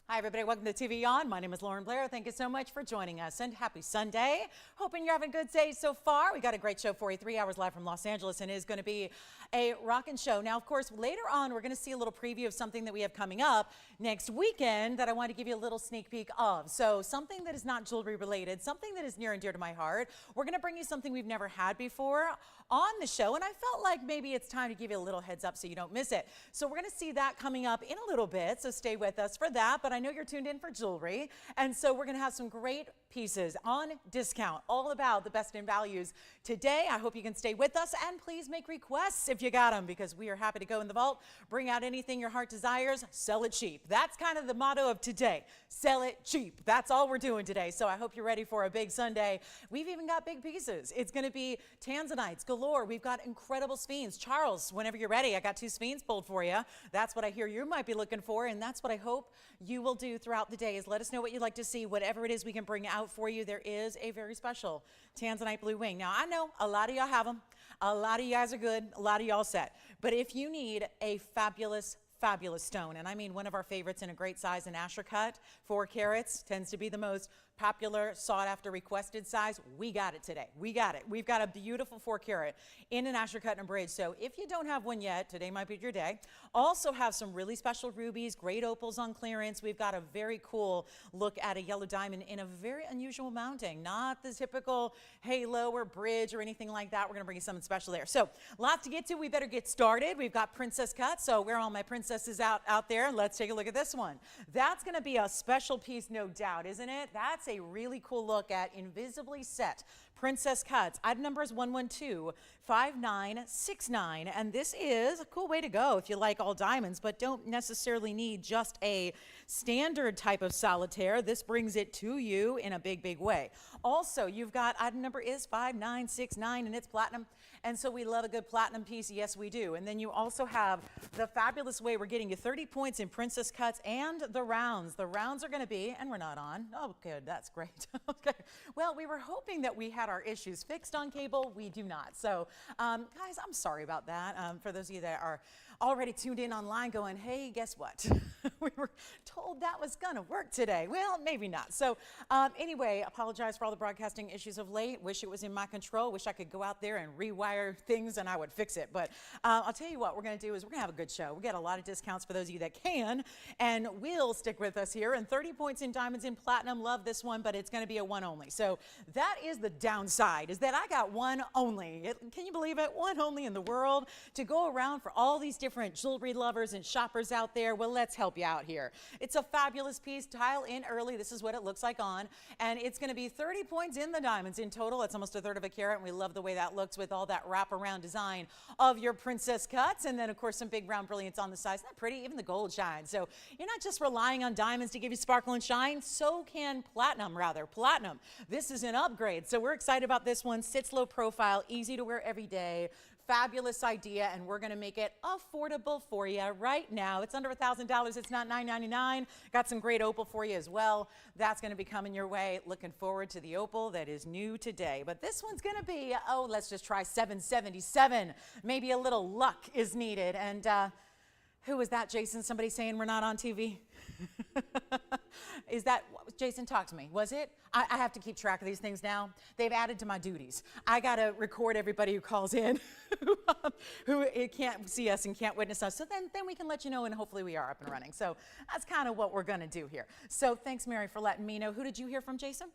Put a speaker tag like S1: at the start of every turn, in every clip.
S1: Hi, everybody. Welcome to TVON. My name is Blair. Thank you so much for joining us, and happy Sunday. Hoping you're having a good day so far. We got a great show for you, 3 hours live from Los Angeles, and it is going to be a rockin' show. Now, of course, later on, we're going to see a little preview of something that we have coming up next weekend that I want to give you a little sneak peek of. So something that is not jewelry related, something that is near and dear to my heart. We're going to bring you something we've never had before on the show, and I felt like maybe it's time to give you a little heads up so you don't miss it. So we're going to see that coming up in a little bit, so stay with us for that. But I know you're tuned in for jewelry, and so we're going to have some great pieces on discount, all about the best in values today. I hope you can stay with us, and please make requests if you got them, because we are happy to go in the vault, bring out anything your heart desires, sell it cheap. That's kind of the motto of today. Sell it cheap. That's all we're doing today. So I hope you're ready for a big Sunday. We've even got big pieces. It's going to be tanzanites galore. We've got incredible sphines. Charles, whenever you're ready, I got 2 sphines pulled for you. That's what I hear you might be looking for, and that's what I hope you will do throughout the day, is let us know what you'd like to see. Whatever it is we can bring out for you, there is a very special tanzanite blue wing. Now, I know a lot of y'all have them. A lot of you guys are good. A lot of y'all set. But if you need a fabulous stone, and I mean one of our favorites in a great size, an Asher cut, 4 carats, tends to be the most popular, sought after, requested size. We got it today. We got it. We've got a beautiful 4 carat in an Asher cut and a bridge. So if you don't have one yet, today might be your day. Also have some really special rubies, great opals on clearance. We've got a very cool look at a yellow diamond in a very unusual mounting, not the typical halo or bridge or anything like that. We're going to bring you something special there. So lots to get to. We better get started. We've got princess cuts. So where are all my princesses out there? Let's take a look at this one. That's going to be a special piece, no doubt, isn't it? That's a really cool look at invisibly set princess cuts. Item number is 112-5969, and this is a cool way to go if you like all diamonds but don't necessarily need just a standard type of solitaire. This brings it to you in a big way. Also, you've got item number is 5969, and it's platinum, and so we love a good platinum piece. Yes, we do. And then you also have the fabulous way we're getting you 30 points in princess cuts and the rounds. The rounds are going to be, and we're not on. Oh, good. That's great. Okay. Well, we were hoping that we had our issues fixed on cable. We do not. So, guys, I'm sorry about that. For those of you that are already tuned in online going, hey, guess what? We were told that was going to work today. Well, maybe not. So anyway, apologize for all the broadcasting issues of late. Wish it was in my control. Wish I could go out there and rewire things and I would fix it. But I'll tell you what we're going to do is we're going to have a good show. We get a lot of discounts for those of you that can and will stick with us here. And 30 points in diamonds in platinum. Love this one, but it's going to be a one only. So that is the downside, is that I got one only. Can you believe it? One only in the world to go around for all these different jewelry lovers and shoppers out there. Well, let's help you out here. It's a fabulous piece. Tile in early. This is what it looks like on, and it's going to be 30 points in the diamonds in total. It's almost 1/3 of a carat, and we love the way that looks with all that wraparound design of your princess cuts, and then of course some big round brilliance on the sides. Isn't that pretty? Even the gold shines. So you're not just relying on diamonds to give you sparkle and shine. So can platinum, rather. Platinum. This is an upgrade. So we're excited about this one. Sits low profile, easy to wear every day. Fabulous idea, and we're going to make it affordable for you right now. It's under $1,000. It's not $999. Got some great opal for you as well. That's going to be coming your way. Looking forward to the opal that is new today. But this one's going to be, oh, let's just try $777. Maybe a little luck is needed. And who was that, Jason? Somebody saying we're not on TV? Is that, Jason, talk to me. Was it? I have to keep track of these things now. They've added to my duties. I got to record everybody who calls in who can't see us and can't witness us. So then we can let you know, and hopefully we are up and running. So that's kind of what we're going to do here. So thanks, Mary, for letting me know. Who did you hear from, Jason?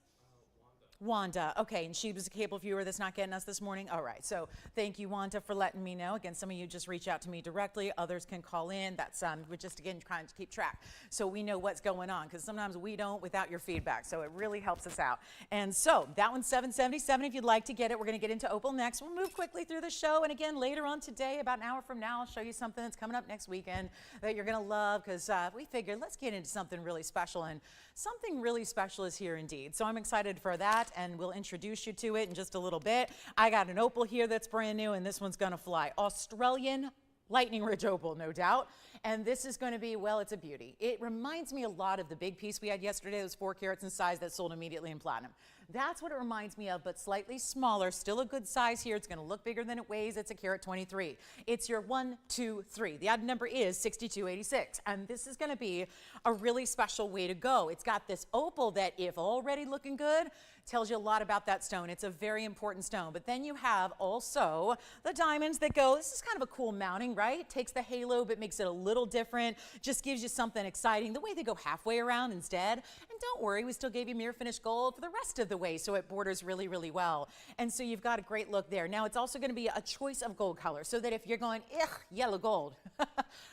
S1: Wanda. Okay, and she was a cable viewer that's not getting us this morning. All right, so thank you, Wanda, for letting me know. Again, some of you just reach out to me directly. Others can call in. That's we're just, again, trying to keep track so we know what's going on, because sometimes we don't without your feedback, so it really helps us out. And so that one's $777 if you'd like to get it. We're going to get into opal next. We'll move quickly through the show, and again, later on today, about an hour from now, I'll show you something that's coming up next weekend that you're going to love, because we figured let's get into something really special, and something really special is here indeed. So I'm excited for that, and we'll introduce you to it in just a little bit. I got an opal here that's brand new, and this one's going to fly. Australian Lightning Ridge opal, no doubt. And this is going to be, well, it's a beauty. It reminds me a lot of the big piece we had yesterday. It was 4 carats in size that sold immediately in platinum. That's what it reminds me of, but slightly smaller, still a good size here. It's going to look bigger than it weighs. It's a carat 23. It's your 1, 2, 3. The odd number is 6286, and this is going to be a really special way to go. It's got this opal that, if already looking good, tells you a lot about that stone. It's a very important stone. But then you have also the diamonds that go, this is kind of a cool mounting, right? Takes the halo but makes it a little different, just gives you something exciting. The way they go halfway around instead. And don't worry, we still gave you mirror finished gold for the rest of the way, so it borders really, really well. And so you've got a great look there. Now it's also going to be a choice of gold color, so that if you're going, ugh, yellow gold.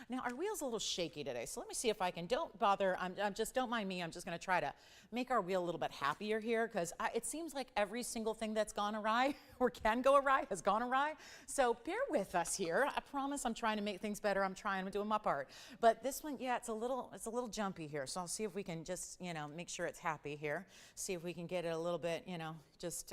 S1: Now our wheel's a little shaky today, so let me see if I can, don't bother, I'm just, don't mind me, I'm just going to try to make our wheel a little bit happier here, because it seems like every single thing that's gone awry or can go awry has gone awry. So bear with us here. I promise I'm trying to make things better. I'm doing my part. But this one, yeah, it's a little jumpy here. So I'll see if we can just, make sure it's happy here. See if we can get it a little bit, just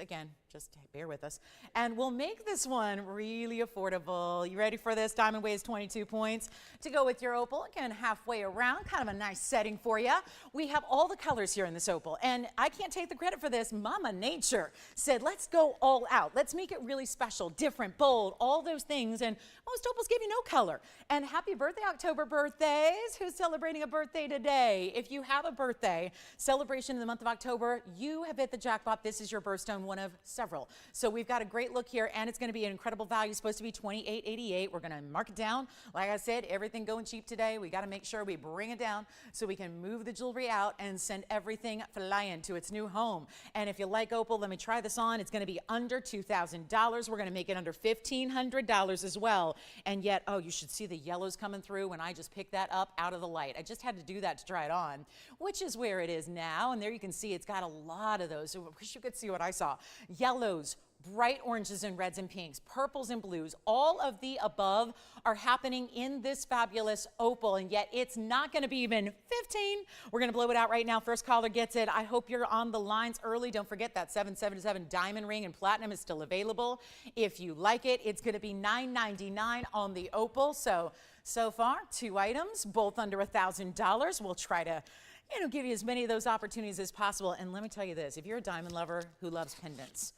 S1: bear with us. And we'll make this one really affordable. You ready for this? Diamond weighs 22 points. To go with your opal, again, halfway around, kind of a nice setting for you. We have all the colors here in this opal. And I can't take the credit for this. Mama Nature said, let's go all out. Let's make it really special, different, bold, all those things. And most opals give you no color. And happy birthday, October birthdays. Who's celebrating a birthday today? If you have a birthday celebration in the month of October, you have hit the jackpot. This is your birthstone, one of several. So we've got a great look here, and it's going to be an incredible value. It's supposed to be $28.88. We're going to mark it down. Like I said, everything going cheap today. We got to make sure we bring it down so we can move the jewelry out and send everything flying to its new home. And if you like opal, let me try this on. It's going to be under $2,000. We're going to make it under $1,500 as well. And yet, oh, you should see the yellows coming through when I just picked that up out of the light. I just had to do that to try it on, which is where it is now. And there you can see it's got a lot of those. I wish you could see what I saw. Yellows, bright oranges and reds and pinks, purples and blues, all of the above are happening in this fabulous opal, and yet it's not going to be even 15. We're going to blow it out right now. First caller gets it. I hope you're on the lines early. Don't forget that 777 diamond ring and platinum is still available. If you like it, it's going to be $9.99 on the opal. So far, 2 items, both under $1,000. We'll try to give you as many of those opportunities as possible. And let me tell you this, if you're a diamond lover who loves pendants,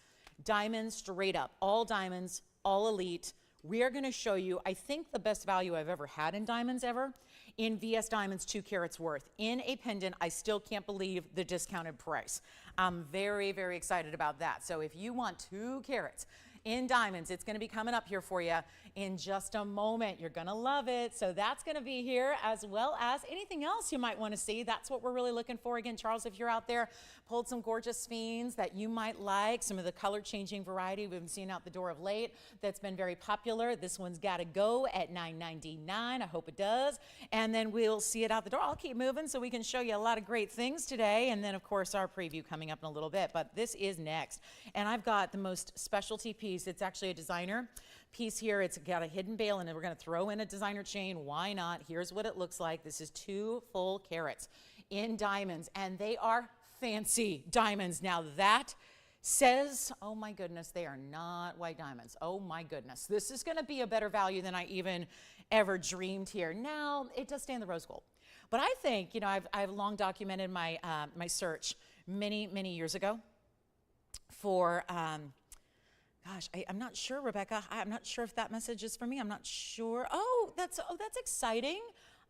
S1: diamonds straight up, all diamonds, all elite. We are going to show you, I think, the best value I've ever had in diamonds ever, in VS Diamonds 2 carats worth. In a pendant, I still can't believe the discounted price. I'm very, very excited about that. So if you want 2 carats in diamonds, it's going to be coming up here for you in just a moment. You're going to love it. So that's going to be here, as well as anything else you might want to see. That's what we're really looking for. Again, Charles, if you're out there, pulled some gorgeous skeins that you might like, some of the color changing variety we've been seeing out the door of late that's been very popular. This one's got to go at $9.99. I hope it does. And then we'll see it out the door. I'll keep moving so we can show you a lot of great things today. And then, of course, our preview coming up in a little bit. But this is next. And I've got the most specialty piece. It's actually a designer piece here. It's got a hidden bail, and we're going to throw in a designer chain. Why not? Here's what it looks like. This is 2 full carats in diamonds, and they are fancy diamonds. Now that says, oh my goodness, they are not white diamonds. Oh my goodness. This is going to be a better value than I even ever dreamed here. Now, it does stay in the rose gold. But I think, I've long documented my my search many, many years ago for gosh, I'm not sure, Rebecca. I'm not sure if that message is for me. I'm not sure. Oh, that's exciting.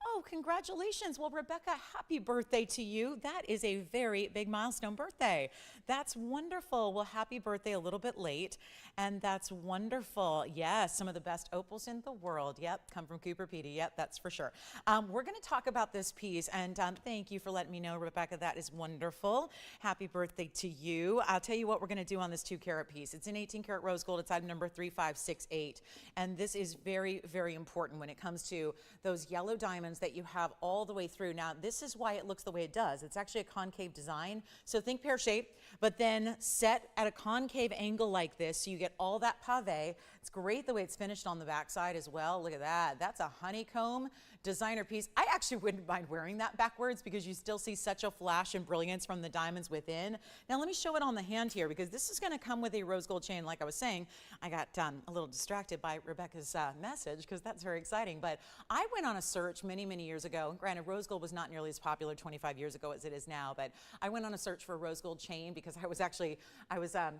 S1: Oh, congratulations. Well, Rebecca, happy birthday to you. That is a very big milestone birthday. That's wonderful. Well, happy birthday a little bit late. And that's wonderful. Yes, some of the best opals in the world. Yep, come from Cooper Pedy. Yep, that's for sure. We're going to talk about this piece. And thank you for letting me know, Rebecca. That is wonderful. Happy birthday to you. I'll tell you what we're going to do on this 2 carat piece. It's an 18 karat rose gold. It's item number 3568. And this is very, very important when it comes to those yellow diamonds that you have all the way through. Now, this is why it looks the way it does. It's actually a concave design. So think pear shape, but then set at a concave angle like this, so you get all that pave. It's great the way it's finished on the backside as well. Look at that. That's a honeycomb designer piece. I actually wouldn't mind wearing that backwards because you still see such a flash and brilliance from the diamonds within. Now let me show it on the hand here, because this is going to come with a rose gold chain. Like I was saying, I got a little distracted by Rebecca's message, because that's very exciting. But I went on a search many many, many years ago. Granted, rose gold was not nearly as popular 25 years ago as it is now, but I went on a search for a rose gold chain because I was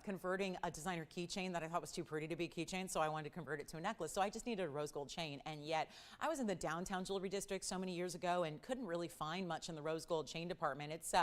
S1: converting a designer keychain that I thought was too pretty to be a keychain, so I wanted to convert it to a necklace. So I just needed a rose gold chain, and yet I was in the downtown jewelry district so many years ago and couldn't really find much in the rose gold chain department. It's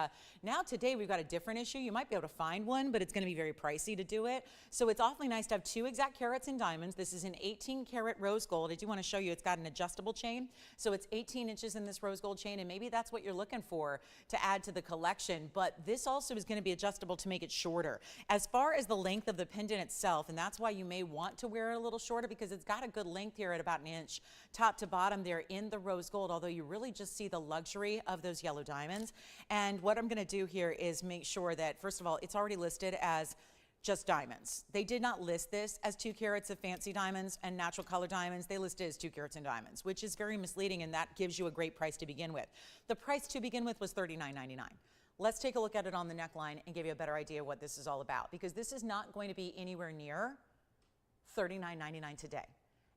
S1: now today we've got a different issue. You might be able to find one, but it's going to be very pricey to do it. So it's awfully nice to have 2 exact carats in diamonds. This is an 18 karat rose gold. I do want to show you it's got an adjustable chain. So it's 18 inches in this rose gold chain, and maybe that's what you're looking for to add to the collection. But this also is going to be adjustable to make it shorter. As far as the length of the pendant itself, and that's why you may want to wear it a little shorter, because it's got a good length here at about an inch top to bottom there in the rose gold, although you really just see the luxury of those yellow diamonds. And what I'm going to do here is make sure that, first of all, it's already listed as just diamonds. They did not list this as 2 carats of fancy diamonds and natural color diamonds. They listed it as 2 carats in diamonds, which is very misleading, and that gives you a great price to begin with. The price to begin with was $39.99. Let's take a look at it on the neckline and give you a better idea of what this is all about, because this is not going to be anywhere near $39.99 today.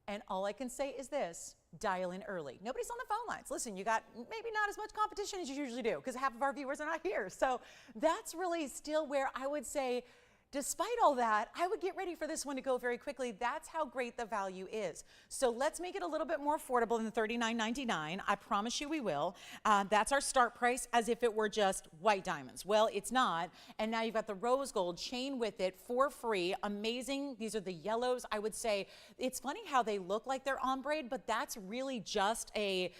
S1: And all I can say is this: dial in early. Nobody's on the phone lines. Listen, you got maybe not as much competition as you usually do, because half of our viewers are not here. So that's really still where I would say, despite all that, I would get ready for this one to go very quickly. That's how great the value is. So let's make it a little bit more affordable than $39.99. I promise you we will. That's our start price, as if it were just white diamonds. Well, it's not. And now you've got the rose gold chain with it for free. Amazing. These are the yellows. I would say it's funny how they look like they're ombre, but that's really just a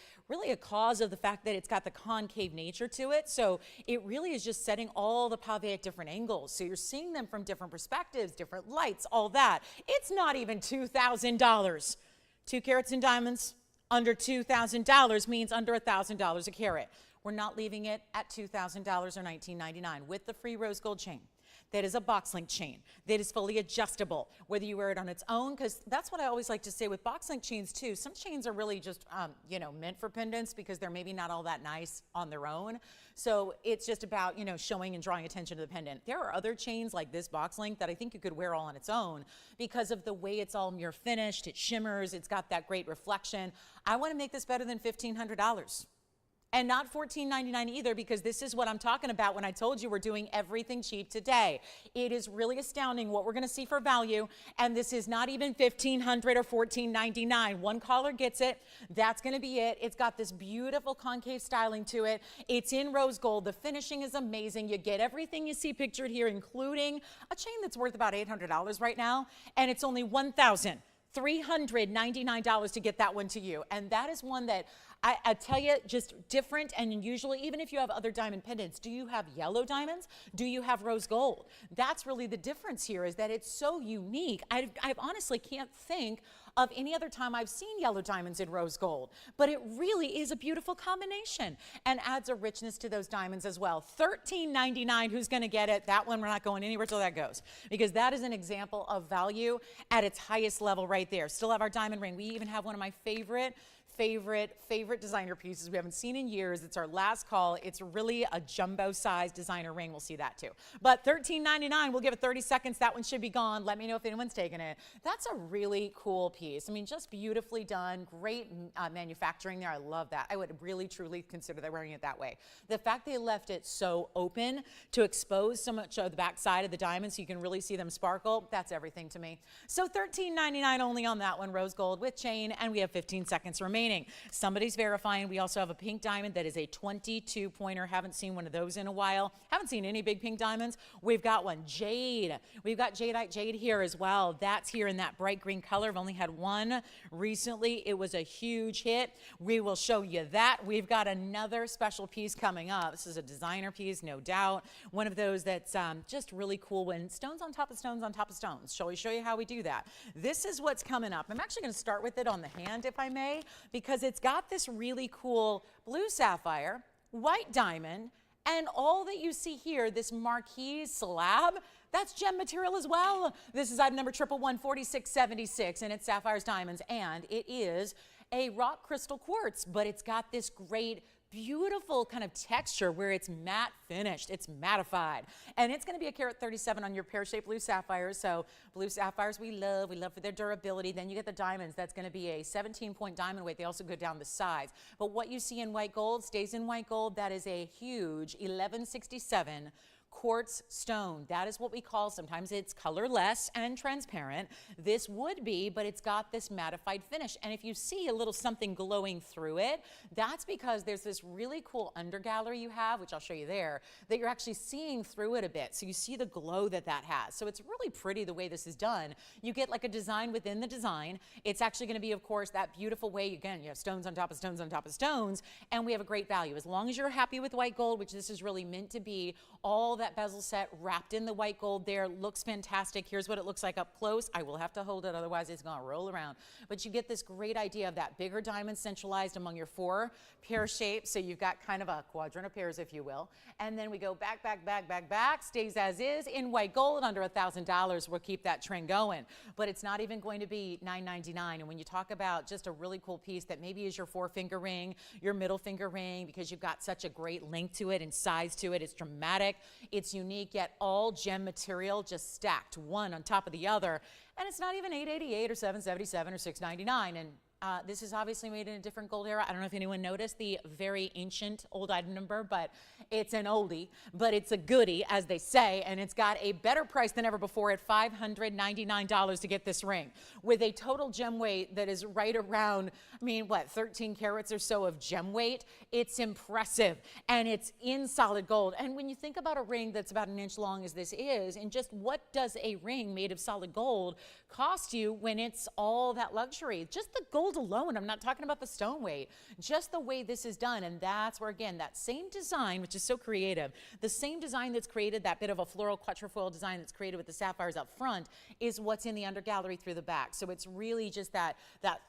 S1: cause of the fact that it's got the concave nature to it. So it really is just setting all the pave at different angles. So you're seeing them from different perspectives, different lights, all that. It's not even $2,000. 2 carats in diamonds, under $2,000 means under $1,000 a carat. We're not leaving it at $2,000 or $19.99 with the free rose gold chain. That is a box link chain that is fully adjustable, whether you wear it on its own, because that's what I always like to say with box link chains too. Some chains are really just, meant for pendants because they're maybe not all that nice on their own. So it's just about, showing and drawing attention to the pendant. There are other chains like this box link that I think you could wear all on its own because of the way it's all mirror finished. It shimmers. It's got that great reflection. I want to make this better than $1,500. And not $14.99 either, because this is what I'm talking about when I told you we're doing everything cheap today. It is really astounding what we're going to see for value, and this is not even $1,500 or $14.99. One caller gets it. That's going to be it. It's got this beautiful concave styling to it. It's in rose gold. The finishing is amazing. You get everything you see pictured here, including a chain that's worth about $800 right now, and it's only $1,399 to get that one to you. And that is one that I tell you, just different. And usually, even if you have other diamond pendants, do you have yellow diamonds? Do you have rose gold? That's really the difference here, is that it's so unique. I honestly can't think of any other time I've seen yellow diamonds in rose gold, but it really is a beautiful combination and adds a richness to those diamonds as well. $13.99, who's going to get it? That one, we're not going anywhere till that goes, because that is an example of value at its highest level right there. Still have our diamond ring. We even have one of my favorite designer pieces we haven't seen in years. It's our last call. It's really a jumbo size designer ring. We'll see that too. But $13.99, we'll give it 30 seconds. That one should be gone. Let me know if anyone's taken it. That's a really cool piece. I mean, just beautifully done. Great manufacturing there. I love that. I would really, truly consider that wearing it that way. The fact they left it so open to expose so much of the back side of the diamond so you can really see them sparkle, that's everything to me. So $13.99 only on that one, rose gold with chain, and we have 15 seconds remaining. Somebody's verifying. We also have a pink diamond that is a 22 pointer. Haven't seen one of those in a while. Haven't seen any big pink diamonds. We've got one. Jade. We've got jadeite jade here as well. That's here in that bright green color. I've only had one recently. It was a huge hit. We will show you that. We've got another special piece coming up. This is a designer piece, no doubt. One of those that's just really cool when stones on top of stones on top of stones. Shall we show you how we do that? This is what's coming up. I'm actually going to start with it on the hand, if I may, because it's got this really cool blue sapphire, white diamond, and all that you see here, this marquise slab, that's gem material as well. This is item number 1114676, and it's sapphires, diamonds, and it is a rock crystal quartz, but it's got this great beautiful kind of texture where it's matte finished, it's mattified. And it's gonna be a carat 37 on your pear-shaped blue sapphires. So blue sapphires we love for their durability. Then you get the diamonds, that's gonna be a 17-point diamond weight. They also go down the sides. But what you see in white gold stays in white gold. That is a huge 1167 quartz stone. That is what we call, sometimes it's colorless and transparent. This would be, but it's got this mattified finish. And if you see a little something glowing through it, that's because there's this really cool undergallery you have, which I'll show you there, that you're actually seeing through it a bit. So you see the glow that that has. So it's really pretty the way this is done. You get like a design within the design. It's actually going to be, of course, that beautiful way. Again, you have stones on top of stones on top of stones, and we have a great value. As long as you're happy with white gold, which this is really meant to be, all that bezel set wrapped in the white gold there looks fantastic. Here's what it looks like up close. I will have to hold it, otherwise it's going to roll around. But you get this great idea of that bigger diamond centralized among your 4 pear shapes. So you've got kind of a quadrant of pairs, if you will. And then we go back, stays as is in white gold, under $1,000. We'll keep that trend going. But it's not even going to be $9.99. And when you talk about just a really cool piece that maybe is your 4-finger ring, your middle finger ring, because you've got such a great length to it and size to it, it's dramatic, it's unique, yet all gem material just stacked one on top of the other. And it's not even $888 or $777 or $699. And this is obviously made in a different gold era. I don't know if anyone noticed the very ancient old item number, but it's an oldie, but it's a goodie, as they say, and it's got a better price than ever before at $599 to get this ring, with a total gem weight that is right around, 13 carats or so of gem weight. It's impressive, and it's in solid gold. And when you think about a ring that's about an inch long as this is, and just what does a ring made of solid gold cost you when it's all that luxury? Just the gold alone, I'm not talking about the stone weight, just the way this is done. And that's where, again, that same design, which is so creative, the same design that's created, that bit of a floral quatrefoil design that's created with the sapphires up front, is what's in the undergallery through the back. So it's really just that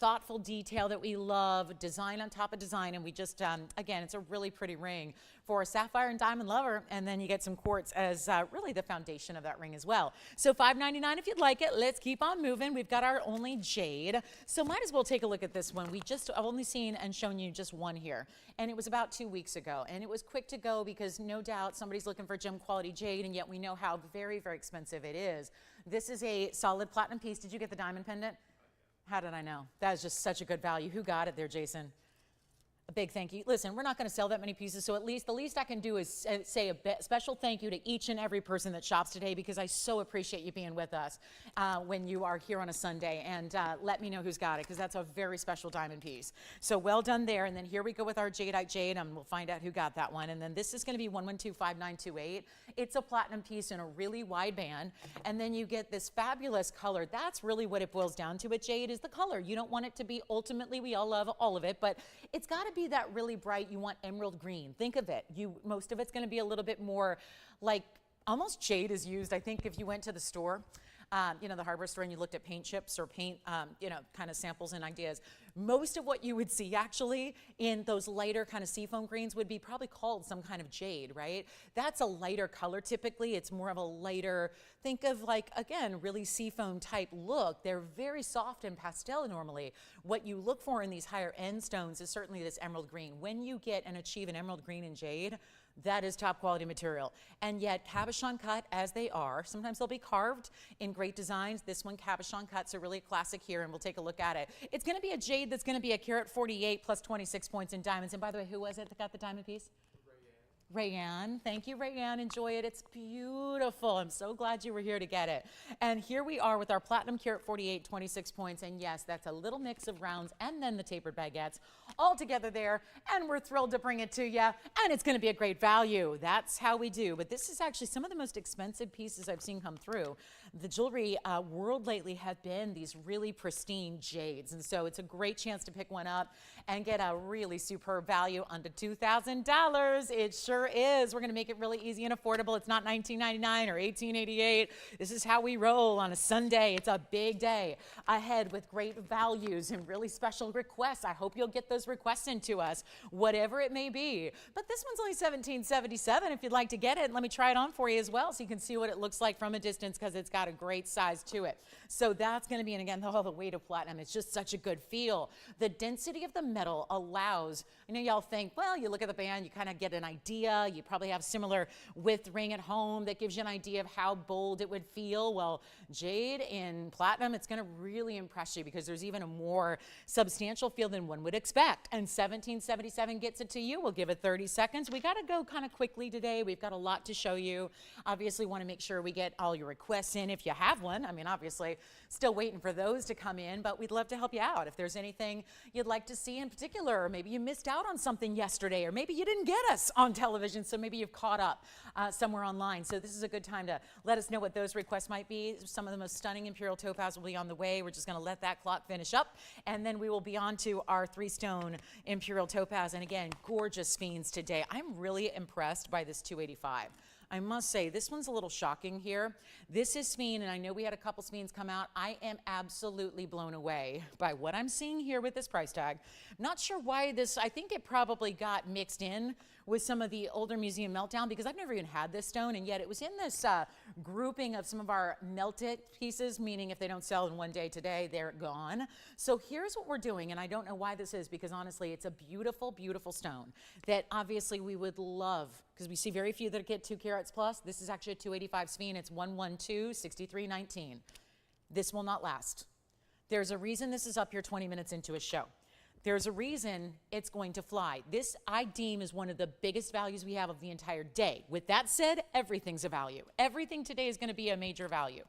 S1: thoughtful detail that we love, design on top of design. And we just, again, it's a really pretty ring for a sapphire and diamond lover. And then you get some quartz as really the foundation of that ring as well. So $599 if you'd like it. Let's keep on moving. We've got our only jade. So might as well take a look at this one. I've only seen and shown you just one here. And it was about 2 weeks ago. And it was quick to go because no doubt somebody's looking for gem quality jade, and yet we know how very, very expensive it is. This is a solid platinum piece. Did you get the diamond pendant? How did I know? That is just such a good value. Who got it there, Jason? A big thank you. Listen, we're not going to sell that many pieces, so the least I can do is say a special thank you to each and every person that shops today, because I so appreciate you being with us when you are here on a Sunday. And let me know who's got it, because that's a very special diamond piece. So well done there. And then here we go with our jadeite jade, and we'll find out who got that one. And then this is going to be 1125928. It's a platinum piece in a really wide band. And then you get this fabulous color. That's really what it boils down to with jade, is the color. You don't want it to be, ultimately, we all love all of it, but it's got to be that really bright. You want emerald green. Think of it. Most of it's going to be a little bit more like almost jade is used. I think if you went to the store, the hardware store, and you looked at paint chips or paint, kind of samples and ideas, most of what you would see actually in those lighter kind of seafoam greens would be probably called some kind of jade, right? That's a lighter color typically. It's more of a lighter, think of like, again, really seafoam type look. They're very soft and pastel normally. What you look for in these higher end stones is certainly this emerald green. When you get and achieve an emerald green in jade, that is top quality material. And yet cabochon cut as they are, sometimes they'll be carved in great designs. This one cabochon cut, so really a classic here, and we'll take a look at it. It's going to be a jade that's going to be a carat 48 plus 26 points in diamonds. And by the way, who was it that got the diamond piece? Rayanne. Thank you, Rayanne. Enjoy it. It's beautiful. I'm so glad you were here to get it. And here we are with our platinum carat 48, 26 points. And yes, that's a little mix of rounds and then the tapered baguettes all together there. And we're thrilled to bring it to you. And it's going to be a great value. That's how we do. But this is actually some of the most expensive pieces I've seen come through. The jewelry world lately have been these really pristine jades. And so it's a great chance to pick one up and get a really superb value under $2,000. It sure is. We're going to make it really easy and affordable. It's not $19.99 or $18.88. This is how we roll on a Sunday. It's a big day ahead with great values and really special requests. I hope you'll get those requests into us, whatever it may be. But this one's only $17.77 if you'd like to get it. Let me try it on for you as well so you can see what it looks like from a distance, because it's got got a great size to it. So that's going to be, and again, the weight of platinum, it's just such a good feel. The density of the metal allows, I know y'all think, well, you look at the band, you kind of get an idea. You probably have similar width ring at home that gives you an idea of how bold it would feel. Well, jade in platinum, it's going to really impress you because there's even a more substantial feel than one would expect. And 1777 gets it to you. We'll give it 30 seconds. We got to go kind of quickly today. We've got a lot to show you. Obviously, want to make sure we get all your requests in if you have one. I mean, obviously, still waiting for those to come in, but we'd love to help you out. If there's anything you'd like to see in particular, or maybe you missed out on something yesterday, or maybe you didn't get us on television, so maybe you've caught up somewhere online. So this is a good time to let us know what those requests might be. Some of the most stunning imperial topaz will be on the way. We're just going to let that clock finish up, and then we will be on to our 3-stone imperial topaz. And again, gorgeous skeins today. I'm really impressed by this 285. I must say, this one's a little shocking here. This is Speen, and I know we had a couple Speens come out. I am absolutely blown away by what I'm seeing here with this price tag. Not sure why this, I think it probably got mixed in with some of the older museum meltdown because I've never even had this stone, and yet it was in this grouping of some of our melted pieces, meaning if they don't sell in one day today, they're gone. So here's what we're doing, and I don't know why this is because honestly, it's a beautiful, beautiful stone that obviously we would love because we see very few that get 2 carats plus. This is actually a 285 Speen. It's 112, 6319. This will not last. There's a reason this is up here 20 minutes into a show. There's a reason it's going to fly. This, I deem, is one of the biggest values we have of the entire day. With that said, everything's a value. Everything today is going to be a major value.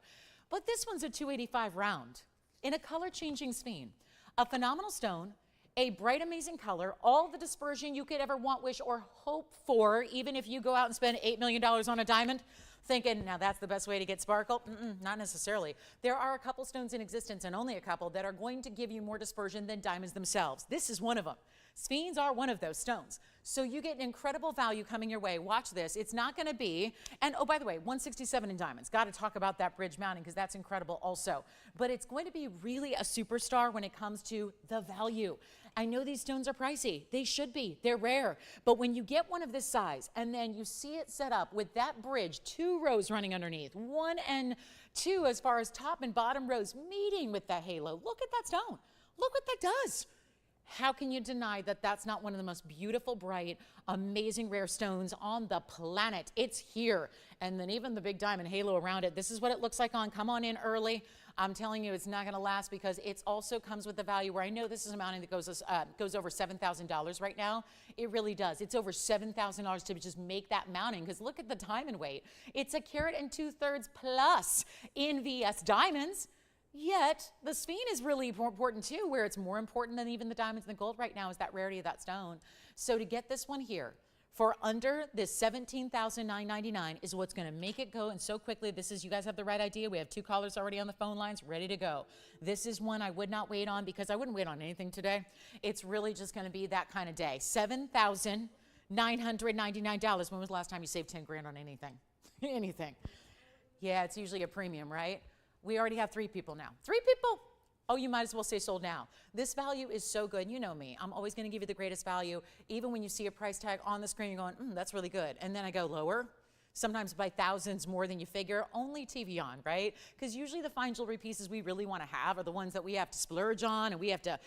S1: But this one's a 285 round in a color-changing Speen. A phenomenal stone, a bright, amazing color, all the dispersion you could ever want, wish, or hope for, even if you go out and spend $8 million on a diamond, thinking, now that's the best way to get sparkle? Not necessarily. There are a couple stones in existence, and only a couple, that are going to give you more dispersion than diamonds themselves. This is one of them. Sphenes are one of those stones. So you get an incredible value coming your way. Watch this. It's not going to be, and oh, by the way, 167 in diamonds. Got to talk about that bridge mounting because that's incredible also. But it's going to be really a superstar when it comes to the value. I know these stones are pricey. They should be. They're rare. But when you get one of this size and then you see it set up with that bridge, 2 rows running underneath, 1 and 2 as far as top and bottom rows meeting with that halo. Look at that stone. Look what that does. How can you deny that that's not one of the most beautiful, bright, amazing, rare stones on the planet? It's here. And then even the big diamond halo around it, this is what it looks like on. Come on in early. I'm telling you, it's not going to last because it also comes with the value where I know this is a mounting that goes over $7,000 right now. It really does. It's over $7,000 to just make that mounting because look at the diamond weight. It's a carat and 2/3 plus in VS diamonds. Yet, the Sphene is really more important too, where it's more important than even the diamonds and the gold right now is that rarity of that stone. So to get this one here for under this $17,999 is what's going to make it go. And so quickly, this is, you guys have the right idea. We have 2 callers already on the phone lines ready to go. This is one I would not wait on because I wouldn't wait on anything today. It's really just going to be that kind of day. $7,999. When was the last time you saved 10 grand on anything? Anything. Yeah, it's usually a premium, right? We already have 3 people now. 3 people? Oh, you might as well say sold now. This value is so good. You know me. I'm always going to give you the greatest value. Even when you see a price tag on the screen, you're going, that's really good. And then I go lower, sometimes by thousands more than you figure. Only TVON, right? Because usually the fine jewelry pieces we really want to have are the ones that we have to splurge on and we have to,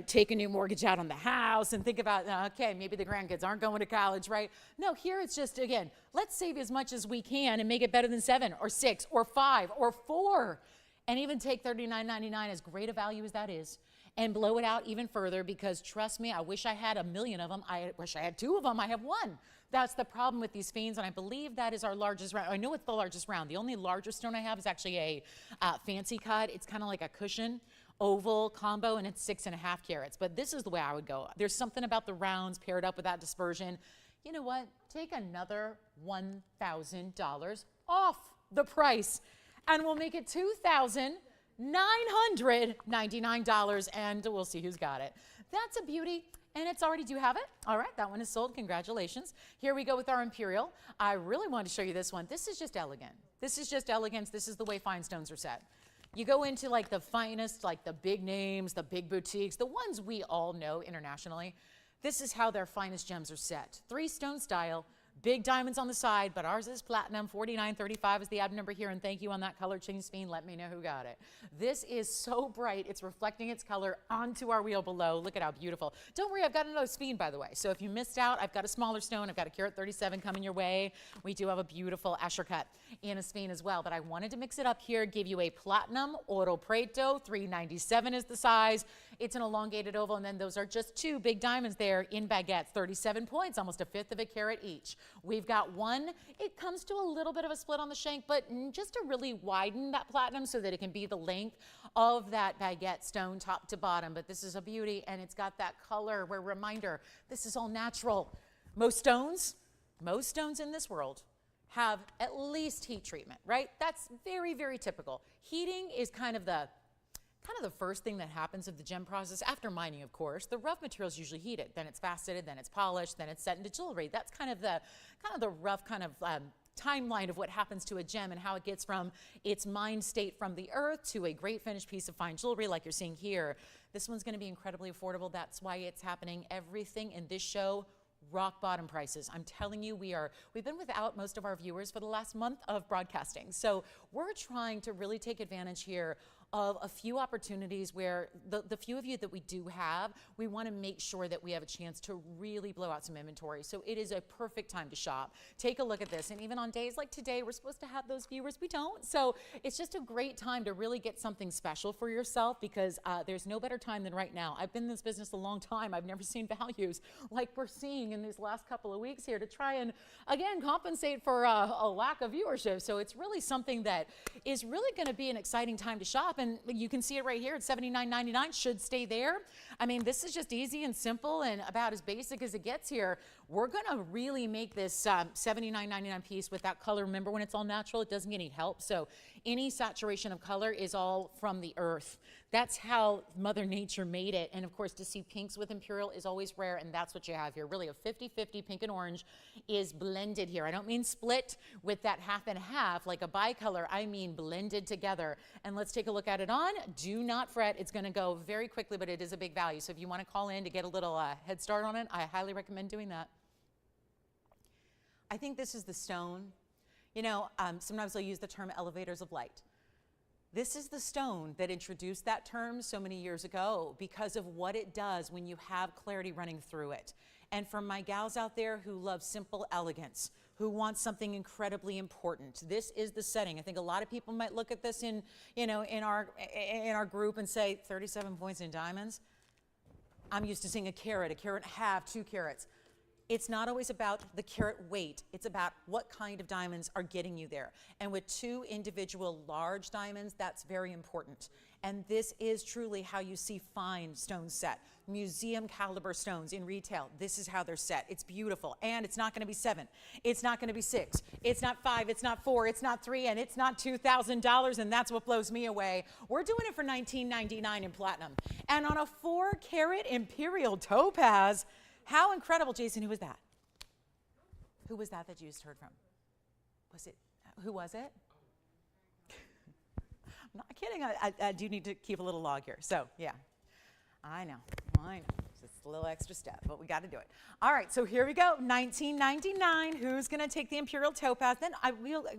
S1: take a new mortgage out on the house and think about, okay, maybe the grandkids aren't going to college, right? No, here it's just, again, let's save as much as we can and make it better than 7 or 6 or 5 or 4. And even take $39.99, as great a value as that is, and blow it out even further because trust me, I wish I had 1 million of them. I wish I had 2 of them. I have 1. That's the problem with these Sphenes, and I believe that is our largest round. I know it's the largest round. The only larger stone I have is actually a fancy cut. It's kind of like a cushion, oval combo, and it's 6.5 carats. But this is the way I would go. There's something about the rounds paired up with that dispersion. You know what? Take another $1,000 off the price. And we'll make it $2,999, and we'll see who's got it. That's a beauty, and it's already, do you have it? All right, that one is sold. Congratulations. Here we go with our Imperial. I really wanted to show you this one. This is just elegant. This is just elegance. This is the way fine stones are set. You go into like the finest, like the big names, the big boutiques, the ones we all know internationally. This is how their finest gems are set. 3-stone style, Big diamonds on the side, but ours is platinum. 4935 is the item number here, and thank you on that color change screen. Let me know who got it. This is so bright. It's reflecting its color onto our wheel below. Look at how beautiful. Don't worry, I've got another Sphene, by the way. So if you missed out, I've got a smaller stone. I've got a carat 37 coming your way. We do have a beautiful Asher cut in a Sphene as well, but I wanted to mix it up here, give you a platinum Oro Preto. 397 is the size. It's an elongated oval, and then those are just two big diamonds there in baguettes. 37 points, almost a fifth of a carat each. We've got one. It comes to a little bit of a split on the shank, but just to really widen that platinum so that it can be the length of that baguette stone top to bottom. But this is a beauty, and it's got that color where, reminder, this is all natural. Most stones in this world have at least heat treatment, right? That's very, very typical. Heating is kind of the first thing that happens of the gem process after mining, of course. The rough materials usually heated, then it's faceted, then it's polished, then it's set into jewelry. That's kind of the rough timeline of what happens to a gem and how it gets from its mined state from the earth to a great finished piece of fine jewelry like you're seeing here. This one's going to be incredibly affordable. That's why it's happening. Everything in this show, rock bottom prices. I'm telling you, we've been without most of our viewers for the last month of broadcasting. So we're trying to really take advantage here of a few opportunities where the few of you that we do have, we want to make sure that we have a chance to really blow out some inventory. So it is a perfect time to shop. Take a look at this. And even on days like today, we're supposed to have those viewers. We don't. So it's just a great time to really get something special for yourself, because there's no better time than right now. I've been in this business a long time. I've never seen values like we're seeing in these last couple of weeks here to try and, again, compensate for a lack of viewership. So it's really something that is really going to be an exciting time to shop. And you can see it right here at $79.99, should stay there. I mean, this is just easy and simple and about as basic as it gets here. We're going to really make this $79.99 piece with that color. Remember, when it's all natural, it doesn't get any help. So any saturation of color is all from the earth. That's how Mother Nature made it. And of course, to see pinks with imperial is always rare, and that's what you have here. Really, a 50-50 pink and orange is blended here. I don't mean split with that half and half like a bicolor. I mean blended together. And let's take a look at it on. Do not fret. It's going to go very quickly, but it is a big value. So if you want to call in to get a little head start on it, I highly recommend doing that. I think this is the stone. You know, sometimes they'll use the term elevators of light. This is the stone that introduced that term so many years ago because of what it does when you have clarity running through it. And for my gals out there who love simple elegance, who want something incredibly important, this is the setting. I think a lot of people might look at this in our group and say, 37 points in diamonds. I'm used to seeing a carat and a half, 2 carats. It's not always about the carat weight. It's about what kind of diamonds are getting you there. And with 2 individual large diamonds, that's very important. And this is truly how you see fine stones set. Museum caliber stones in retail, this is how they're set. It's beautiful. And it's not going to be 7. It's not going to be 6. It's not 5. It's not 4. It's not 3. And it's not $2,000. And that's what blows me away. We're doing it for $19.99 in platinum. And on a 4-carat imperial topaz. How incredible. Jason, who was that? Who was that you just heard from? Was it, who was it? I'm not kidding. I do need to keep a little log here. So, yeah. I know. Just a little extra step, but we got to do it. All right, so here we go. $19.99. Who's going to take the imperial topaz? Then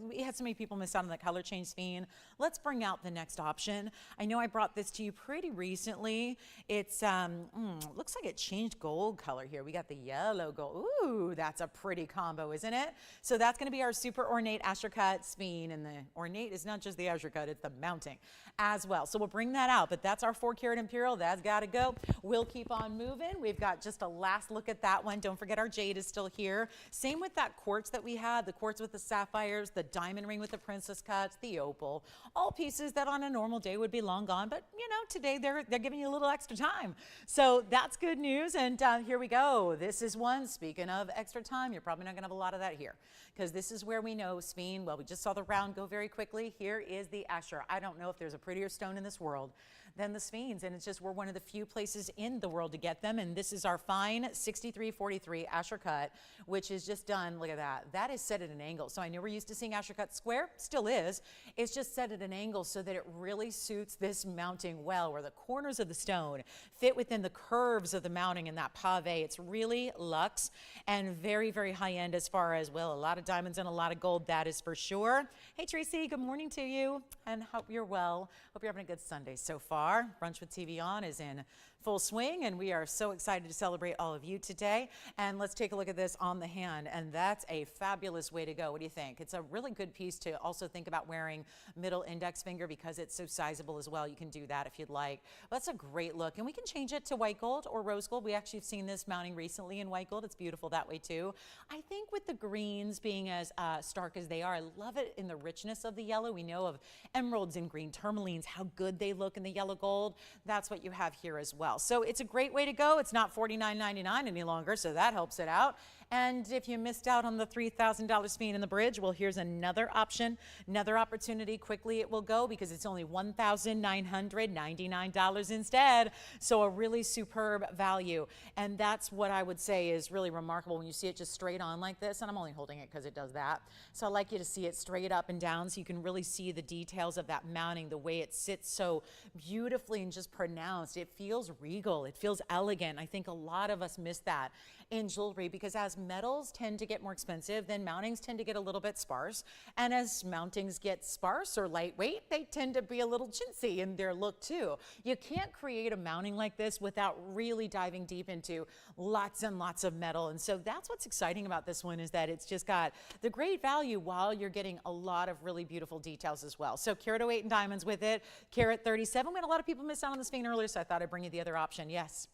S1: we had so many people miss out on the color change Sphene. Let's bring out the next option. I know I brought this to you pretty recently. It's looks like it changed gold color here. We got the yellow gold. Ooh, that's a pretty combo, isn't it? So that's going to be our super ornate Asher cut Sphene, and the ornate is not just the Asher cut; it's the mounting as well. So we'll bring that out. But that's our 4-carat imperial. That's got to go. We'll keep on moving. We've got just a last look at that one. Don't forget our jade is still here. Same with that quartz that we had, the quartz with the sapphires, the diamond ring with the princess cuts, the opal, all pieces that on a normal day would be long gone, but you know, today they're giving you a little extra time. So that's good news, and here we go. This is one, speaking of extra time, you're probably not gonna have a lot of that here, because this is where we know Sphene, well, we just saw the round go very quickly. Here is the Asher. I don't know if there's a prettier stone in this world than the Sphenes, and it's just we're one of the few places in the world to get them, and this is our fine 6343 Asher cut, which is just done, look at that. That is set at an angle. So I know we're used to seeing Asher cut square, still is. It's just set at an angle so that it really suits this mounting well, where the corners of the stone fit within the curves of the mounting in that pave. It's really luxe and very, very high end as far as, well, a lot of diamonds and a lot of gold, that is for sure. Hey Tracy, good morning to you, and hope you're well. Hope you're having a good Sunday so far. Brunch with TVON is in full swing, and we are so excited to celebrate all of you today. And let's take a look at this on the hand, and that's a fabulous way to go. What do you think? It's a really good piece to also think about wearing middle index finger because it's so sizable as well. You can do that if you'd like. That's a great look, and we can change it to white gold or rose gold. We actually have seen this mounting recently in white gold. It's beautiful that way too. I think with the greens being as stark as they are, I love it in the richness of the yellow. We know of emeralds and green tourmalines, how good they look in the yellow gold. That's what you have here as well. So it's a great way to go. It's not $49.99 any longer, so that helps it out. And if you missed out on the $3,000 fee in the bridge, well, here's another option, another opportunity. Quickly it will go because it's only $1,999 instead. So a really superb value. And that's what I would say is really remarkable when you see it just straight on like this. And I'm only holding it because it does that. So I like you to see it straight up and down so you can really see the details of that mounting, the way it sits so beautifully and just pronounced. It feels regal. It feels elegant. I think a lot of us miss that in jewelry because as metals tend to get more expensive, then mountings tend to get a little bit sparse. And as mountings get sparse or lightweight, they tend to be a little chintzy in their look too. You can't create a mounting like this without really diving deep into lots and lots of metal. And so that's what's exciting about this one is that it's just got the great value while you're getting a lot of really beautiful details as well. So carat 08 in diamonds with it, carat 37. We had a lot of people miss out on this vein earlier, so I thought I'd bring you the other option. Yes.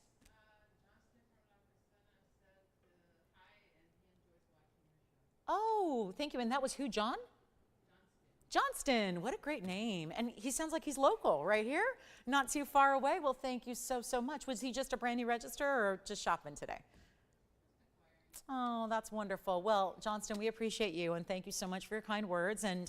S1: Oh, thank you. And that was who, John? Johnston. What a great name. And he sounds like he's local right here, not too far away. Well, thank you so, so much. Was he just a brand new register or just shopping today? Oh, that's wonderful. Well, Johnston, we appreciate you and thank you so much for your kind words. And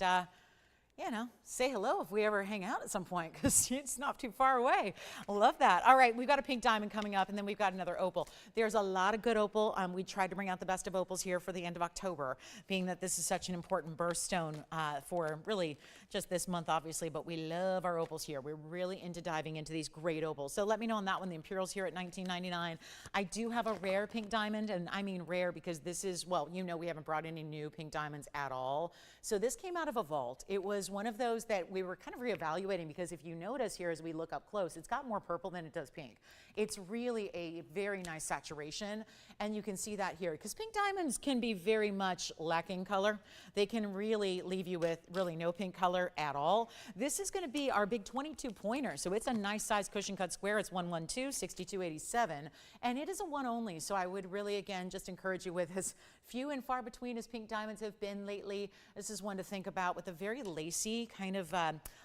S1: you know, say hello if we ever hang out at some point because it's not too far away. I love that. All right, we've got a pink diamond coming up and then we've got another opal. There's a lot of good opal. We tried to bring out the best of opals here for the end of October, being that this is such an important birthstone for really just this month, obviously, but we love our opals here. We're really into diving into these great opals. So let me know on that one. The Imperial's here at $19.99. I do have a rare pink diamond, and I mean rare because this is, well, you know we haven't brought any new pink diamonds at all. So this came out of a vault. It was one of those that we were kind of reevaluating because if you notice here as we look up close, it's got more purple than it does pink. It's really a very nice saturation, and you can see that here because pink diamonds can be very much lacking color. They can really leave you with really no pink color at all. This is going to be our big 22 pointer, so it's a nice size cushion cut square. It's 112, 6287, and it is a one only, so I would really again just encourage you with as few and far between as pink diamonds have been lately. This is one to think about with a very lacy kind of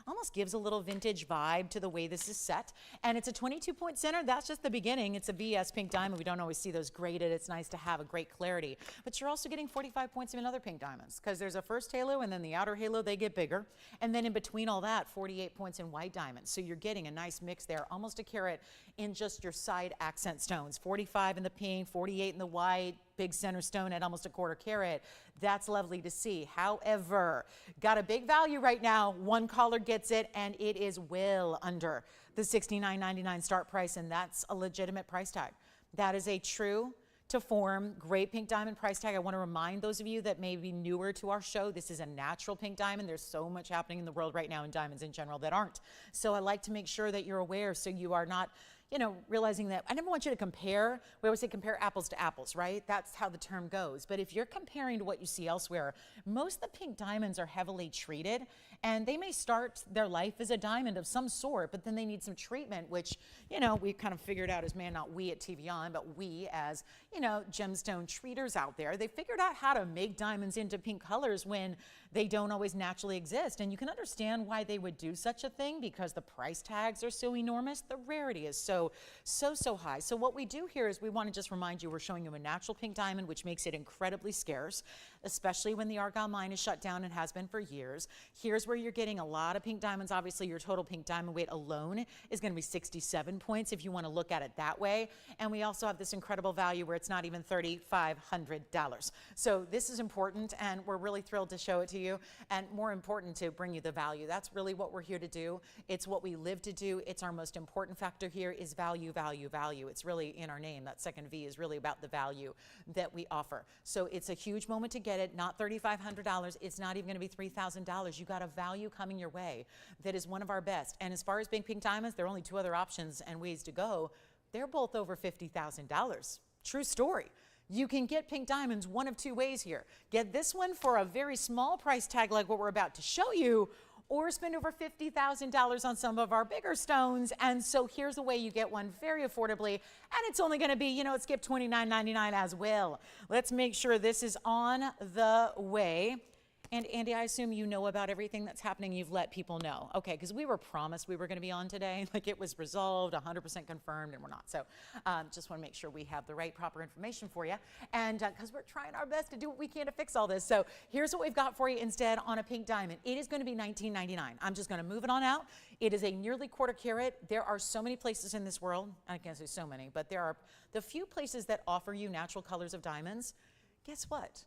S1: almost gives a little vintage vibe to the way this is set. And it's a 22-point center. That's just the beginning. It's a VS pink diamond. We don't always see those graded. It's nice to have a great clarity. But you're also getting 45 points in other pink diamonds because there's a first halo and then the outer halo, they get bigger. And then in between all that, 48 points in white diamonds. So you're getting a nice mix there, almost a carat in just your side accent stones. 45 in the pink, 48 in the white, big center stone at almost a quarter carat. That's lovely to see. However, got a big value right now. One caller gets it, and it is well under the $69.99 start price, and that's a legitimate price tag. That is a true to form great pink diamond price tag. I want to remind those of you that may be newer to our show, this is a natural pink diamond. There's so much happening in the world right now in diamonds in general that aren't. So I like to make sure that you're aware so you are not, you know, realizing that I never want you to compare. We always say compare apples to apples, right? That's how the term goes. But if you're comparing to what you see elsewhere, most of the pink diamonds are heavily treated, and they may start their life as a diamond of some sort, but then they need some treatment, which, you know, we kind of figured out as, man, not we at TVON, but we as, you know, gemstone treaters out there, they figured out how to make diamonds into pink colors when they don't always naturally exist. And you can understand why they would do such a thing because the price tags are so enormous. The rarity is so so high. So what we do here is we want to just remind you, we're showing you a natural pink diamond, which makes it incredibly scarce, especially when the Argyle mine is shut down and has been for years. Here's where you're getting a lot of pink diamonds. Obviously, your total pink diamond weight alone is going to be 67 points if you want to look at it that way. And we also have this incredible value where it's not even $3,500. So this is important, and we're really thrilled to show it to you, and more important, to bring you the value. That's really what we're here to do. It's what we live to do. It's our most important factor here is value, value, value. It's really in our name. That second V is really about the value that we offer. So it's a huge moment to get it, not $3,500. It's not even going to be $3,000. You got a value coming your way that is one of our best. And as far as big pink diamonds, there are only two other options and ways to go. They're both over $50,000. True story. You can get pink diamonds one of two ways here. Get this one for a very small price tag like what we're about to show you, or spend over $50,000 on some of our bigger stones. And so here's a way you get one very affordably, and it's only gonna be, you know, it skipped $29.99 as well. Let's make sure this is on the way. And Andy, I assume you know about everything that's happening. You've let people know. Okay, because we were promised we were going to be on today. Like it was resolved, 100% confirmed, and we're not. So just want to make sure we have the right, proper information for you. And because we're trying our best to do what we can to fix all this. So here's what we've got for you instead on a pink diamond. It is going to be $19.99. I'm just going to move it on out. It is a nearly quarter carat. There are so many places in this world. I can't say so many, but there are the few places that offer you natural colors of diamonds. Guess what?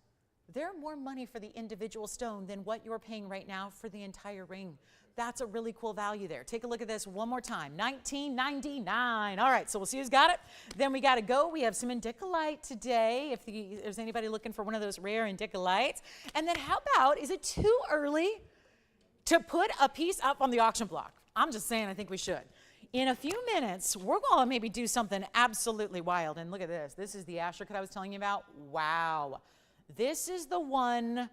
S1: They're more money for the individual stone than what you're paying right now for the entire ring. That's a really cool value there. Take a look at this one more time. $19.99. All right, so we'll see who's got it. Then we got to go. We have some indicolite today, if there's anybody looking for one of those rare indicolites. And then how about, is it too early to put a piece up on the auction block? I'm just saying, I think we should. In a few minutes, we're going to maybe do something absolutely wild. And look at this. This is the Asher cut I was telling you about. Wow. This is the one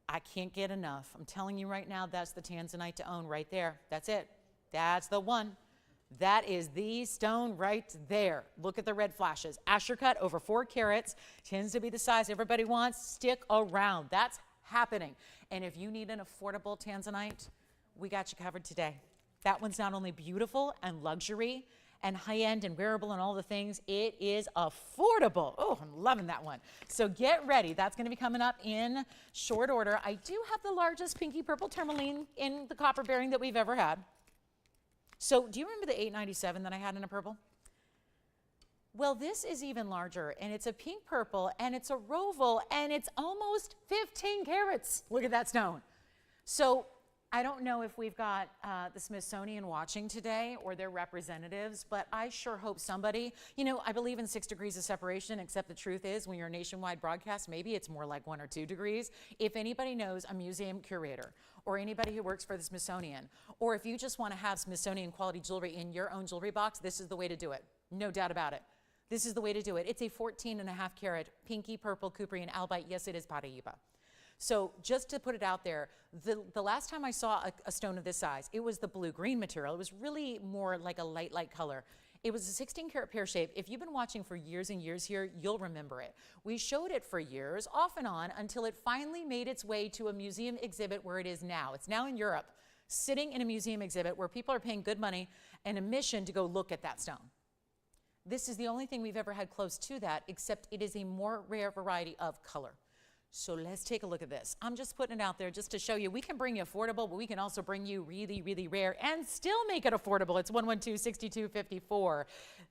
S1: I can't get enough. I'm telling you right now, that's the tanzanite to own right there. That's it. That's the one. That is the stone right there. Look at the red flashes. Asher cut over 4 carats. Tends to be the size everybody wants. Stick around. That's happening. And if you need an affordable tanzanite, we got you covered today. That one's not only beautiful and luxury and high-end and wearable and all the things, it is affordable. Oh, I'm loving that one. So get ready. That's going to be coming up in short order. I do have the largest pinky purple tourmaline in the copper bearing that we've ever had. So do you remember the 897 that I had in a purple? Well, this is even larger, and it's a pink purple, and it's a roval, and it's almost 15 carats. Look at that stone. So I don't know if we've got the Smithsonian watching today or their representatives, but I sure hope somebody, you know, I believe in 6 degrees of separation, except the truth is when you're a nationwide broadcast, maybe it's more like 1 or 2 degrees. If anybody knows a museum curator or anybody who works for the Smithsonian, or if you just want to have Smithsonian quality jewelry in your own jewelry box, this is the way to do it. No doubt about it. This is the way to do it. It's a 14.5 carat pinky purple Cuprian albite. Yes, it is Paraíba. So just to put it out there, the last time I saw a stone of this size, it was the blue-green material. It was really more like a light color. It was a 16 karat pear shape. If you've been watching for years and years here, you'll remember it. We showed it for years, off and on, until it finally made its way to a museum exhibit where it is now. It's now in Europe, sitting in a museum exhibit where people are paying good money and admission to go look at that stone. This is the only thing we've ever had close to that, except it is a more rare variety of color. So let's take a look at this. I'm just putting it out there just to show you we can bring you affordable, but we can also bring you really, really rare and still make it affordable. It's 112-6254.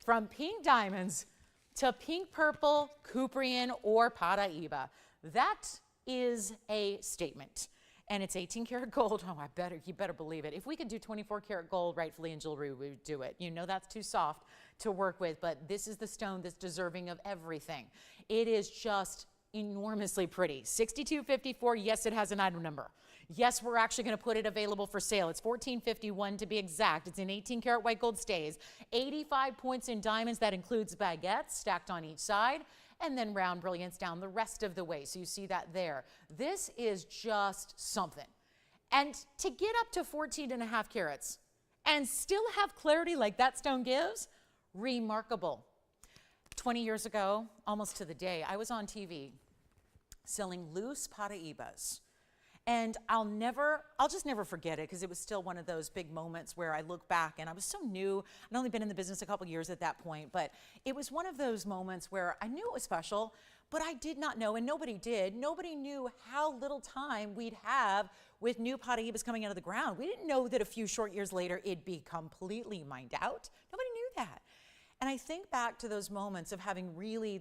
S1: From pink diamonds to pink purple, Cuprian, or Paraíba. That is a statement. And it's 18 karat gold. Oh, you better believe it. If we could do 24 karat gold rightfully in jewelry, we would do it. You know that's too soft to work with, but this is the stone that's deserving of everything. It is just enormously pretty. 6254, yes, it has an item number. Yes, we're actually going to put it available for sale. It's 1451 to be exact. It's in 18 karat white gold stays. 85 points in diamonds. That includes baguettes stacked on each side, and then round brilliance down the rest of the way. So you see that there. This is just something. And to get up to 14.5 carats and still have clarity like that stone gives, remarkable. 20 years ago, almost to the day, I was on TV selling loose Paraíbas. And I'll just never forget it because it was still one of those big moments where I look back and I was so new. I'd only been in the business a couple years at that point, but it was one of those moments where I knew it was special, but I did not know, and nobody did. Nobody knew how little time we'd have with new Paraibas coming out of the ground. We didn't know that a few short years later it'd be completely mined out. Nobody knew that. And I think back to those moments of having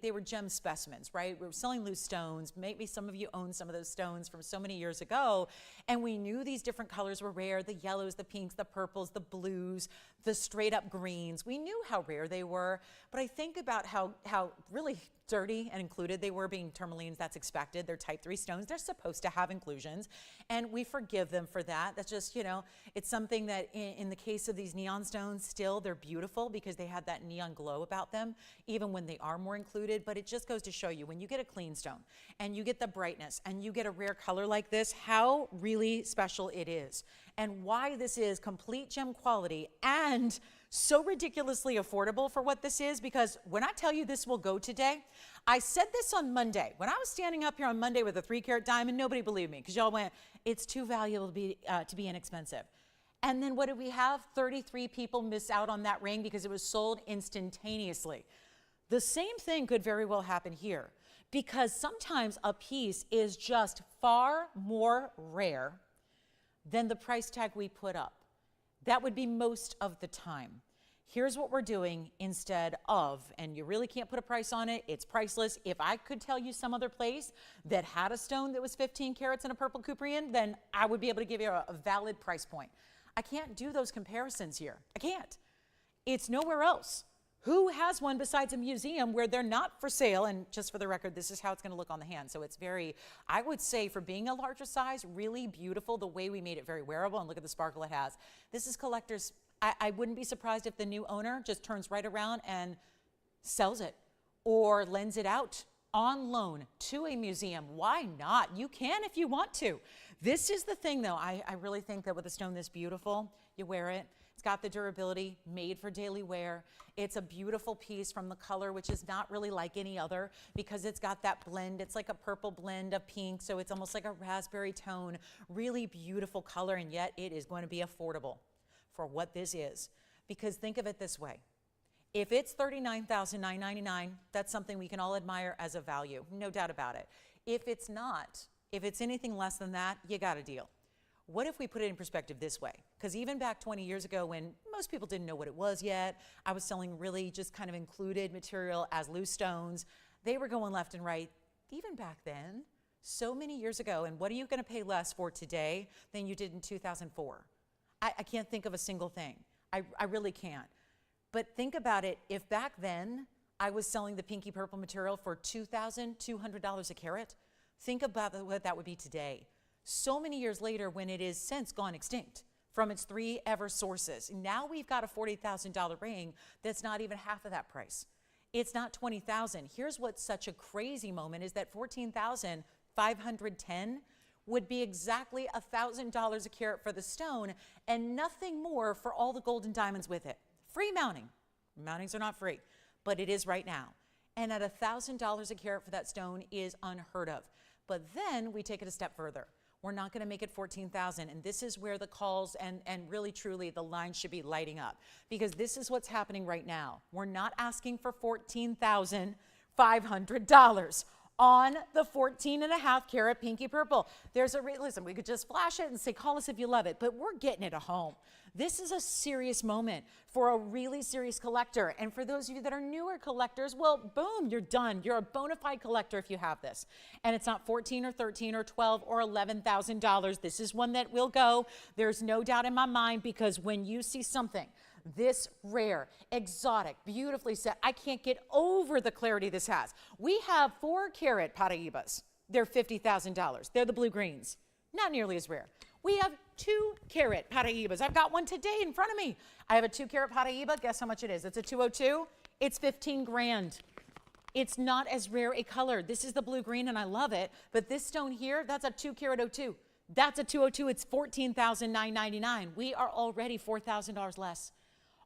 S1: they were gem specimens, right? We were selling loose stones. Maybe some of you own some of those stones from so many years ago. And we knew these different colors were rare, the yellows, the pinks, the purples, the blues, the straight up greens. We knew how rare they were. But I think about how really dirty and included they were, being tourmalines. That's expected. They're type 3 stones. They're supposed to have inclusions. And we forgive them for that. That's just, it's something that in the case of these neon stones, still they're beautiful because they have that neon glow about them, even when they are more included. But it just goes to show you, when you get a clean stone and you get the brightness and you get a rare color like this, how really special it is and why this is complete gem quality and so ridiculously affordable for what this is. Because when I tell you this will go today, I said this on Monday. When I was standing up here on Monday with a 3-carat diamond, nobody believed me because y'all went, it's too valuable to be inexpensive. And then what did we have? 33 people miss out on that ring because it was sold instantaneously. The same thing could very well happen here, because sometimes a piece is just far more rare than the price tag we put up. That would be most of the time. Here's what we're doing instead of, and you really can't put a price on it, it's priceless. If I could tell you some other place that had a stone that was 15 carats and a purple Couperin, then I would be able to give you a valid price point. I can't do those comparisons here. I can't. It's nowhere else. Who has one besides a museum where they're not for sale? And just for the record, this is how it's going to look on the hand. So it's very, I would say, for being a larger size, really beautiful, the way we made it very wearable. And look at the sparkle it has. This is collector's. I wouldn't be surprised if the new owner just turns right around and sells it or lends it out on loan to a museum. Why not? You can if you want to. This is the thing, though. I really think that with a stone this beautiful, you wear it. It's got the durability, made for daily wear. It's a beautiful piece from the color, which is not really like any other because it's got that blend. It's like a purple blend of pink, so it's almost like a raspberry tone. Really beautiful color, and yet it is going to be affordable for what this is. Because think of it this way. If it's $39,999, that's something we can all admire as a value, no doubt about it. If it's not, if it's anything less than that, you got a deal. What if we put it in perspective this way? Because even back 20 years ago, when most people didn't know what it was yet, I was selling really just kind of included material as loose stones. They were going left and right. Even back then, so many years ago, and what are you going to pay less for today than you did in 2004? I can't think of a single thing. I really can't. But think about it. If back then I was selling the pinky purple material for $2,200 a carat, think about what that would be today. So many years later, when it is since gone extinct from its 3 ever sources. Now we've got a $40,000 ring that's not even half of that price. It's not $20,000. Here's what's such a crazy moment is that $14,510 would be exactly $1,000 a carat for the stone and nothing more for all the gold and diamonds with it. Free mounting. Mountings are not free, but it is right now. And at $1,000 a carat for that stone is unheard of. But then we take it a step further. We're not going to make it $14,000, and this is where the calls and really truly the line should be lighting up, because this is what's happening right now. We're not asking for $14,500 on the 14.5 carat pinky purple. Listen, we could just flash it and say, call us if you love it, but we're getting it a home. This is a serious moment for a really serious collector. And for those of you that are newer collectors, well, boom, you're done. You're a bona fide collector if you have this. And it's not $14 or $13 or $12 or $11,000. This is one that will go. There's no doubt in my mind, because when you see something this rare, exotic, beautifully set, I can't get over the clarity this has. We have 4 carat Paraibas. They're $50,000. They're the blue greens. Not nearly as rare. We have 2 carat Paraibas. I've got one today in front of me. I have a 2 carat Paraiba. Guess how much it is? It's a 202. It's 15 grand. It's not as rare a color. This is the blue green and I love it. But this stone here, that's a 2 carat 02. That's a 202. It's $14,999. We are already $4,000 less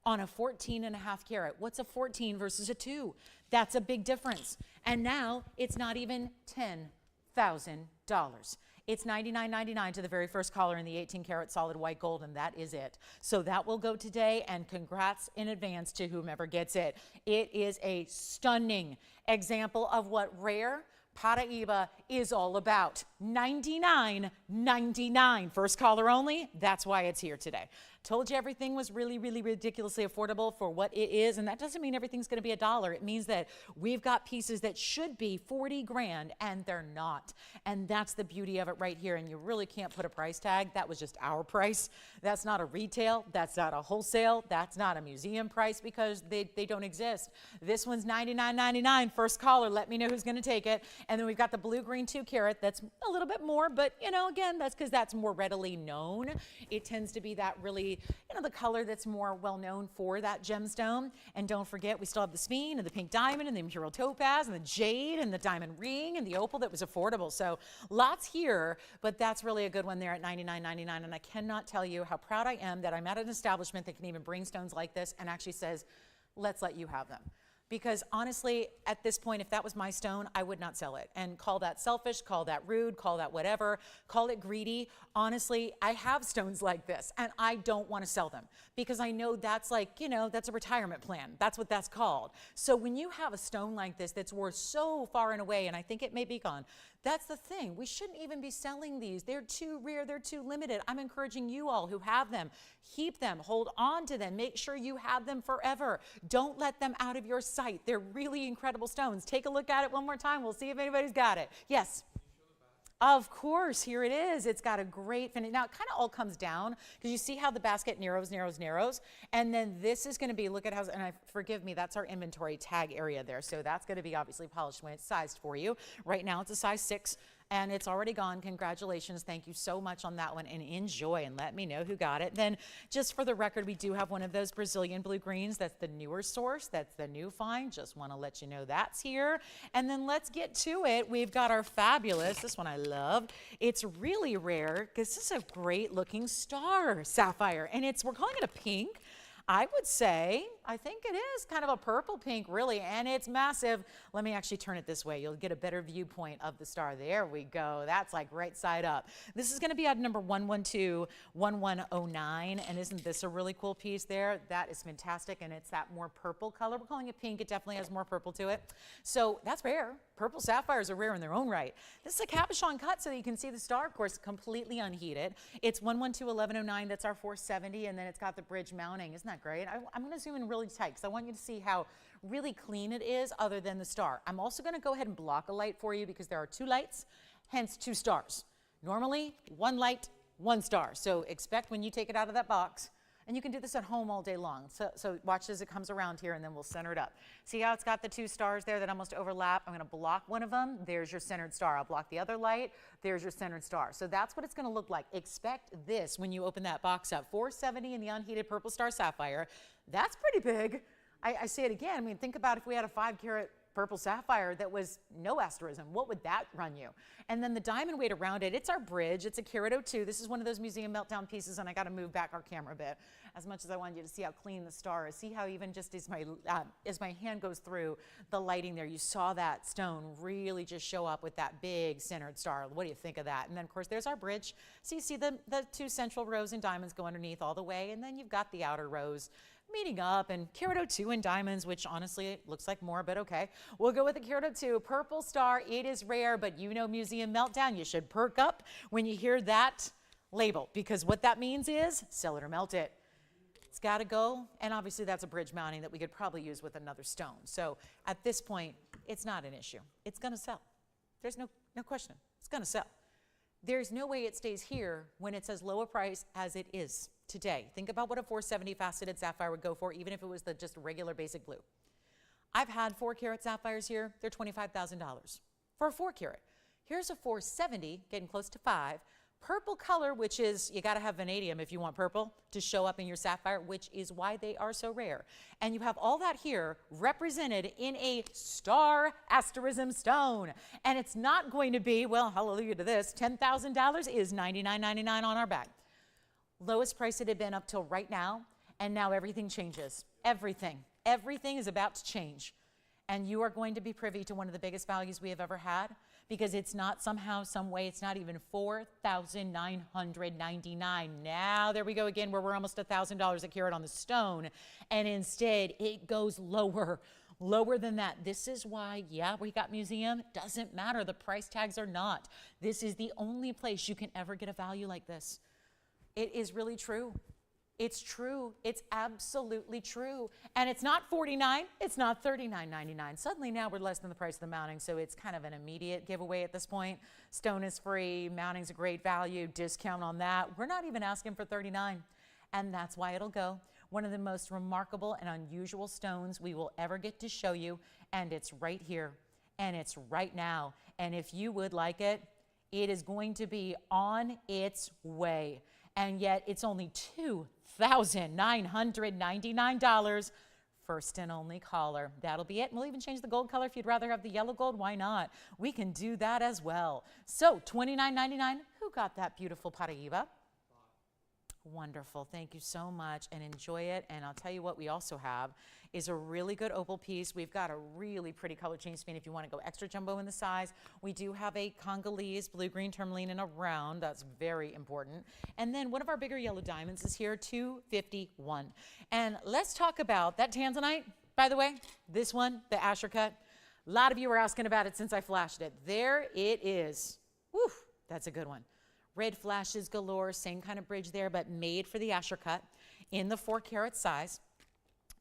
S1: on a 14.5 carat. What's a 14 versus a 2? That's a big difference. And now it's not even $10,000. It's $99.99 to the very first caller in the 18-karat solid white gold, and that is it. So that will go today, and congrats in advance to whomever gets it. It is a stunning example of what rare Paraiba is all about. $99.99. First caller only. That's why it's here today. Told you everything was really, really ridiculously affordable for what it is, and that doesn't mean everything's going to be $1. It means that we've got pieces that should be 40 grand, and they're not. And that's the beauty of it right here, and you really can't put a price tag. That was just our price. That's not a retail. That's not a wholesale. That's not a museum price because they don't exist. This one's $99.99. First caller, let me know who's going to take it. And then we've got the blue-green 2-carat. That's a little bit more, but, you know, again, that's because that's more readily known. It tends to be that really, you know, the color that's more well known for that gemstone. And don't forget, we still have the spine and the pink diamond and the imperial topaz and the jade and the diamond ring and the opal that was affordable. So lots here, but that's really a good one there at $99.99. And I cannot tell you how proud I am that I'm at an establishment that can even bring stones like this and actually says, let's let you have them. Because honestly, at this point, if that was my stone, I would not sell it. And call that selfish, call that rude, call that whatever, call it greedy. Honestly, I have stones like this, and I don't want to sell them because I know that's like, you know, that's a retirement plan. That's what that's called. So when you have a stone like this that's worth so far and away, and I think it may be gone, that's the thing. We shouldn't even be selling these. They're too rare. They're too limited. I'm encouraging you all who have them, keep them, hold on to them. Make sure you have them forever. Don't let them out of your sight. They're really incredible stones. Take a look at it one more time. We'll see if anybody's got it. Yes. Of course, here it is. It's got a great finish. Now, it kind of all comes down because you see how the basket narrows, narrows, narrows. And then this is going to be, look at how, and forgive me, that's our inventory tag area there. So that's going to be obviously polished when it's sized for you. Right now, it's a size 6. And it's already gone. Congratulations. Thank you so much on that one. And enjoy and let me know who got it. Then just for the record, we do have one of those Brazilian blue greens. That's the newer source. That's the new find. Just want to let you know that's here. And then let's get to it. We've got our fabulous, this one I love. It's really rare because this is a great looking star sapphire. And we're calling it a pink. I would say, I think it is kind of a purple pink, really, and it's massive. Let me actually turn it this way. You'll get a better viewpoint of the star. There we go. That's like right side up. This is going to be at number 112-1109, and isn't this a really cool piece there? That is fantastic, and it's that more purple color. We're calling it pink. It definitely has more purple to it. So that's rare. Purple sapphires are rare in their own right. This is a cabochon cut so that you can see the star, of course, completely unheated. It's 112-1109. That's our 470, and then it's got the bridge mounting. Isn't that great? I'm going to zoom in really tight because I want you to see how really clean it is other than the star. I'm also going to go ahead and block a light for you because there are 2 lights, hence 2 stars. Normally, 1 light, 1 star. So expect when you take it out of that box, and you can do this at home all day long. So watch as it comes around here, and then we'll center it up. See how it's got the 2 stars there that almost overlap? I'm going to block one of them. There's your centered star. I'll block the other light. There's your centered star. So that's what it's going to look like. Expect this when you open that box up. 470 in the unheated purple star sapphire. That's pretty big. I say it again. I mean, think about if we had a 5-carat purple sapphire that was no asterism. What would that run you? And then the diamond weight around it, it's our bridge. It's a carat 02. This is one of those museum meltdown pieces, and I got to move back our camera a bit as much as I wanted you to see how clean the star is. See how even just as my hand goes through the lighting there, you saw that stone really just show up with that big centered star. What do you think of that? And then, of course, there's our bridge. So you see the 2 central rows in diamonds go underneath all the way, and then you've got the outer rows meeting up, and carat 02 in diamonds, which honestly it looks like more, but okay. We'll go with the carat 02 purple star. It is rare, but you know museum meltdown. You should perk up when you hear that label, because what that means is sell it or melt it. It's got to go, and obviously that's a bridge mounting that we could probably use with another stone. So at this point, it's not an issue. It's going to sell. There's no question. It's going to sell. There's no way it stays here when it's as low a price as it is today. Think about what a 470 faceted sapphire would go for, even if it was the just regular basic blue. I've had 4-carat sapphires here. They're $25,000 for a 4-carat. Here's a 470, getting close to 5. Purple color, which is, you got to have vanadium if you want purple to show up in your sapphire, which is why they are so rare. And you have all that here represented in a star asterism stone. And it's not going to be, well, hallelujah to this, $10,000 is $99.99 on our bag. Lowest price it had been up till right now, and now everything changes. Everything. Everything is about to change. And you are going to be privy to one of the biggest values we have ever had, because it's not somehow, some way, it's not even $4,999. Now there we go again, where we're almost $1,000 a carat on the stone, and instead it goes lower than that. This is why, yeah, we got museum, doesn't matter, the price tags are not. This is the only place you can ever get a value like this. It is really true. It's true. It's absolutely true. And it's not $49, it's not $39.99. Suddenly now we're less than the price of the mounting, so it's kind of an immediate giveaway at this point. Stone is free, mounting's a great value, discount on that. We're not even asking for $39, and that's why it'll go. One of the most remarkable and unusual stones we will ever get to show you, and it's right here, and it's right now. And if you would like it, it is going to be on its way. And yet it's only $2,999. First and only caller. That'll be it. We'll even change the gold color if you'd rather have the yellow gold. Why not? We can do that as well. So $29.99. Who got that beautiful Paraíba? Wonderful. Thank you so much, and enjoy it. And I'll tell you what we also have is a really good opal piece. We've got a really pretty color change span if you want to go extra jumbo in the size. We do have a Congolese blue-green tourmaline in a round. That's very important. And then one of our bigger yellow diamonds is here, 251. And let's talk about that tanzanite, by the way, this one, the Asher cut. A lot of you were asking about it since I flashed it. There it is. Woo, that's a good one. Red flashes galore, same kind of bridge there, but made for the Asher cut in the 4-carat size.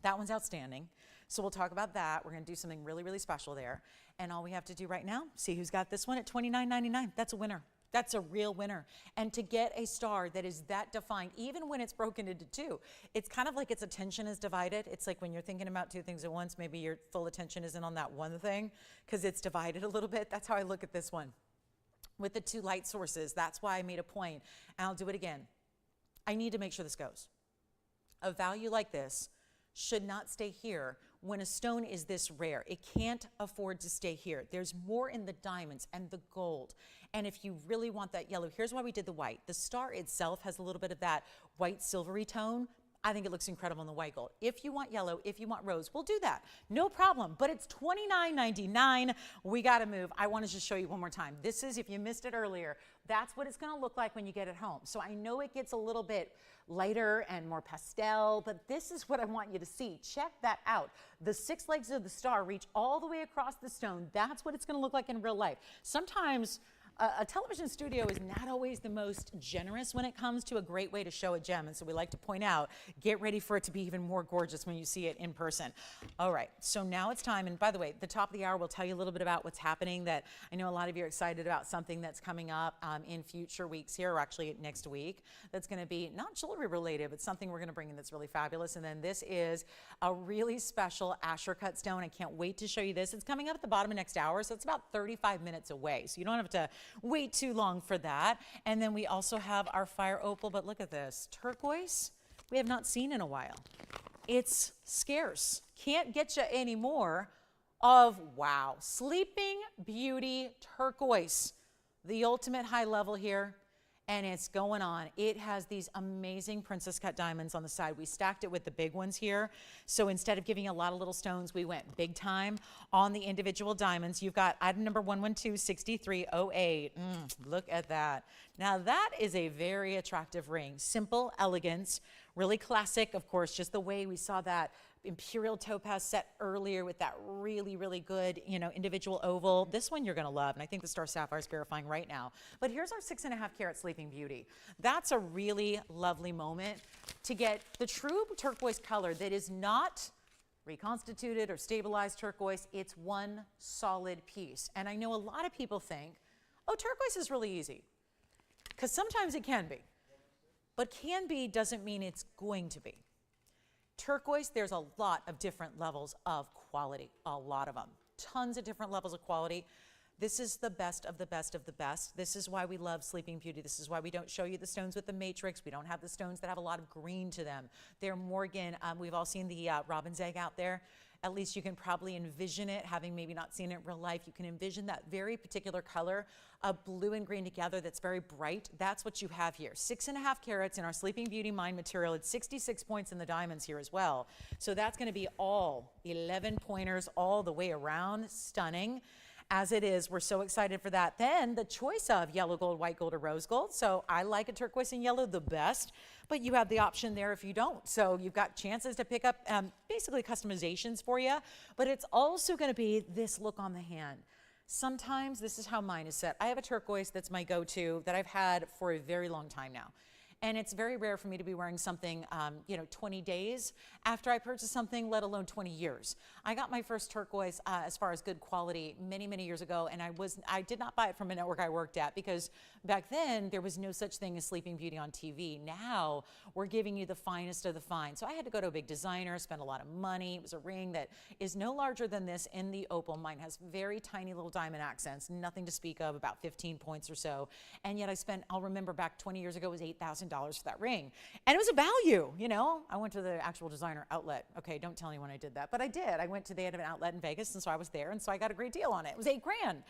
S1: That one's outstanding. So we'll talk about that. We're going to do something really, really special there. And all we have to do right now, see who's got this one at $29.99. That's a winner. That's a real winner. And to get a star that is that defined, even when it's broken into two, it's kind of like its attention is divided. It's like when you're thinking about two things at once, maybe your full attention isn't on that one thing because it's divided a little bit. That's how I look at this one. With the two light sources, that's why I made a point, and I'll do it again. I need to make sure this goes. A value like this should not stay here when a stone is this rare. It can't afford to stay here. There's more in the diamonds and the gold. And if you really want that yellow, here's why we did the white. The star itself has a little bit of that white silvery tone. I think it looks incredible in the white gold. If you want yellow, if you want rose, we'll do that. No problem, but it's $29.99. We gotta move. I wanna just show you one more time. This is, if you missed it earlier, that's what it's gonna look like when you get it home. So I know it gets a little bit lighter and more pastel, but this is what I want you to see. Check that out. The 6 legs of the star reach all the way across the stone. That's what it's gonna look like in real life. Sometimes a television studio is not always the most generous when it comes to a great way to show a gem, and so we like to point out, get ready for it to be even more gorgeous when you see it in person. All right, so now it's time, and by the way, the top of the hour will tell you a little bit about what's happening that I know a lot of you are excited about, something that's coming up in future weeks here, or actually next week, that's gonna be not jewelry related, but something we're gonna bring in that's really fabulous. And then this is a really special Asher cut stone. I can't wait to show you this. It's coming up at the bottom of next hour, so it's about 35 minutes away, so you don't have to wait too long for that. And then we also have our fire opal, but look at this, turquoise, we have not seen in a while. It's scarce, can't get you any more of, wow, Sleeping Beauty turquoise, the ultimate high level here. And it's going on. It has these amazing princess cut diamonds on the side. We stacked it with the big ones here. So instead of giving a lot of little stones, we went big time on the individual diamonds. You've got item number 112-6308. Look at that. Now that is a very attractive ring. Simple elegance, really classic, of course, just the way we saw that imperial topaz set earlier with that really, really good, individual oval. This one you're gonna love, and I think the star sapphire is verifying right now. But here's our 6.5 carat Sleeping Beauty. That's a really lovely moment to get the true turquoise color that is not reconstituted or stabilized turquoise. It's one solid piece. And I know a lot of people think, oh, turquoise is really easy, because sometimes it can be. But can be doesn't mean it's going to be. Turquoise, there's a lot of different levels of quality, a lot of them, tons of different levels of quality. This is the best of the best of the best. This is why we love Sleeping Beauty. This is why we don't show you the stones with the matrix. We don't have the stones that have a lot of green to them. They're Morgan. We've all seen the robin's egg out there. At least you can probably envision it, having maybe not seen it in real life. You can envision that very particular color of blue and green together that's very bright. That's what you have here. 6.5 carats in our Sleeping Beauty mine material. It's 66 points in the diamonds here as well. So that's gonna be all 11 pointers all the way around. Stunning. as it is. We're so excited for that. Then the choice of yellow gold, white gold, or rose gold. So I like a turquoise and yellow the best, but you have the option there if you don't. So you've got chances to pick up basically customizations for you, but it's also going to be this look on the hand. Sometimes this is how mine is set. I have a turquoise that's my go-to that I've had for a very long time now. And it's very rare for me to be wearing something, 20 days after I purchase something, let alone 20 years. I got my first turquoise as far as good quality many, many years ago, and I did not buy it from a network I worked at because back then there was no such thing as Sleeping Beauty on TV. Now we're giving you the finest of the fine. So I had to go to a big designer, spend a lot of money. It was a ring that is no larger than this in the opal. Mine has very tiny little diamond accents, nothing to speak of, about 15 points or so. And yet I'll remember back 20 years ago, it was $8,000 for that ring. And it was a value, I went to the actual designer outlet. Okay, don't tell anyone I did that, but I did. They had an outlet in Vegas, and so I was there, and so I got a great deal on it. It was $8 grand.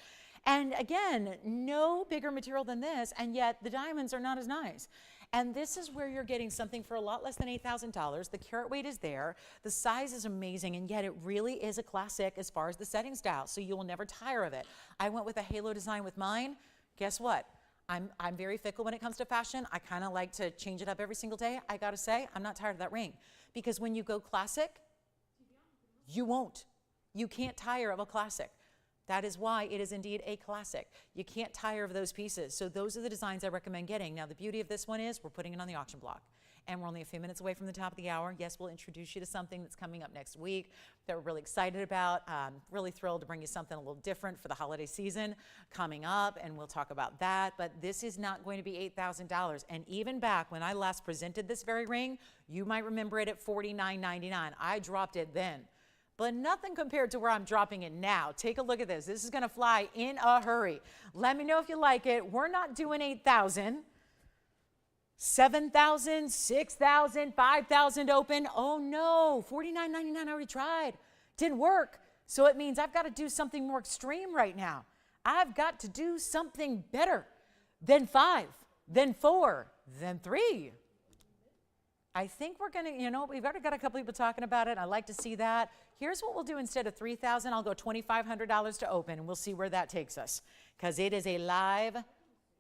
S1: And again, no bigger material than this, and yet the diamonds are not as nice. And this is where you're getting something for a lot less than $8,000. The carat weight is there. The size is amazing, and yet it really is a classic as far as the setting style, so you will never tire of it. I went with a halo design with mine. Guess what? I'm very fickle when it comes to fashion. I kind of like to change it up every single day. I gotta say, I'm not tired of that ring. Because when you go classic, you won't. You can't tire of a classic. That is why it is indeed a classic. You can't tire of those pieces. So those are the designs I recommend getting. Now the beauty of this one is we're putting it on the auction block. And we're only a few minutes away from the top of the hour. Yes, we'll introduce you to something that's coming up next week that we're really excited about. Really thrilled to bring you something a little different for the holiday season coming up, and we'll talk about that. But this is not going to be $8,000. And even back when I last presented this very ring, you might remember it at $49.99. I dropped it then. But nothing compared to where I'm dropping it now. Take a look at this. This is going to fly in a hurry. Let me know if you like it. We're not doing $8,000. $7,000, $6,000, $5,000 open. Oh no, $49.99 I already tried. Didn't work. So it means I've got to do something more extreme right now. I've got to do something better than 5, than 4, than 3. I think we're going to, we've already got a couple people talking about it. I like to see that. Here's what we'll do instead of $3,000. I'll go $2,500 to open, and we'll see where that takes us because it is a live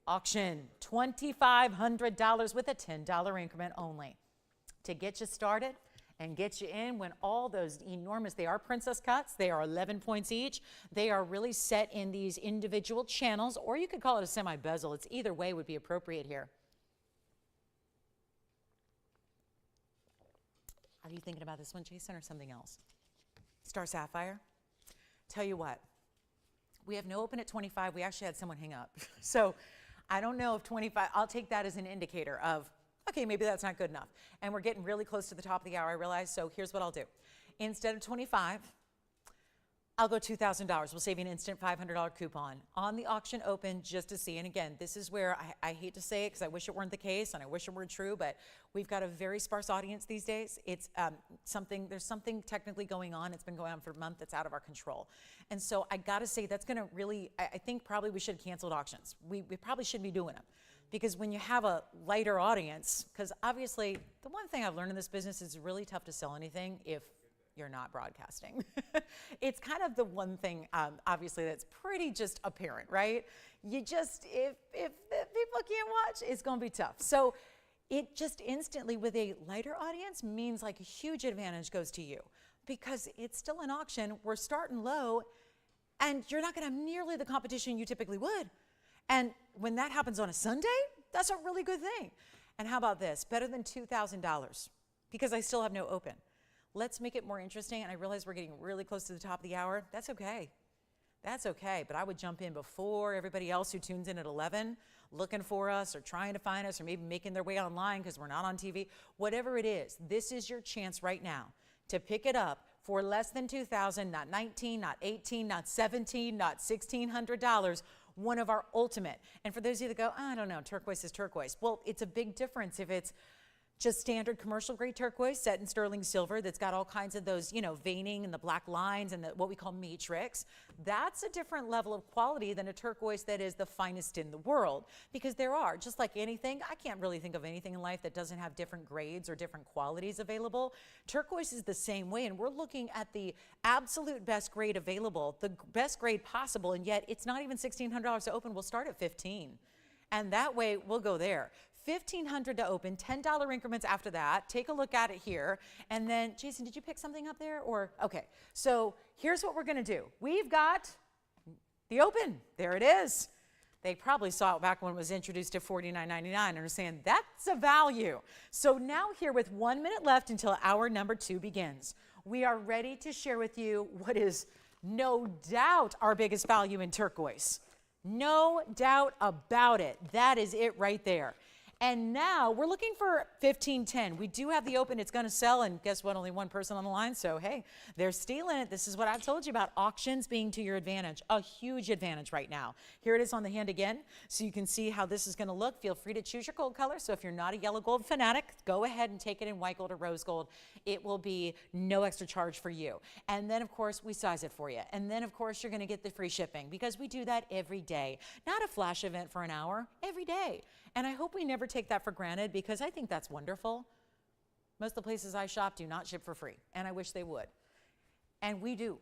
S1: auction. $2,500 with a $10 increment only to get you started and get you in when all those enormous, they are princess cuts, they are 11 points each. They are really set in these individual channels, or you could call it a semi-bezel. It's either way would be appropriate here. Are you thinking about this one, Jason, or something else? Star Sapphire? Tell you what, we have no open at 25. We actually had someone hang up. So I don't know if 25, I'll take that as an indicator of, okay, maybe that's not good enough. And we're getting really close to the top of the hour, I realize, so here's what I'll do. Instead of 25, I'll go $2,000. We'll save you an instant $500 coupon on the auction open just to see. And again, this is where I hate to say it because I wish it weren't the case and I wish it were true, but we've got a very sparse audience these days. It's there's something technically going on. It's been going on for a month that's out of our control. And so I got to say that's going to really, I think probably we should have canceled auctions. We probably shouldn't be doing them. Because when you have a lighter audience, because obviously the one thing I've learned in this business is it's really tough to sell anything if you're not broadcasting. It's kind of the one thing, obviously, that's pretty just apparent, right? You just, if people can't watch, it's going to be tough. So it just instantly, with a lighter audience, means like a huge advantage goes to you because it's still an auction. We're starting low, and you're not going to have nearly the competition you typically would. And when that happens on a Sunday, that's a really good thing. And how about this? Better than $2,000 because I still have no open. Let's make it more interesting. And I realize we're getting really close to the top of the hour. That's okay. That's okay. But I would jump in before everybody else who tunes in at 11 looking for us or trying to find us or maybe making their way online because we're not on TV. Whatever it is, this is your chance right now to pick it up for less than $2,000, not $19, not $18, not $17, not $1,600. One of our ultimate. And for those of you that go, I don't know, turquoise is turquoise. Well, it's a big difference if it's just standard commercial grade turquoise set in sterling silver that's got all kinds of those, you know, veining and the black lines and what we call matrix. That's a different level of quality than a turquoise that is the finest in the world, because there are, just like anything, I can't really think of anything in life that doesn't have different grades or different qualities available. Turquoise is the same way, and we're looking at the absolute best grade available, the best grade possible, and yet it's not even $1,600 to open. We'll start at $15,000. And that way we'll go there. $1,500 to open, $10 increments after that. Take a look at it here. And then, Jason, did you pick something up there? Or, okay, so here's what we're gonna do. We've got the open, there it is. They probably saw it back when it was introduced at $49.99 and are saying, that's a value. So now here, with 1 minute left until hour number 2 begins, we are ready to share with you what is no doubt our biggest value in turquoise. No doubt about it. That is it right there. And now we're looking for $15.10. We do have the open. It's going to sell, and guess what? Only one person on the line. So, hey, they're stealing it. This is what I told you about auctions being to your advantage. A huge advantage right now. Here it is on the hand again, so you can see how this is going to look. Feel free to choose your gold color. So if you're not a yellow gold fanatic, go ahead and take it in white gold or rose gold. It will be no extra charge for you. And then, of course, we size it for you. And then, of course, you're going to get the free shipping, because we do that every day. Not a flash event for an hour, every day. And I hope we never take that for granted, because I think that's wonderful. Most of the places I shop do not ship for free, and I wish they would. And we do.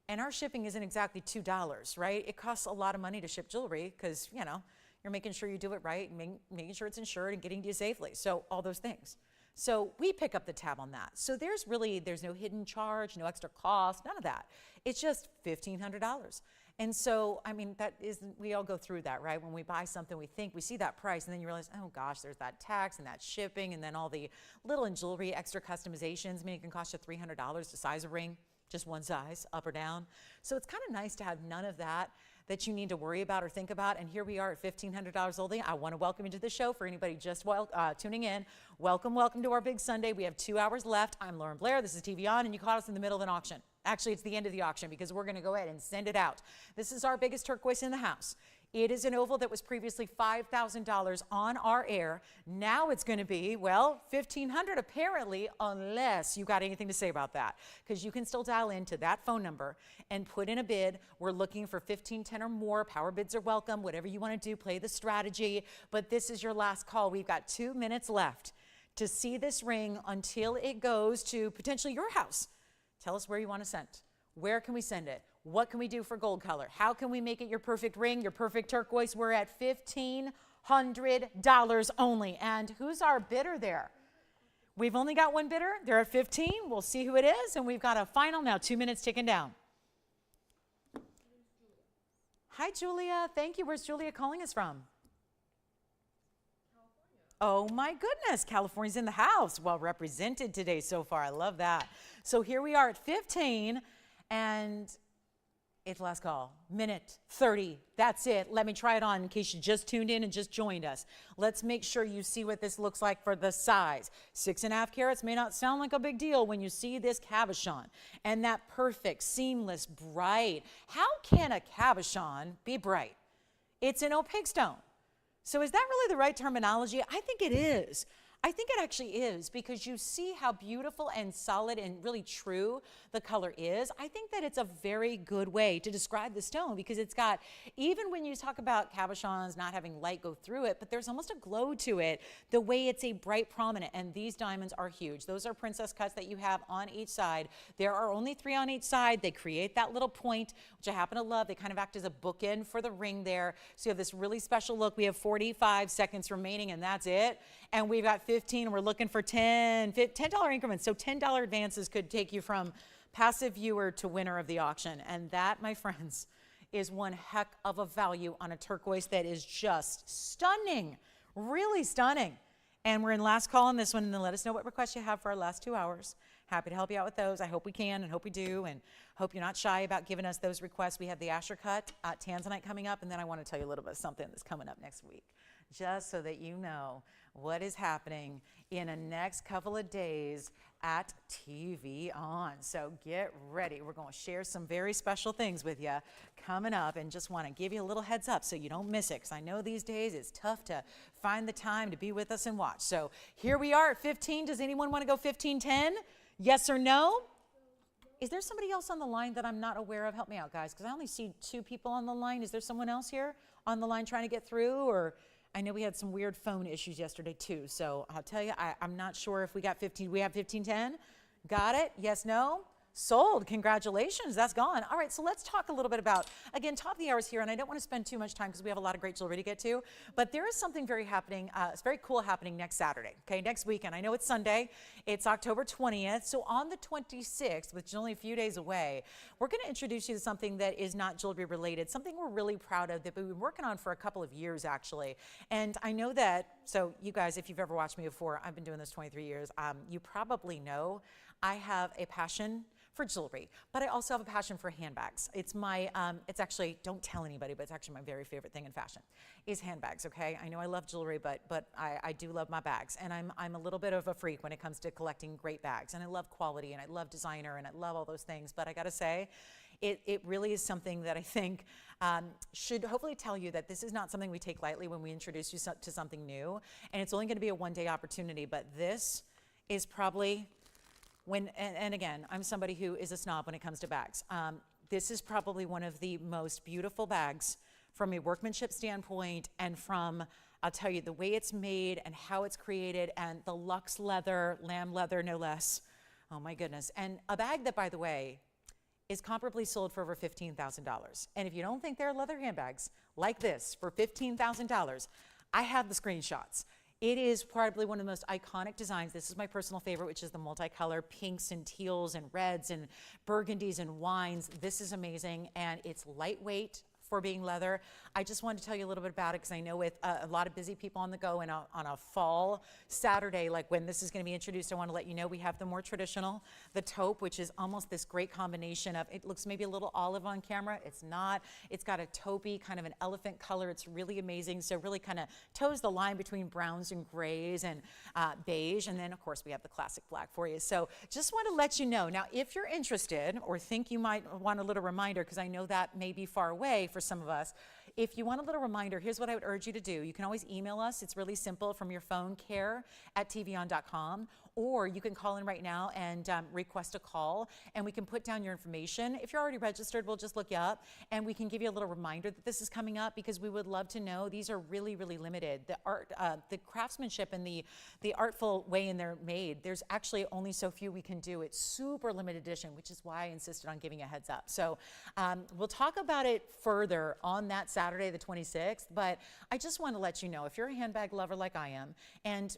S1: And our shipping isn't exactly $2, right? It costs a lot of money to ship jewelry, because, you know, you're making sure you do it right, and making sure it's insured and getting to you safely. So all those things. So we pick up the tab on that. So there's no hidden charge, no extra cost, none of that. It's just $1,500. And so, I mean, we all go through that, right? When we buy something, we see that price, and then you realize, oh gosh, there's that tax and that shipping, and then all the little in jewelry extra customizations. I mean, it can cost you $300 to size a ring, just one size, up or down. So it's kind of nice to have none of that you need to worry about or think about. And here we are at $1,500 only. I want to welcome you to the show. For anybody just tuning in, welcome to our big Sunday. We have 2 hours left. I'm Lauren Blair. This is TVON, and you caught us in the middle of an auction. Actually, it's the end of the auction, because we're going to go ahead and send it out. This is our biggest turquoise in the house. It is an oval that was previously $5,000 on our air. Now it's going to be, well, $1,500 apparently, unless you got anything to say about that, because you can still dial into that phone number and put in a bid. We're looking for $15.10 or more. Power bids are welcome. Whatever you want to do, play the strategy. But this is your last call. We've got 2 minutes left to see this ring until it goes to potentially your house. Tell us where you want to send. Where can we send it? What can we do for gold color? How can we make it your perfect ring, your perfect turquoise? We're at $1,500 only. And who's our bidder there? We've only got one bidder. They're at 15. We'll see who it is. And we've got a final now, 2 minutes ticking down. Hi, Julia. Thank you. Where's Julia calling us from? Oh my goodness, California's in the house. Well represented today so far. I love that. So here we are at 15, and it's last call. Minute 30. That's it. Let me try it on in case you just tuned in and just joined us. Let's make sure you see what this looks like for the size. 6.5 carats may not sound like a big deal when you see this cabochon and that perfect, seamless, bright. How can a cabochon be bright? It's an opaque stone. So is that really the right terminology? I think it is. I think it actually is, because you see how beautiful and solid and really true the color is. I think that it's a very good way to describe the stone, because it's got, even when you talk about cabochons not having light go through it, but there's almost a glow to it, the way it's a bright prominent. And these diamonds are huge. Those are princess cuts that you have on each side. There are only 3 on each side. They create that little point, which I happen to love. They kind of act as a bookend for the ring there. So you have this really special look. We have 45 seconds remaining, and that's it. And we've got 15, and we're looking for $10 increments. So $10 advances could take you from passive viewer to winner of the auction. And that, my friends, is one heck of a value on a turquoise that is just stunning, really stunning. And we're in last call on this one, and then let us know what requests you have for our last 2 hours. Happy to help you out with those. I hope we can, and hope we do, and hope you're not shy about giving us those requests. We have the Asher cut tanzanite coming up, and then I want to tell you a little bit of something that's coming up next week, just so that you know what is happening in the next couple of days at TVON. So get ready. We're going to share some very special things with you coming up, and just want to give you a little heads up so you don't miss it, because I know these days it's tough to find the time to be with us and watch. So here we are at 15. Does anyone want to go 15-10? Yes or no? Is there somebody else on the line that I'm not aware of? Help me out, guys, because I only see 2 people on the line. Is there someone else here on the line trying to get through? Or I know we had some weird phone issues yesterday too. So I'll tell you, I'm not sure if we got 15. We have 15-10? Got it? Yes, no? Sold. Congratulations. That's gone. All right, so let's talk a little bit about, again, top of the hours here, and I don't want to spend too much time because we have a lot of great jewelry to get to, but there is something very cool happening next Saturday, okay, next weekend. I know it's Sunday. It's October 20th. So on the 26th, which is only a few days away, we're going to introduce you to something that is not jewelry related, something we're really proud of that we've been working on for a couple of years, actually. And I know that, so you guys, if you've ever watched me before, I've been doing this 23 years, you probably know I have a passion for jewelry, but I also have a passion for handbags. It's my, it's actually, don't tell anybody, but it's actually my very favorite thing in fashion is handbags, okay? I know I love jewelry, but I do love my bags, and I'm a little bit of a freak when it comes to collecting great bags, and I love quality, and I love designer, and I love all those things, but I gotta say, it really is something that I think should hopefully tell you that this is not something we take lightly when we introduce you to something new, and it's only gonna be a one-day opportunity, but this is probably, and again, I'm somebody who is a snob when it comes to bags. This is probably one of the most beautiful bags from a workmanship standpoint, and from, I'll tell you, the way it's made and how it's created, and the luxe leather, lamb leather no less. Oh my goodness. And a bag that, by the way, is comparably sold for over $15,000. And if you don't think there are leather handbags like this for $15,000, I have the screenshots. It is probably one of the most iconic designs. This is my personal favorite, which is the multicolor pinks and teals and reds and burgundies and wines. This is amazing, and it's lightweight for being leather. I just wanted to tell you a little bit about it because I know with a lot of busy people on the go, and on a fall Saturday, like when this is going to be introduced, I want to let you know we have the more traditional, the taupe, which is almost this great combination of, it looks maybe a little olive on camera. It's not. It's got a taupey, kind of an elephant color. It's really amazing. So really kind of toes the line between browns and grays and beige. And then, of course, we have the classic black for you. So just want to let you know. Now, if you're interested or think you might want a little reminder, because I know that may be far away for some of us, if you want a little reminder, here's what I would urge you to do. You can always email us. It's really simple from your phone, care@tvon.com, or you can call in right now and request a call, and we can put down your information. If you're already registered, we'll just look you up, and we can give you a little reminder that this is coming up, because we would love to know. These are really, really limited. The art, the craftsmanship, and the artful way in they're made, there's actually only so few we can do. It's super limited edition, which is why I insisted on giving a heads up. So we'll talk about it further on that Saturday, the 26th, but I just want to let you know, if you're a handbag lover like I am, and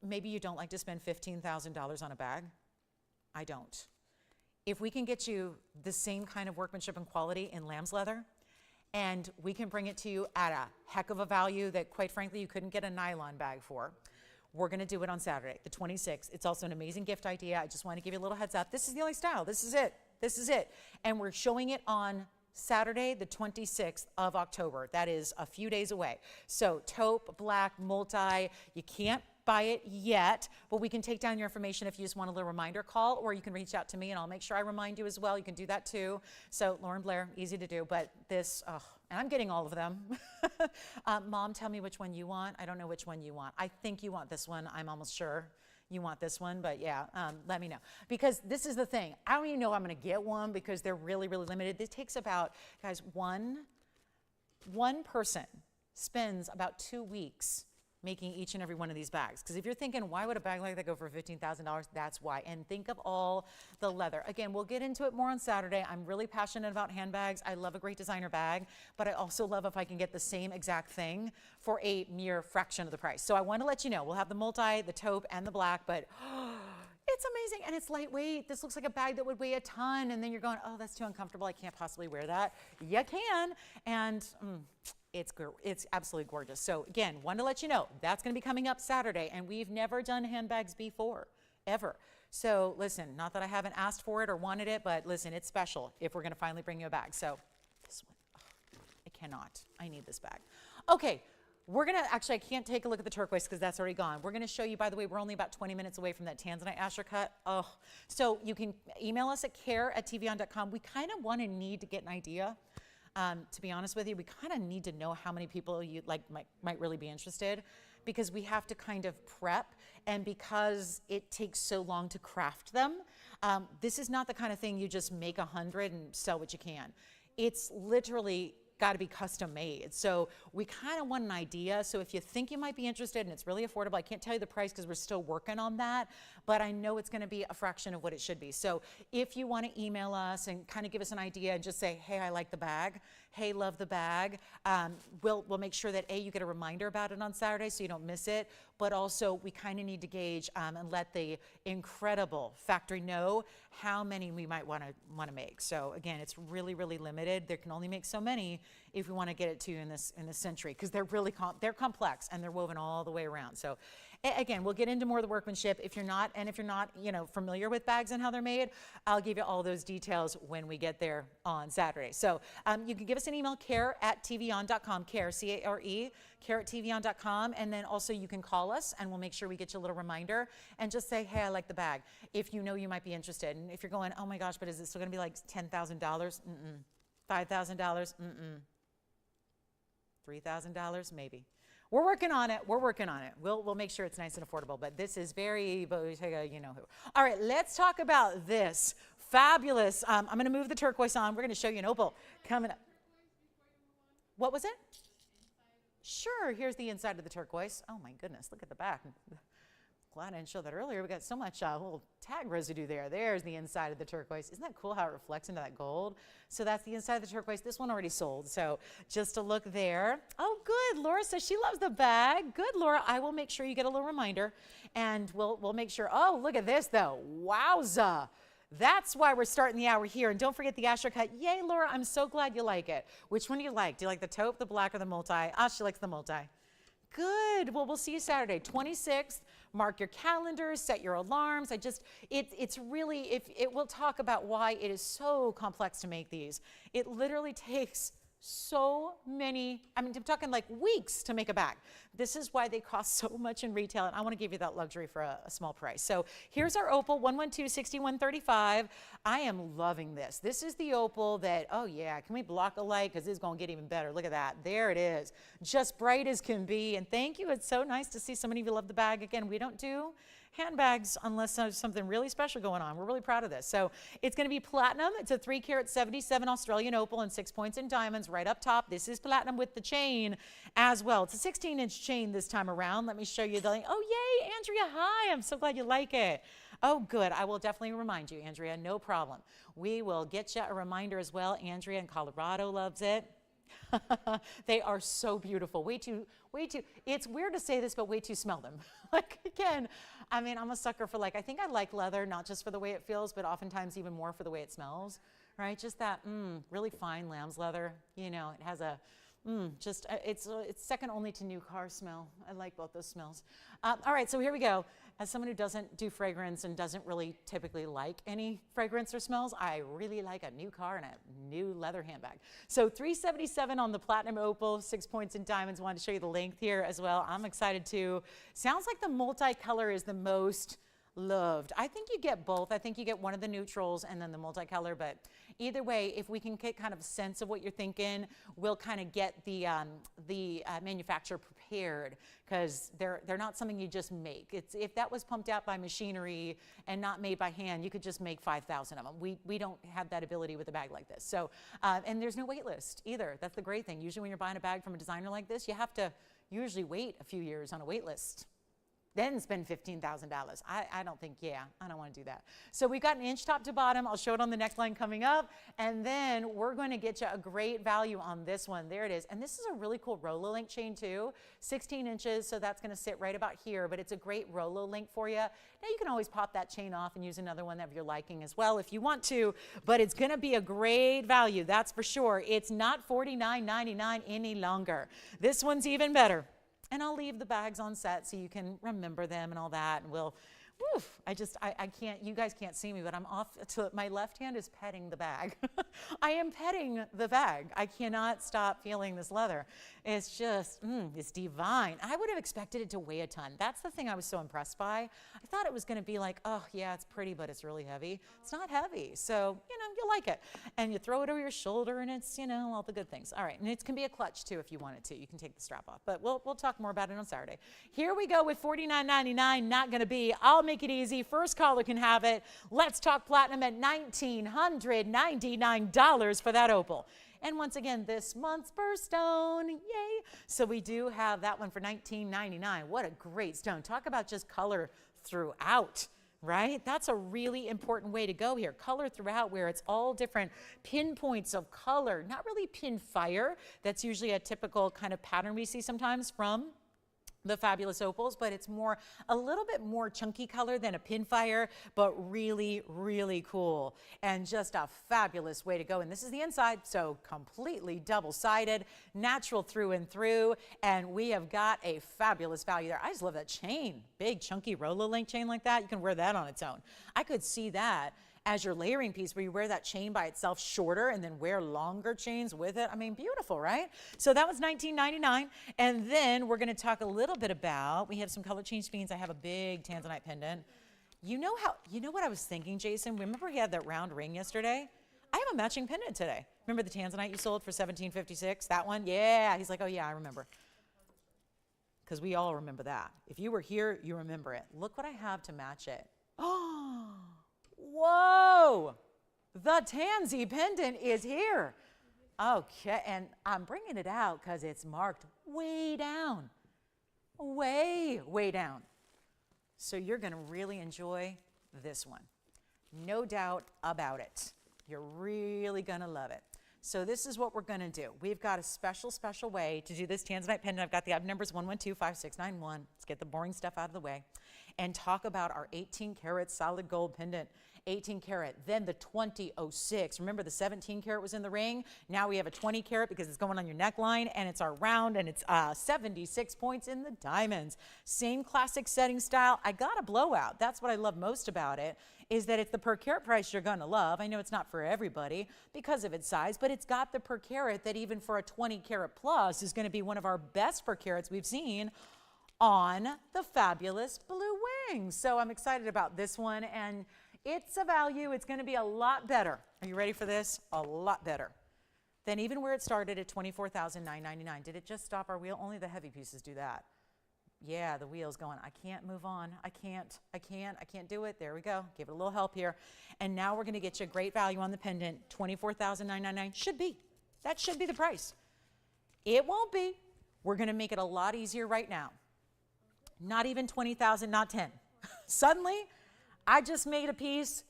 S1: maybe you don't like to spend $15,000 on a bag, I don't. If we can get you the same kind of workmanship and quality in lamb's leather, and we can bring it to you at a heck of a value that, quite frankly, you couldn't get a nylon bag for, we're going to do it on Saturday, the 26th. It's also an amazing gift idea. I just want to give you a little heads up. This is the only style. This is it. This is it. And we're showing it on Saturday, the 26th of October. That is a few days away. So taupe, black, multi, you can't buy it yet, but we can take down your information if you just want a little reminder call, or you can reach out to me and I'll make sure I remind you as well. You can do that too. So Lauren Blair, easy to do, but this, and I'm getting all of them. Mom, tell me which one you want. I don't know which one you want. I think you want this one. I'm almost sure you want this one, but yeah, let me know. Because this is the thing. I don't even know if I'm going to get one because they're really, really limited. This takes about, guys, one person spends about 2 weeks making each and every one of these bags. Because if you're thinking, why would a bag like that go for $15,000? That's why. And think of all the leather. Again, we'll get into it more on Saturday. I'm really passionate about handbags. I love a great designer bag, but I also love if I can get the same exact thing for a mere fraction of the price. So I want to let you know, we'll have the multi, the taupe, and the black, but it's amazing, and it's lightweight. This looks like a bag that would weigh a ton, and then you're going, oh, that's too uncomfortable. I can't possibly wear that. You can, and it's absolutely gorgeous. So again, wanted to let you know, that's going to be coming up Saturday, and we've never done handbags before, ever. So listen, not that I haven't asked for it or wanted it, but listen, it's special if we're going to finally bring you a bag. So this one, oh, I cannot. I need this bag. Okay, We're going to, actually, I can't take a look at the turquoise because that's already gone. We're going to show you, by the way, we're only about 20 minutes away from that tanzanite astrakhan. Oh, so you can email us at care@tvon.com. We kind of want to need to get an idea. To be honest with you, we kind of need to know how many people you might really be interested, because we have to kind of prep, and because it takes so long to craft them. This is not the kind of thing you just make 100 and sell what you can. It's literally got to be custom made. So we kind of want an idea. So if you think you might be interested and it's really affordable, I can't tell you the price because we're still working on that, but I know it's going to be a fraction of what it should be. So if you want to email us and kind of give us an idea and just say, hey, I like the bag. Hey, love the bag. We'll make sure that you get a reminder about it on Saturday so you don't miss it. But also we kind of need to gauge and let the incredible factory know how many we might want to make. So again, it's really, really limited. They can only make so many if we want to get it to you in this century, because they're really they're complex and they're woven all the way around. So again, we'll get into more of the workmanship. If you're not familiar with bags and how they're made, I'll give you all those details when we get there on Saturday. So you can give us an email, care@tvon.com, care, C-A-R-E, care@tvon.com, and then also you can call us and we'll make sure we get you a little reminder and just say, hey, I like the bag, if you know you might be interested. And if you're going, oh my gosh, but is it still going to be like $10,000? $5,000? $3,000? Maybe. We're working on it. We're working on it. We'll make sure it's nice and affordable, but this is very Bottega, you know who. All right, let's talk about this fabulous. I'm going to move the turquoise on. We're going to show you an opal coming up. What was it? Sure, here's the inside of the turquoise. Oh my goodness, look at the back. Glad I didn't show that earlier. We got so much little tag residue there. There's the inside of the turquoise. Isn't that cool how it reflects into that gold? So that's the inside of the turquoise. This one already sold, so just a look there. Oh, good. Laura says she loves the bag. Good, Laura. I will make sure you get a little reminder, and we'll make sure. Oh, look at this, though. Wowza. That's why we're starting the hour here. And don't forget the astrakhan. Yay, Laura. I'm so glad you like it. Which one do you like? Do you like the taupe, the black, or the multi? She likes the multi. Good. Well, we'll see you Saturday, 26th. Mark your calendars, set your alarms. It's really, we'll talk about why it is so complex to make these. It literally takes so many, I'm talking like weeks to make a bag. This is why they cost so much in retail, and I want to give you that luxury for a small price. So here's our opal, 112-6135. I am loving this. This is the opal that, oh yeah, can we block a light? Because it's going to get even better. Look at that. There it is. Just bright as can be. And thank you. It's so nice to see so many of you love the bag. Again, we don't do handbags unless there's something really special going on. We're really proud of this. So it's going to be platinum. It's a 3 carat 77 Australian opal and 6 points in diamonds right up top. This is platinum with the chain as well. It's a 16-inch chain this time around. Let me show you the link. Oh, yay, Andrea, hi. I'm so glad you like it. Oh, good. I will definitely remind you, Andrea, no problem. We will get you a reminder as well. Andrea in Colorado loves it. They are so beautiful. Way too, it's weird to say this, but wait to smell them. Like, again, I'm a sucker for, I think I like leather, not just for the way it feels, but oftentimes even more for the way it smells, right? Just that really fine lamb's leather. You know, it has a, it's second only to new car smell. I like both those smells. All right, so here we go. As someone who doesn't do fragrance and doesn't really typically like any fragrance or smells, I really like a new car and a new leather handbag. So $377 on the platinum opal, 6 points in diamonds. Wanted to show you the length here as well. I'm excited too. Sounds like the multicolor is the most loved. I think you get both. I think you get one of the neutrals and then the multicolor, but either way, if we can get kind of a sense of what you're thinking, we'll kind of get the manufacturer prepared, because they're not something you just make. If that was pumped out by machinery and not made by hand, you could just make 5,000 of them. We don't have that ability with a bag like this. So, and there's no wait list either. That's the great thing. Usually when you're buying a bag from a designer like this, you have to usually wait a few years on a wait list, then spend $15,000. I don't think, I don't want to do that. So we've got an inch top to bottom. I'll show it on the neckline coming up. And then we're going to get you a great value on this one. There it is. And this is a really cool Rolo link chain too. 16 inches, so that's going to sit right about here. But it's a great Rolo link for you. Now you can always pop that chain off and use another one of your liking as well if you want to. But it's going to be a great value, that's for sure. It's not $49.99 any longer. This one's even better. And I'll leave the bags on set so you can remember them and all that. And we'll I can't, you guys can't see me, but I'm off to, my left hand is petting the bag. I am petting the bag. I cannot stop feeling this leather. It's just, it's divine. I would have expected it to weigh a ton. That's the thing I was so impressed by. I thought it was going to be like, oh yeah, it's pretty, but it's really heavy. It's not heavy. So, you know, you like it. And you throw it over your shoulder and it's, you know, all the good things. All right. And it can be a clutch too if you want it to. You can take the strap off, but we'll talk more about it on Saturday. Here we go with $49.99. Not going to be. I'll make it easy. First caller can have it. Let's talk platinum at $1,999 for that opal. And once again, this month's birthstone, yay. So we do have that one for $19.99. What a great stone. Talk about just color throughout, right? That's a really important way to go here. Color throughout, where it's all different pinpoints of color, not really pin fire. That's usually a typical kind of pattern we see sometimes from the fabulous opals, but it's more, a little bit more chunky color than a pinfire, but really, really cool. And just a fabulous way to go. And this is the inside, so completely double-sided, natural through and through. And we have got a fabulous value there. I just love that chain. Big, chunky Rolo link chain like that. You can wear that on its own. I could see that as your layering piece where you wear that chain by itself shorter and then wear longer chains with it. I mean, beautiful, right? So that was $19.99. And then we're going to talk a little bit about, we have some color change beans. I have a big tanzanite pendant. You know what I was thinking, Jason? Remember he had that round ring yesterday? I have a matching pendant today. Remember the tanzanite you sold for $17.56? That one? Yeah. He's like, oh yeah, I remember. Because we all remember that. If you were here, you remember it. Look what I have to match it. Oh, whoa, the tansy pendant is here. Okay, and I'm bringing it out because it's marked way down, way down. So you're going to really enjoy this one. No doubt about it. You're really going to love it. So this is what we're going to do. We've got a special way to do this tanzanite pendant. I've got the item numbers 1125691. Let's get the boring stuff out of the way and talk about our 18 karat solid gold pendant. 18 karat, then the 2006. Remember the 17 karat was in the ring? Now we have a 20 karat because it's going on your neckline and it's our round and it's 76 points in the diamonds. Same classic setting style. I got a blowout. That's what I love most about it, is that it's the per carat price you're going to love. I know it's not for everybody because of its size, but it's got the per carat that even for a 20 karat plus is going to be one of our best per carats we've seen on the fabulous blue wings. So I'm excited about this one, and it's a value. It's going to be a lot better. Are you ready for this? A lot better than even where it started at $24,999. Did it just stop our wheel? Only the heavy pieces do that. Yeah, the wheel's going. I can't move on. I can't do it. There we go. Give it a little help here. And now we're going to get you a great value on the pendant. $24,999 should be. That should be the price. It won't be. We're going to make it a lot easier right now. Not even $20,000, not 10. Suddenly, I just made a piece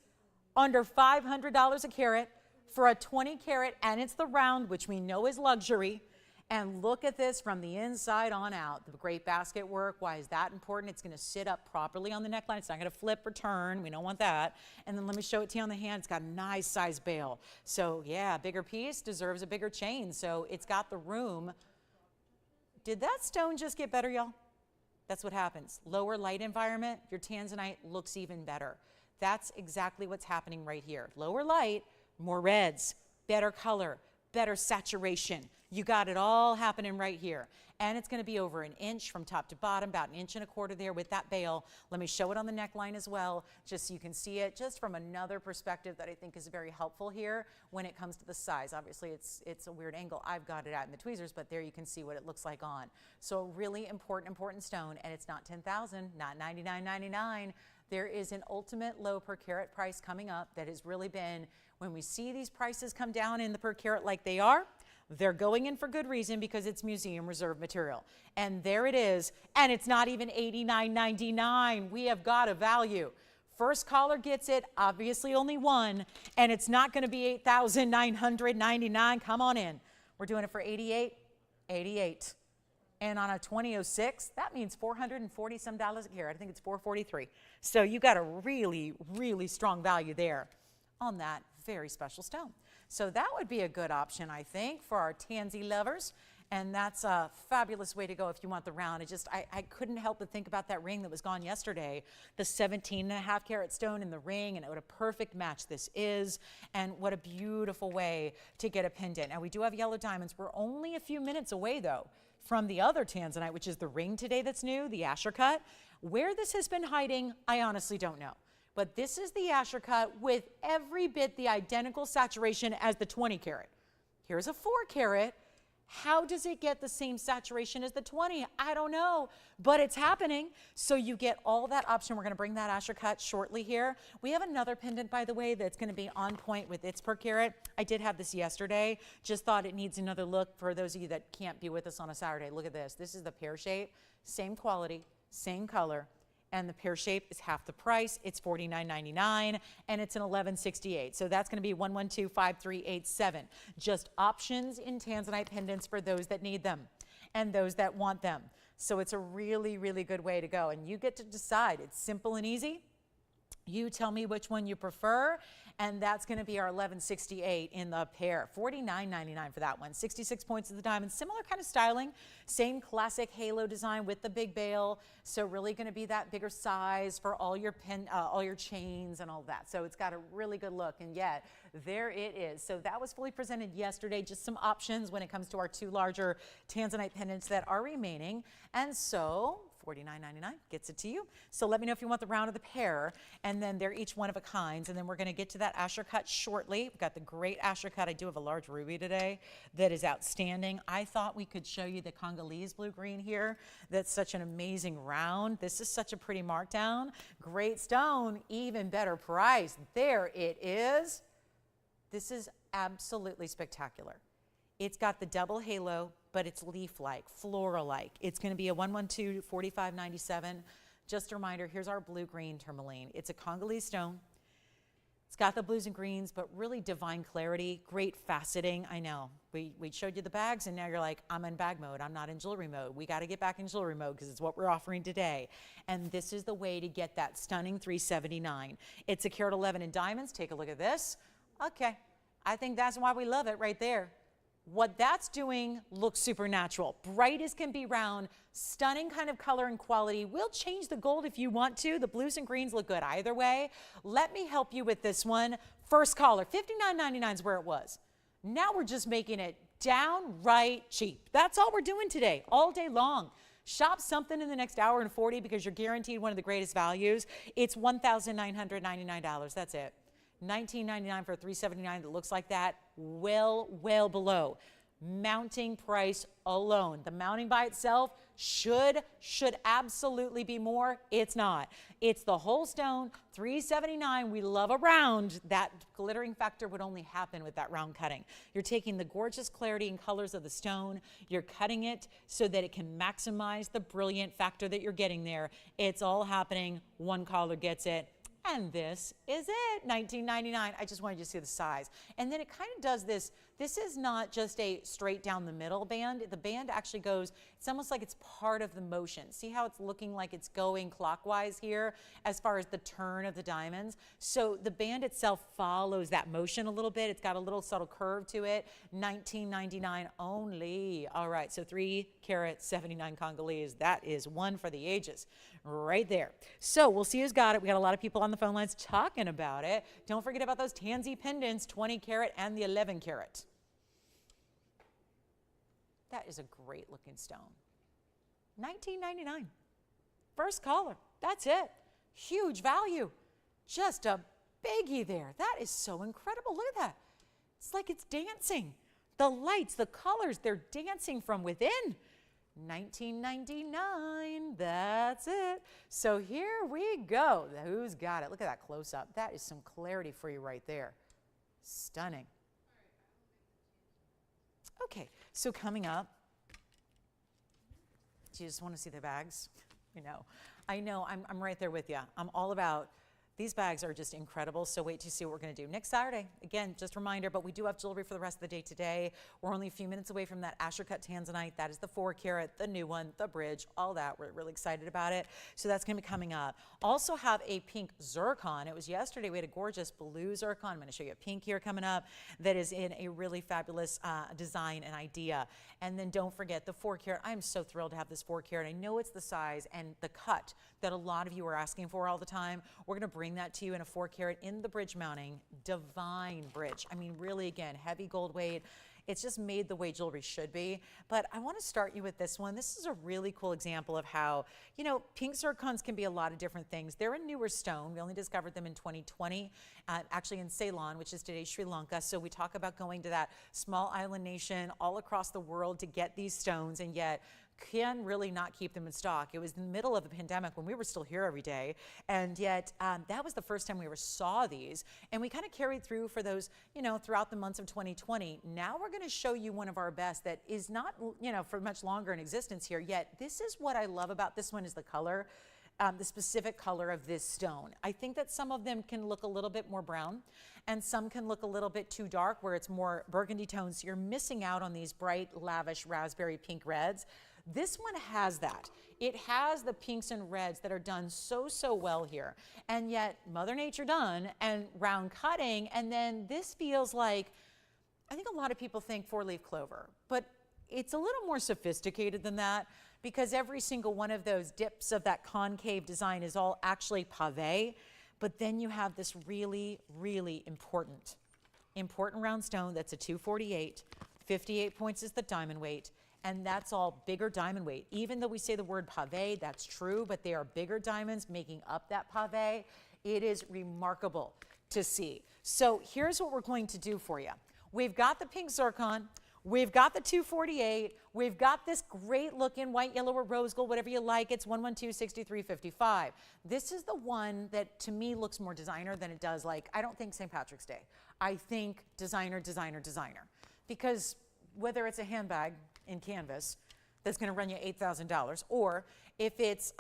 S1: under $500 a carat for a 20 karat, and it's the round, which we know is luxury. And look at this from the inside on out. The great basket work. Why is that important? It's going to sit up properly on the neckline. It's not going to flip or turn. We don't want that. And then let me show it to you on the hand. It's got a nice size bail. So yeah, a bigger piece deserves a bigger chain. So it's got the room. Did that stone just get better, y'all? That's what happens. Lower light environment, your tanzanite looks even better. That's exactly what's happening right here. Lower light, more reds, better color, better saturation. You got it all happening right here. And it's going to be over an inch from top to bottom, about 1.25 inches there with that bail. Let me show it on the neckline as well, just so you can see it just from another perspective that I think is very helpful here when it comes to the size. Obviously, it's a weird angle. I've got it out in the tweezers, but there you can see what it looks like on. So really important stone, and it's not $10,000, not $99.99. There is an ultimate low per carat price coming up that has really been, when we see these prices come down in the per carat like they are, they're going in for good reason because it's museum reserve material. And there it is. And it's not even $89.99. We have got a value. First caller gets it, obviously only one, and it's not going to be $8,999. Come on in. We're doing it for $88. And on a 2006, that means $440 some dollars a carat. I think it's $443. So you got a really, really strong value there on that very special stone. So that would be a good option, I think, for our tansy lovers. And that's a fabulous way to go if you want the round. I couldn't help but think about that ring that was gone yesterday, the 17.5 carat stone in the ring, and what a perfect match this is, and what a beautiful way to get a pendant. Now we do have yellow diamonds. We're only a few minutes away though from the other tanzanite, which is the ring today that's new, the Asher cut. Where this has been hiding, I honestly don't know. But this is the Asher cut with every bit the identical saturation as the 20 carat. Here's a 4 carat. How does it get the same saturation as the 20? I don't know, but it's happening. So you get all that option. We're going to bring that Asher cut shortly here. We have another pendant, by the way, that's going to be on point with its per carat. I did have this yesterday. Just thought it needs another look for those of you that can't be with us on a Saturday. Look at this. This is the pear shape, same quality, same color. And the pear shape is half the price. It's $49.99, and it's an $11.68. So that's going to be 112-5387. Just options in tanzanite pendants for those that need them and those that want them. So it's a really, really good way to go. And you get to decide. It's simple and easy. You tell me which one you prefer, and that's going to be our $11.68 in the pair. $49.99 for that one. 66 points of the diamond. Similar kind of styling. Same classic halo design with the big bail. So really going to be that bigger size for all your chains and all that. So it's got a really good look, and yet there it is. So that was fully presented yesterday. Just some options when it comes to our two larger tanzanite pendants that are remaining. And so $49.99 gets it to you. So let me know if you want the round of the pair, and then they're each one of a kind. And then we're going to get to that Asher cut shortly. We've got the great Asher cut. I do have a large ruby today that is outstanding. I thought we could show you the Congolese blue-green here. That's such an amazing round. This is such a pretty markdown. Great stone, even better price. There it is. This is absolutely spectacular. It's got the double halo, but it's leaf-like, floral-like. It's going to be a 112-4597. Just a reminder, here's our blue-green tourmaline. It's a Congolese stone. It's got the blues and greens, but really divine clarity, great faceting. I know, we showed you the bags, and now you're like, I'm in bag mode. I'm not in jewelry mode. We got to get back in jewelry mode because it's what we're offering today. And this is the way to get that stunning $379. It's a carat 11 in diamonds. Take a look at this. Okay, I think that's why we love it right there. What that's doing looks supernatural. Bright as can be round, stunning kind of color and quality. We'll change the gold if you want to. The blues and greens look good either way. Let me help you with this one. First caller, $59.99 is where it was. Now we're just making it downright cheap. That's all we're doing today, all day long. Shop something in the next hour and 40 because you're guaranteed one of the greatest values. It's $1,999. That's it. $19.99 for a $379 that looks like that, well below mounting price alone. The mounting by itself should absolutely be more. It's not. It's the whole stone, $379. We love a round. That glittering factor would only happen with that round cutting. You're taking the gorgeous clarity and colors of the stone. You're cutting it so that it can maximize the brilliant factor that you're getting there. It's all happening. One caller gets it. And this is it, $19.99. I just wanted you to see the size. And then it kind of does this. This is not just a straight down the middle band. The band actually goes, it's almost like it's part of the motion. See how it's looking like it's going clockwise here as far as the turn of the diamonds? So the band itself follows that motion a little bit. It's got a little subtle curve to it. $19.99 only. All right, so 3 carat 79 Congolese. That is one for the ages right there. So we'll see who's got it. We got a lot of people on the phone lines talking about it. Don't forget about those tansy pendants, 20 carat and the 11 carat. That is a great looking stone. $19.99. First caller. That's it. Huge value. Just a biggie there. That is so incredible. Look at that. It's like it's dancing. The lights, the colors, they're dancing from within. $19.99. That's it. So here we go. Who's got it? Look at that close up. That is some clarity for you right there. Stunning. Okay, so coming up, do you just want to see the bags? I know, I'm right there with you. I'm all about These bags are just incredible, so wait to see what we're going to do next Saturday. Again, just a reminder, but we do have jewelry for the rest of the day today. We're only a few minutes away from that Asher cut tanzanite. That is the 4 carat, the new one, the bridge, all that. We're really excited about it. So that's going to be coming up. Also have a pink zircon. It was yesterday. We had a gorgeous blue zircon. I'm going to show you a pink here coming up that is in a really fabulous design and idea. And then don't forget the 4 carat. I'm so thrilled to have this 4 carat. I know it's the size and the cut that a lot of you are asking for all the time. We're going to bring that to you in a 4 carat in the bridge mounting. Divine bridge. I mean, really, again, heavy gold weight. It's just made the way jewelry should be. But I want to start you with this one. This is a really cool example of how, you know, pink zircons can be a lot of different things. They're a newer stone. We only discovered them in 2020, actually in Ceylon, which is today Sri Lanka. So we talk about going to that small island nation all across the world to get these stones, and yet can really not keep them in stock. It was in the middle of the pandemic when we were still here every day, and yet that was the first time we ever saw these, and we kind of carried through for those, you know, throughout the months of 2020. Now we're going to show you one of our best that is not, you know, for much longer in existence here, yet this is what I love about this one is the color. The specific color of this stone. I think that some of them can look a little bit more brown and some can look a little bit too dark where it's more burgundy tones. So you're missing out on these bright, lavish raspberry pink reds. This one has that. It has the pinks and reds that are done so well here. And yet Mother Nature done and round cutting. And then this feels like, I think a lot of people think 4-leaf clover, but it's a little more sophisticated than that, because every single one of those dips of that concave design is all actually pave. But then you have this really important round stone that's a 248, 58 points is the diamond weight, and that's all bigger diamond weight. Even though we say the word pave, that's true, but they are bigger diamonds making up that pave. It is remarkable to see. So here's what we're going to do for you. We've got the pink zircon. We've got the 248. We've got this great looking white, yellow, or rose gold, whatever you like. It's 112-6355. This is the one that to me looks more designer than it does like, I don't think St. Patrick's Day. I think designer. Because whether it's a handbag in canvas that's going to run you $8,000, or if it's,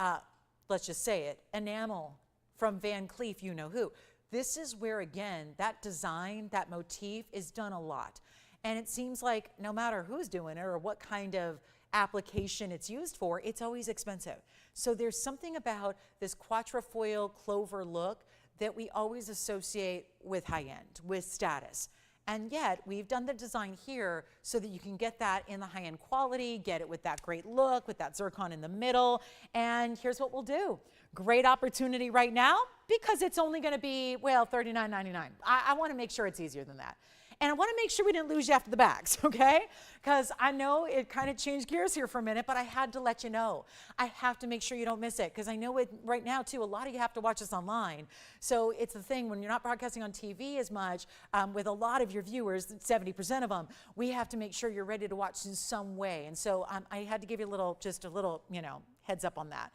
S1: let's just say it, enamel from Van Cleef, you know who. This is where, again, that design, that motif is done a lot. And it seems like no matter who's doing it or what kind of application it's used for, it's always expensive. So there's something about this quatrefoil clover look that we always associate with high end, with status. And yet we've done the design here so that you can get that in the high end quality, get it with that great look, with that zircon in the middle. And here's what we'll do. Great opportunity right now because it's only going to be, well, $39.99. I want to make sure it's easier than that. And I want to make sure we didn't lose you after the bags, okay? Because I know it kind of changed gears here for a minute, but I had to let you know. I have to make sure you don't miss it, because I know it right now, too, a lot of you have to watch this online. So it's the thing, when you're not broadcasting on TV as much, with a lot of your viewers, 70% of them, we have to make sure you're ready to watch in some way. And so I had to give you just a little, you know, heads up on that.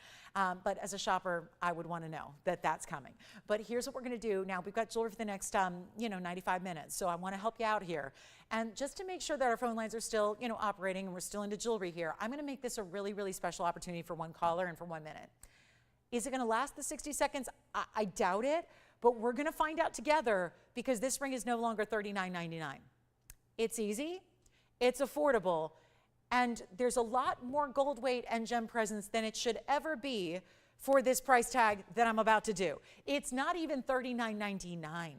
S1: But as a shopper, I would want to know that that's coming. But here's what we're going to do. Now, we've got jewelry for the next, 95 minutes. So I want to help you out here. And just to make sure that our phone lines are still, operating and we're still into jewelry here, I'm going to make this a really special opportunity for one caller and for 1 minute. Is it going to last the 60 seconds? I doubt it, but we're going to find out together, because this ring is no longer $39.99. It's easy, it's affordable, and there's a lot more gold weight and gem presence than it should ever be for this price tag that I'm about to do. It's not even $39.99.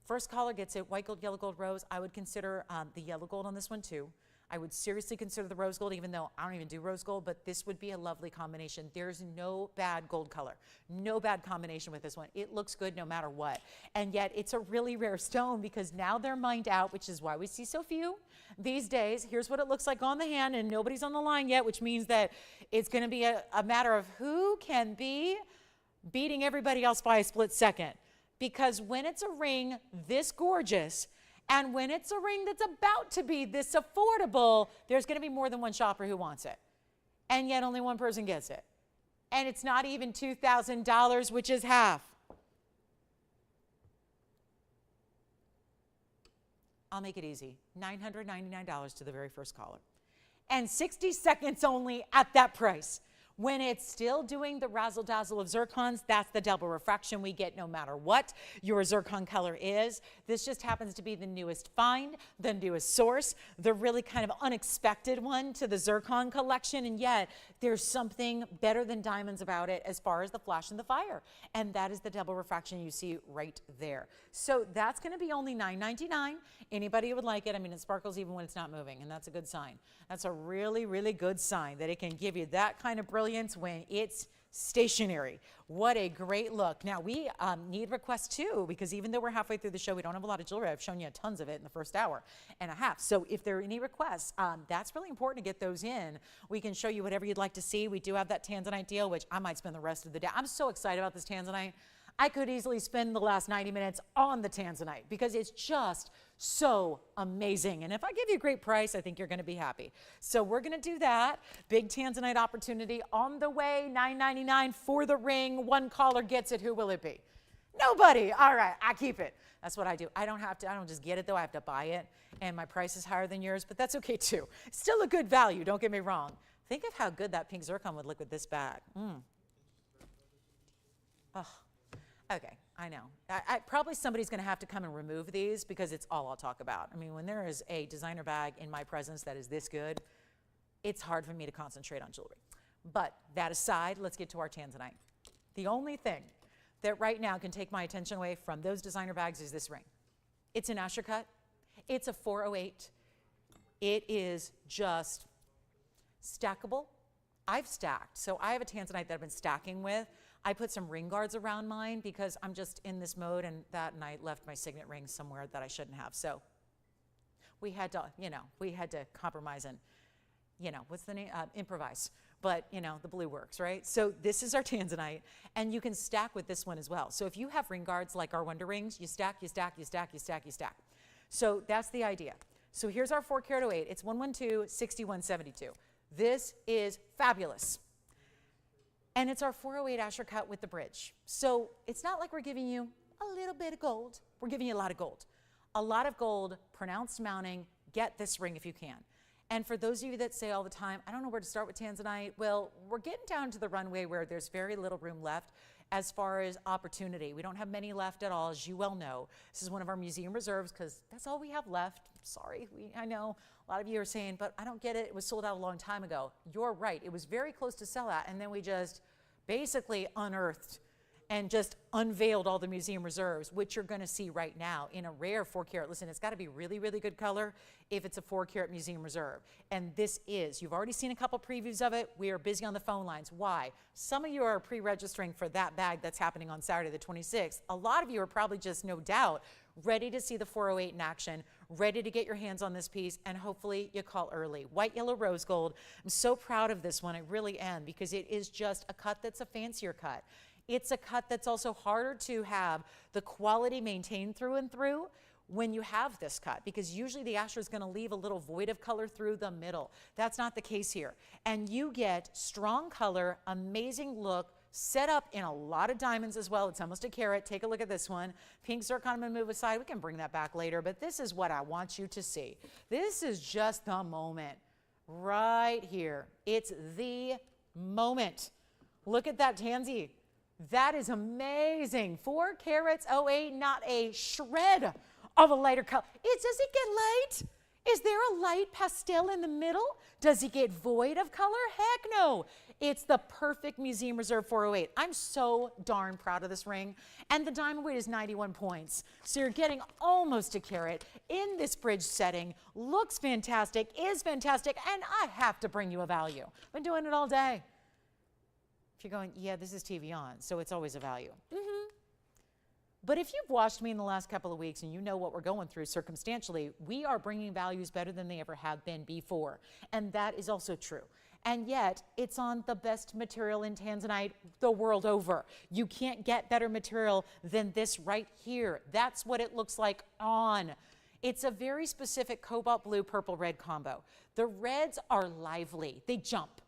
S1: First caller gets it, white gold, yellow gold, rose. I would consider the yellow gold on this one too. I would seriously consider the rose gold, even though I don't even do rose gold, but this would be a lovely combination. There's no bad gold color, no bad combination with this one. It looks good no matter what. And yet it's a really rare stone, because now they're mined out, which is why we see so few these days. Here's what it looks like on the hand, and nobody's on the line yet, which means that it's going to be a matter of who can be beating everybody else by a split second. Because when it's a ring this gorgeous, and when it's a ring that's about to be this affordable, there's going to be more than one shopper who wants it. And yet only one person gets it. And it's not even $2,000, which is half. I'll make it easy. $999 to the very first caller. And 60 seconds only at that price. When it's still doing the razzle dazzle of zircons, that's the double refraction we get no matter what your zircon color is. This just happens to be the newest find, the newest source, the really kind of unexpected one to the zircon collection, and yet there's something better than diamonds about it as far as the flash and the fire, and that is the double refraction you see right there. So that's going to be only $9.99. Anybody who would like it, I mean, it sparkles even when it's not moving, and that's a good sign. That's a really, really good sign that it can give you that kind of brilliance when it's stationary. What a great look. Now we need requests too, because even though we're halfway through the show, we don't have a lot of jewelry. I've shown you tons of it in the first hour and a half. So if there are any requests, that's really important to get those in. We can show you whatever you'd like to see. We do have that tanzanite deal, which I might spend the rest of the day. I'm so excited about this tanzanite. I could easily spend the last 90 minutes on the tanzanite because it's just so amazing. And if I give you a great price, I think you're going to be happy. So we're going to do that. Big tanzanite opportunity on the way, $9.99 for the ring. One caller gets it. Who will it be? Nobody. All right, I keep it. That's what I do. I don't just get it though. I have to buy it. And my price is higher than yours, but that's okay too. Still a good value. Don't get me wrong. Think of how good that pink zircon would look with this bag. Oh. Okay, I know. Probably somebody's going to have to come and remove these because it's all I'll talk about. I mean, when there is a designer bag in my presence that is this good, it's hard for me to concentrate on jewelry. But that aside, let's get to our tanzanite. The only thing that right now can take my attention away from those designer bags is this ring. It's an Asher cut. It's a 408. It is just stackable. I've stacked. So I have a tanzanite that I've been stacking with. I put some ring guards around mine because I'm just in this mode, and that night left my signet ring somewhere that I shouldn't have. So we had to, we had to compromise and, what's the name? Improvise. But, the blue works, right? So this is our tanzanite, and you can stack with this one as well. So if you have ring guards like our Wonder Rings, you stack, you stack, you stack, you stack, you stack. So that's the idea. So here's our 4 karat 08. It's 112, 6172. This is fabulous. And it's our 408 Asher cut with the bridge. So it's not like we're giving you a little bit of gold. We're giving you a lot of gold. A lot of gold, pronounced mounting. Get this ring if you can. And for those of you that say all the time, I don't know where to start with tanzanite, well, we're getting down to the runway where there's very little room left as far as opportunity. We don't have many left at all, as you well know. This is one of our museum reserves because that's all we have left. Sorry, I know a lot of you are saying, but I don't get it. It was sold out a long time ago. You're right. It was very close to sell out, and then we just basically unearthed and just unveiled all the museum reserves, which you're going to see right now in a rare 4 karat. Listen, it's got to be really, really good color if it's a 4 karat museum reserve. And this is. You've already seen a couple previews of it. We are busy on the phone lines. Why? Some of you are pre-registering for that bag that's happening on Saturday the 26th. A lot of you are probably just, no doubt, ready to see the 408 in action, ready to get your hands on this piece, and hopefully you call early. White, yellow, rose gold. I'm so proud of this one. I really am, because it is just a cut that's a fancier cut. It's a cut that's also harder to have the quality maintained through and through when you have this cut, because usually the Asher is going to leave a little void of color through the middle. That's not the case here. And you get strong color, amazing look, set up in a lot of diamonds as well. It's almost a carat. Take a look at this one. Pink zircon, I'm going to move aside. We can bring that back later, but this is what I want you to see. This is just the moment right here. It's the moment. Look at that tansy. That is amazing. 4 carats 08, not a shred of a lighter color. Does it get light? Is there a light pastel in the middle? Does it get void of color? Heck no. It's the perfect museum reserve 408. I'm so darn proud of this ring. And the diamond weight is 91 points. So you're getting almost a carat in this bridge setting. Looks fantastic, is fantastic, and I have to bring you a value. I've been doing it all day. If you're going, yeah, this is TVON, so it's always a value. But if you've watched me in the last couple of weeks and you know what we're going through circumstantially, we are bringing values better than they ever have been before. And that is also true. And yet, it's on the best material in tanzanite the world over. You can't get better material than this right here. That's what it looks like on. It's a very specific cobalt blue, purple, red combo. The reds are lively. They jump.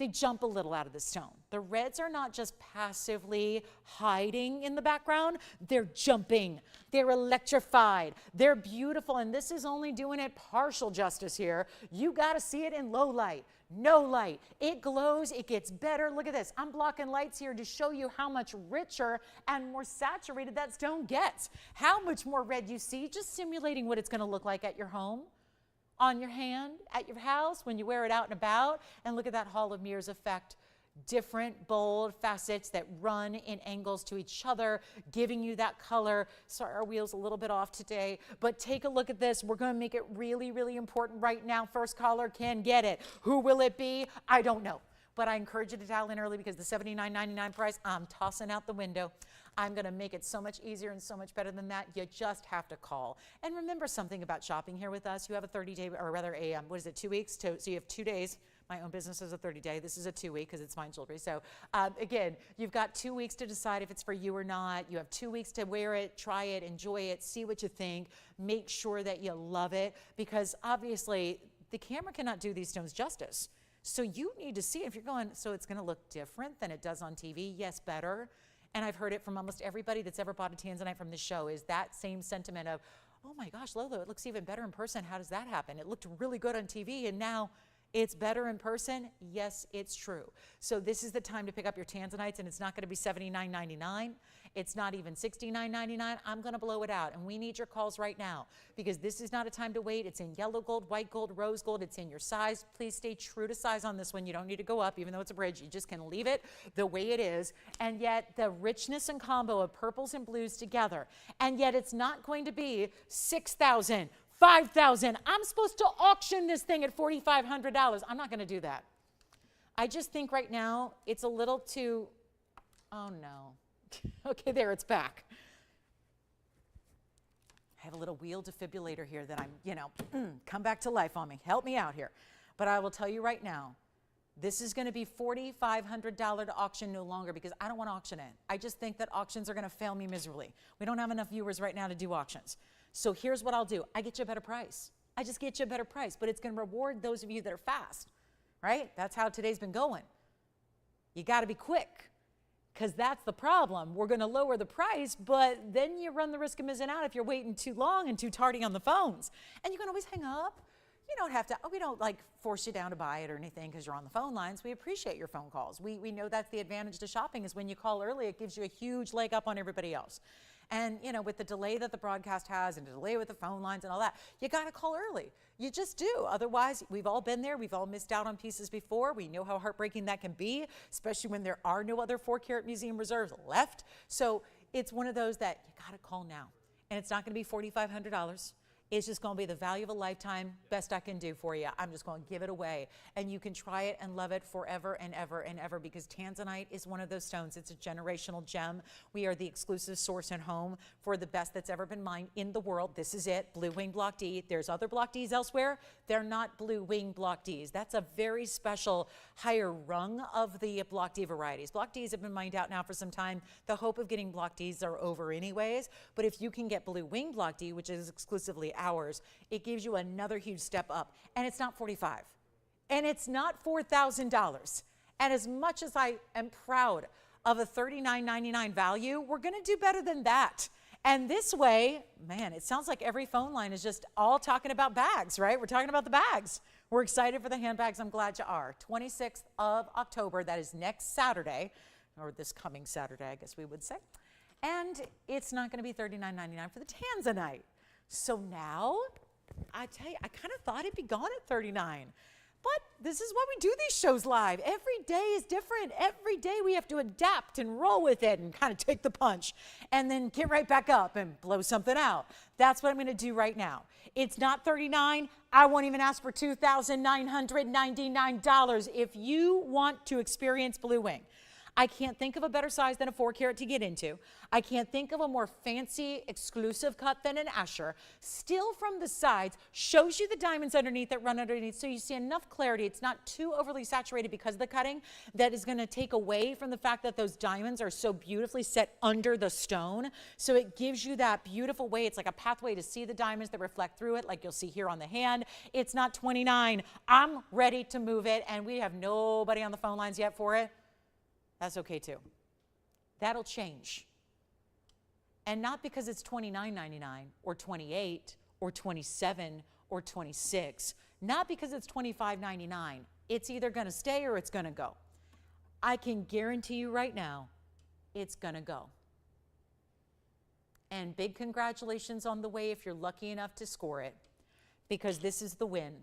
S1: they jump a little out of the stone. The reds are not just passively hiding in the background, they're jumping, they're electrified, they're beautiful, and this is only doing it partial justice here. You gotta see it in low light, no light. It glows, it gets better. Look at this, I'm blocking lights here to show you how much richer and more saturated that stone gets. How much more red you see, just simulating what it's gonna look like at your home, on your hand, at your house, when you wear it out and about. And look at that Hall of Mirrors effect. Different, bold facets that run in angles to each other, giving you that color. Sorry, our wheel's a little bit off today, but take a look at this. We're gonna make it really, really important right now. First caller can get it. Who will it be? I don't know, but I encourage you to dial in early because the $79.99 price, I'm tossing out the window. I'm going to make it so much easier and so much better than that. You just have to call. And remember something about shopping here with us. You have a 30-day, or rather a, 2 weeks? So you have 2 days. My own business is a 30-day. This is a 2-week because it's fine jewelry. So again, you've got 2 weeks to decide if it's for you or not. You have 2 weeks to wear it, try it, enjoy it, see what you think. Make sure that you love it because obviously the camera cannot do these stones justice. So you need to see if you're going, so it's going to look different than it does on TV. Yes, better. And I've heard it from almost everybody that's ever bought a tanzanite from the show is that same sentiment of, oh my gosh, Lolo, it looks even better in person. How does that happen? It looked really good on TV and now it's better in person. Yes, it's true. So this is the time to pick up your tanzanites and it's not gonna be $79.99. It's not even $69.99. I'm gonna blow it out and we need your calls right now because this is not a time to wait. It's in yellow gold, white gold, rose gold. It's in your size. Please stay true to size on this one. You don't need to go up even though it's a bridge. You just can leave it the way it is. And yet the richness and combo of purples and blues together. And yet it's not going to be $6,000, $5,000. I'm supposed to auction this thing at $4,500. I'm not gonna do that. I just think right now it's a little too, oh no. Okay, there, it's back. I have a little wheel defibrillator here that I'm, come back to life on me. Help me out here. But I will tell you right now, this is going to be $4,500 to auction no longer because I don't want to auction it. I just think that auctions are going to fail me miserably. We don't have enough viewers right now to do auctions. So here's what I'll do. I get you a better price. I just get you a better price, but it's going to reward those of you that are fast, right? That's how today's been going. You got to be quick. Because that's the problem. We're going to lower the price, but then you run the risk of missing out if you're waiting too long and too tardy on the phones. And you can always hang up. You don't have to, we don't like force you down to buy it or anything because you're on the phone lines. We appreciate your phone calls. We know that's the advantage to shopping is when you call early, it gives you a huge leg up on everybody else. And with the delay that the broadcast has and the delay with the phone lines and all that, you got to call early. You just do. Otherwise, we've all been there. We've all missed out on pieces before. We know how heartbreaking that can be, especially when there are no other 4-carat museum reserves left. So it's one of those that you got to call now. And it's not going to be $4,500. It's just going to be the value of a lifetime, best I can do for you. I'm just going to give it away. And you can try it and love it forever and ever and ever because tanzanite is one of those stones. It's a generational gem. We are the exclusive source and home for the best that's ever been mined in the world. This is it, Blue Wing Block D. There's other Block Ds elsewhere. They're not Blue Wing Block Ds. That's a very special higher rung of the Block D varieties. Block Ds have been mined out now for some time. The hope of getting Block Ds are over anyways. But if you can get Blue Wing Block D, which is exclusively ours, it gives you another huge step up. And it's not $45,000. And it's not $4,000. And as much as I am proud of a $39.99 value, we're going to do better than that. And this way, man, it sounds like every phone line is just all talking about bags, right? We're talking about the bags. We're excited for the handbags. I'm glad you are. 26th of October, that is next Saturday, or this coming Saturday, I guess we would say. And it's not going to be $39.99 for the tanzanite. So now, I tell you, I kind of thought it'd be gone at $39. But this is why we do these shows live. Every day is different. Every day we have to adapt and roll with it and kind of take the punch and then get right back up and blow something out. That's what I'm going to do right now. It's not $39. I won't even ask for $2,999. If you want to experience Blue Wing, I can't think of a better size than a 4 carat to get into. I can't think of a more fancy, exclusive cut than an Asher. Still from the sides, shows you the diamonds underneath that run underneath, so you see enough clarity. It's not too overly saturated because of the cutting that is going to take away from the fact that those diamonds are so beautifully set under the stone. So it gives you that beautiful way. It's like a pathway to see the diamonds that reflect through it, like you'll see here on the hand. It's not $29. I'm ready to move it, and we have nobody on the phone lines yet for it. That's okay too. That'll change. And not because it's $29.99 or $28 or $27 or $26. Not because it's $25.99. It's either going to stay or it's going to go. I can guarantee you right now, it's going to go. And big congratulations on the way if you're lucky enough to score it, because this is the win.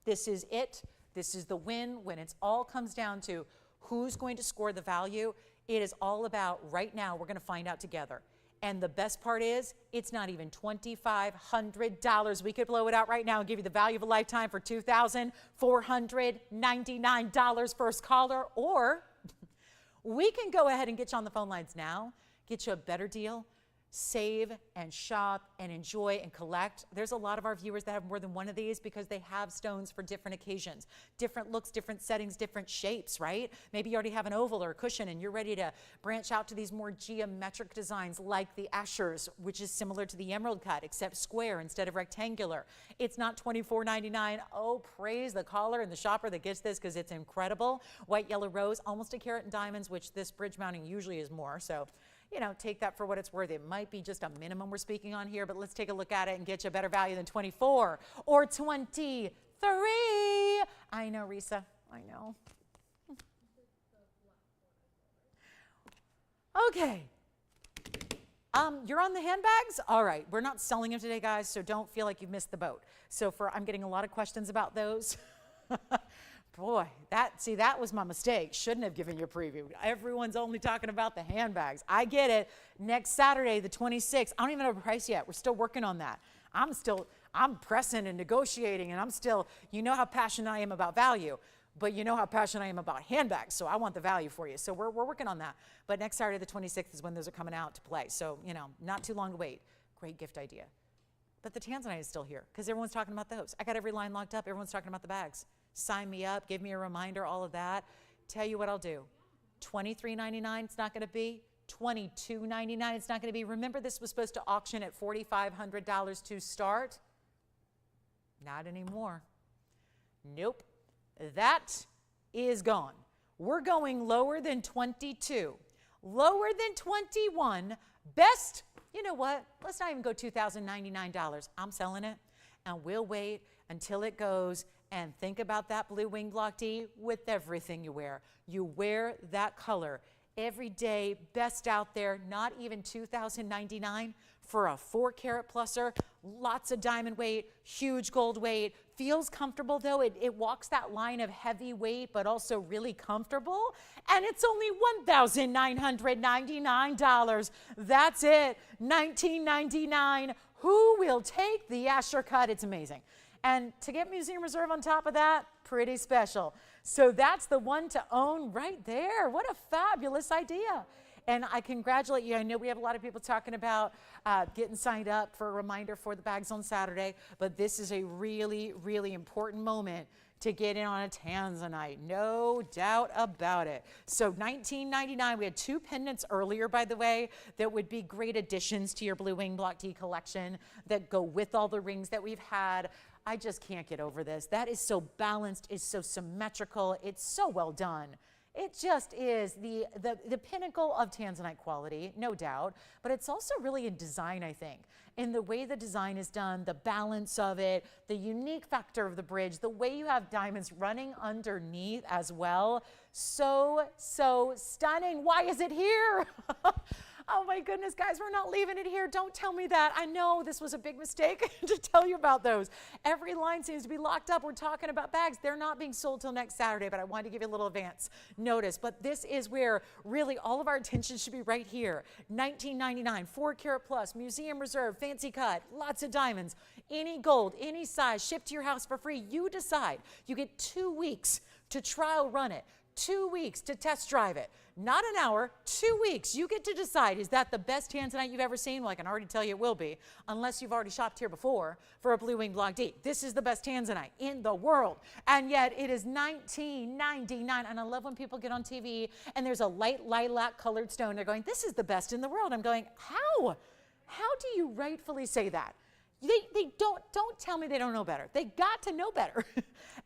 S1: This is it. This is the win when it all comes down to who's going to score the value. It is all about right now, we're going to find out together. And the best part is, it's not even $2,500. We could blow it out right now and give you the value of a lifetime for $2,499 first caller, or we can go ahead and get you on the phone lines now, get you a better deal, save and shop and enjoy and collect. There's a lot of our viewers that have more than one of these because they have stones for different occasions, different looks, different settings, different shapes, right? Maybe you already have an oval or a cushion and you're ready to branch out to these more geometric designs like the Ashers, which is similar to the emerald cut except square instead of rectangular. It's not $24.99. Oh, praise the caller and the shopper that gets this because it's incredible. White, yellow, rose, almost a carat in diamonds, which this bridge mounting usually is more. So, you know, take that for what it's worth. It might be just a minimum we're speaking on here, but let's take a look at it and get you a better value than 24 or 23. I know, Risa. I know. Okay. You're on the handbags? All right. We're not selling them today, guys, so don't feel like you've missed the boat. So I'm getting a lot of questions about those. Boy, that was my mistake. Shouldn't have given you a preview. Everyone's only talking about the handbags. I get it. Next Saturday, the 26th, I don't even have a price yet. We're still working on that. I'm pressing and negotiating, and you know how passionate I am about value, but you know how passionate I am about handbags, so I want the value for you. So we're working on that. But next Saturday, the 26th, is when those are coming out to play. So, you know, not too long to wait. Great gift idea. But the Tanzanite is still here because everyone's talking about those. I got every line locked up. Everyone's talking about the bags. Sign me up, give me a reminder, all of that. Tell you what I'll do. $23.99 it's not going to be. $22.99 it's not going to be. Remember, this was supposed to auction at $4,500 to start? Not anymore. Nope. That is gone. We're going lower than 22. Lower than 21. Best, you know what? Let's not even go $2,099. I'm selling it, and we'll wait until it goes. And think about that blue wing block D with everything you wear. You wear that color every day, best out there, not even $2,099 for a 4 carat pluser, lots of diamond weight, huge gold weight, feels comfortable though. It walks that line of heavyweight, but also really comfortable. And it's only $1,999. That's it, $19.99. Who will take the Asher cut? It's amazing. And to get Museum Reserve on top of that, pretty special. So that's the one to own right there. What a fabulous idea. And I congratulate you. I know we have a lot of people talking about getting signed up for a reminder for the bags on Saturday, but this is a really, really important moment to get in on a Tanzanite. No doubt about it. So $19.99. We had 2 pendants earlier, by the way, that would be great additions to your Blue Wing Block D collection that go with all the rings that we've had. I just can't get over this. That is so balanced, it's so symmetrical, it's so well done. It just is the pinnacle of Tanzanite quality, no doubt, but it's also really in design, I think. In the way the design is done, the balance of it, the unique factor of the bridge, the way you have diamonds running underneath as well. So stunning. Why is it here? Oh my goodness, guys, we're not leaving it here. Don't tell me that. I know this was a big mistake to tell you about those. Every line seems to be locked up. We're talking about bags. They're not being sold till next Saturday, but I wanted to give you a little advance notice. But this is where really all of our attention should be right here. $19.99, 4 carat plus, Museum Reserve, fancy cut, lots of diamonds, any gold, any size, shipped to your house for free. You decide. You get 2 weeks to trial run it. 2 weeks to test drive it. Not an hour, 2 weeks. You get to decide, is that the best tanzanite you've ever seen? Well, I can already tell you it will be, unless you've already shopped here before for a blue wing block D. This is the best tanzanite in the world, and yet it is $19.99. And I love when people get on TV and there's a light lilac colored stone. They're going, this is the best in the world. I'm going, how? How do you rightfully say that? They don't tell me they don't know better. They got to know better.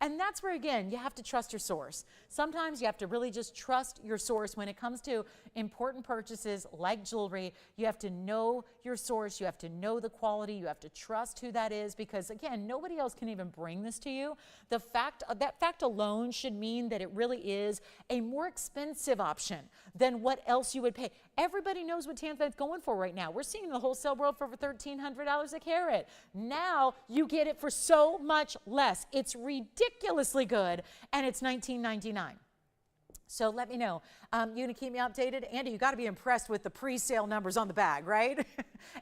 S1: And that's where, again, you have to trust your source. Sometimes you have to really just trust your source when it comes to important purchases like jewelry. You have to know your source. You have to know the quality. You have to trust who that is, because, again, nobody else can even bring this to you. That fact alone should mean that it really is a more expensive option than what else you would pay. Everybody knows what tanzanite's going for right now. We're seeing in the wholesale world for over $1,300 a carat. Now you get it for so much less. It's ridiculously good, and it's $19.99. So let me know. You going to keep me updated? Andy, you got to be impressed with the pre-sale numbers on the bag, right?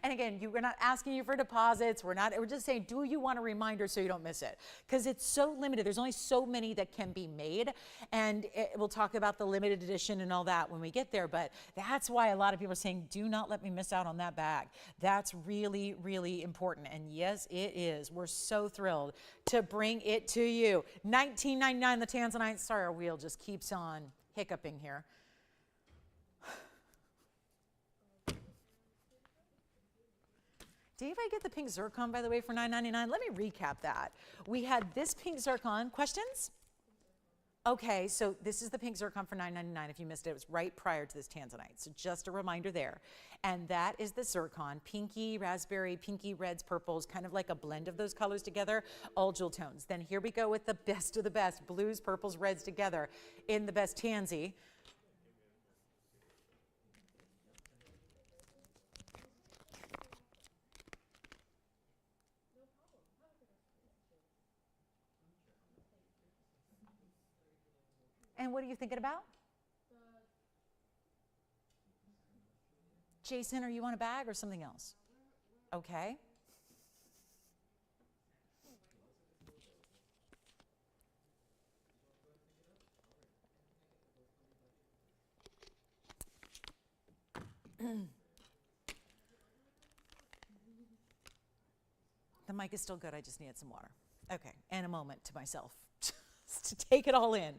S1: And again, we're not asking you for deposits. We're just saying, do you want a reminder so you don't miss it? Because it's so limited. There's only so many that can be made. And we'll talk about the limited edition and all that when we get there. But that's why a lot of people are saying, do not let me miss out on that bag. That's really, really important. And yes, it is. We're so thrilled to bring it to you. $19.99, the tanzanite. Sorry, our wheel just keeps on hiccuping here. Did anybody get the pink zircon, by the way, for $9.99? Let me recap that. We had this pink zircon. Questions? Okay, so this is the pink zircon for $9.99. If you missed it, it was right prior to this tanzanite. So just a reminder there. And that is the zircon. Pinky, raspberry, pinky, reds, purples, kind of like a blend of those colors together, all jewel tones. Then here we go with the best of the best, blues, purples, reds together in the best tansy. And what are you thinking about? Jason, are you on a bag or something else? Okay. The mic is still good. I just needed some water. Okay, and a moment to myself to take it all in.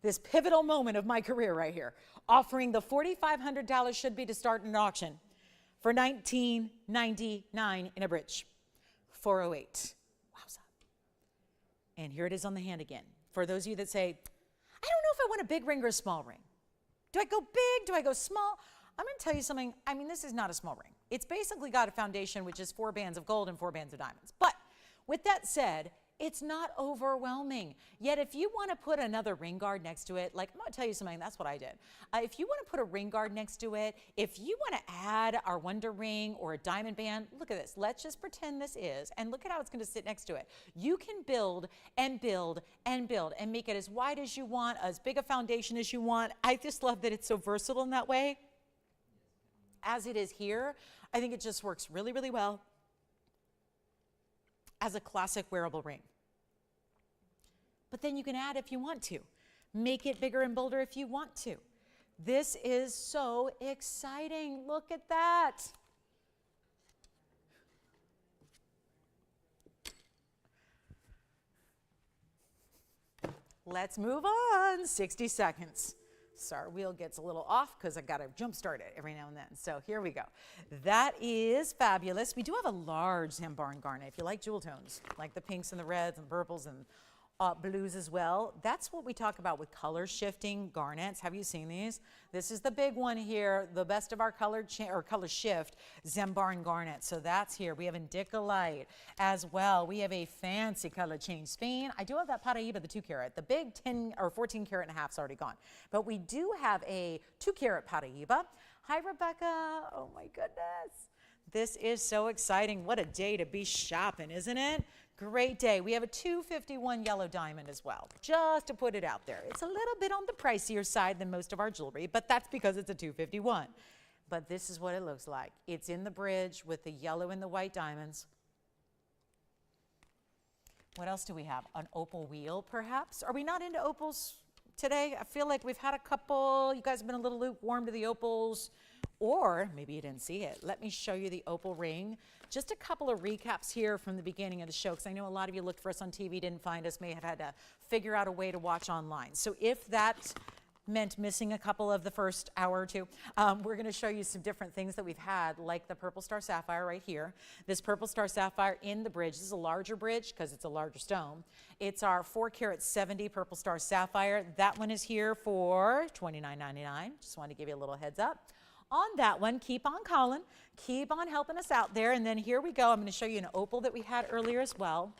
S1: This pivotal moment of my career right here, offering the $4,500 should be to start an auction for $19.99 in a bridge, 408. Wowza. And here it is on the hand again. For those of you that say, I don't know if I want a big ring or a small ring. Do I go big? Do I go small? I'm going to tell you something. I mean, this is not a small ring. It's basically got a foundation, which is 4 bands of gold and 4 bands of diamonds. But with that said, it's not overwhelming. Yet if you want to put another ring guard next to it, like I'm going to tell you something, that's what I did. If you want to put a ring guard next to it, if you want to add our Wonder Ring or a diamond band, look at this. Let's just pretend this is, and look at how it's going to sit next to it. You can build and build and build and make it as wide as you want, as big a foundation as you want. I just love that it's so versatile in that way. As it is here, I think it just works really, really well as a classic wearable ring. But then you can add if you want to. Make it bigger and bolder if you want to. This is so exciting. Look at that. Let's move on. 60 seconds. So our wheel gets a little off because I got to jump start it every now and then. So here we go. That is fabulous. We do have a large Zambarn garnet. If you like jewel tones, like the pinks and the reds and the purples and blues as well. That's what we talk about with color shifting garnets. Have you seen these? This is the big one here, the best of our color shift Zambarn garnet. So that's here. We have indicolite as well. We have a fancy color change Spain. I do have that Paraíba, the 2 carat. The big 10 or 14 carat and a half is already gone. But we do have a 2 carat Paraíba. Hi, Rebecca. Oh my goodness. This is so exciting. What a day to be shopping, isn't it? Great day. We have a 251 yellow diamond as well, just to put it out there. It's a little bit on the pricier side than most of our jewelry, but that's because it's a 251. But this is what it looks like. It's in the bridge with the yellow and the white diamonds. What else do we have? An opal wheel, perhaps? Are we not into opals today. I feel like we've had a couple. You guys have been a little lukewarm to the opals, or maybe you didn't see it. Let me show you the opal ring. Just a couple of recaps here from the beginning of the show, because I know a lot of you looked for us on TV, didn't find us, may have had to figure out a way to watch online. So if that meant missing a couple of the first hour or two, we're going to show you some different things that we've had, like the purple star sapphire right here. This purple star sapphire in the bridge. This is a larger bridge because it's a larger stone. It's our 4 carat 70 purple star sapphire. That one is here for $29.99. Just wanted to give you a little heads up on that one. Keep on calling, keep on helping us out there. And then here we go. I'm going to show you an opal that we had earlier as well.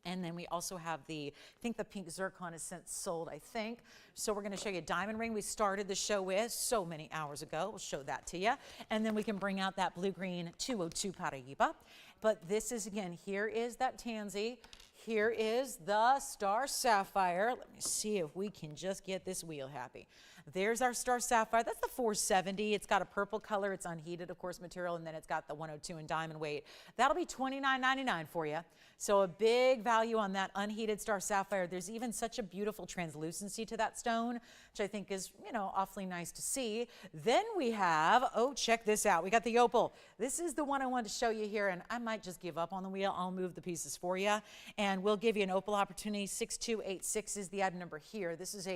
S1: And then we also have I think the pink zircon is since sold, I think. So we're going to show you a diamond ring we started the show with so many hours ago. We'll show that to you. And then we can bring out that blue-green 202 Paraíba. But this is, again, here is that tansy. Here is the star sapphire. Let me see if we can just get this wheel happy. There's our star sapphire. That's the 470. It's got a purple color. It's unheated, of course, material. And then it's got the 102 in diamond weight. That'll be $29.99 for you. So a big value on that unheated star sapphire. There's even such a beautiful translucency to that stone, which I think is, you know, awfully nice to see. Then we have, oh, check this out. We got the opal. This is the one I wanted to show you here, and I might just give up on the wheel. I'll move the pieces for you, and we'll give you an opal opportunity. 6286 is the item number here. This is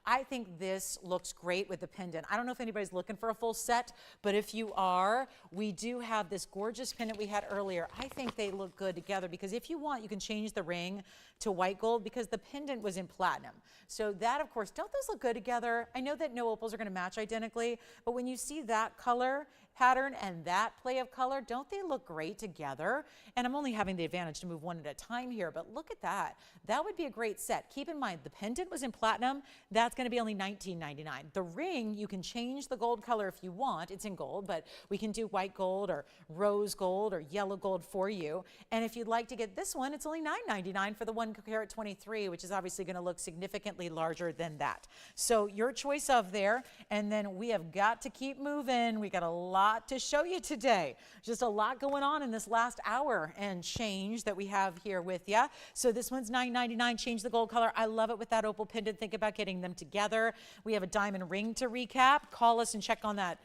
S1: I think this looks great with the pendant. I don't know if anybody's looking for a full set, but if you are, we do have this gorgeous pendant we had earlier. I think they look good together, because if you want, you can change the ring to white gold, because the pendant was in platinum. So that, of course, don't those look good together? I know that no opals are going to match identically, but when you see that color pattern and that play of color, don't they look great together? And I'm only having the advantage to move one at a time here, but look at that. That would be a great set. Keep in mind, the pendant was in platinum. That's going to be only $19.99. The ring, you can change the gold color if you want. It's in gold, but we can do white gold or rose gold or yellow gold for you. And if you'd like to get this one, it's only $9.99 for the 1 carat 23, which is obviously going to look significantly larger than that. So your choice of there. And then we have got to keep moving. We got a lot to show you today. Just a lot going on in this last hour and change that we have here with you. So this one's $9.99. Change the gold color. I love it with that opal pendant. Think about getting them together. We have a diamond ring to recap. Call us and check on that.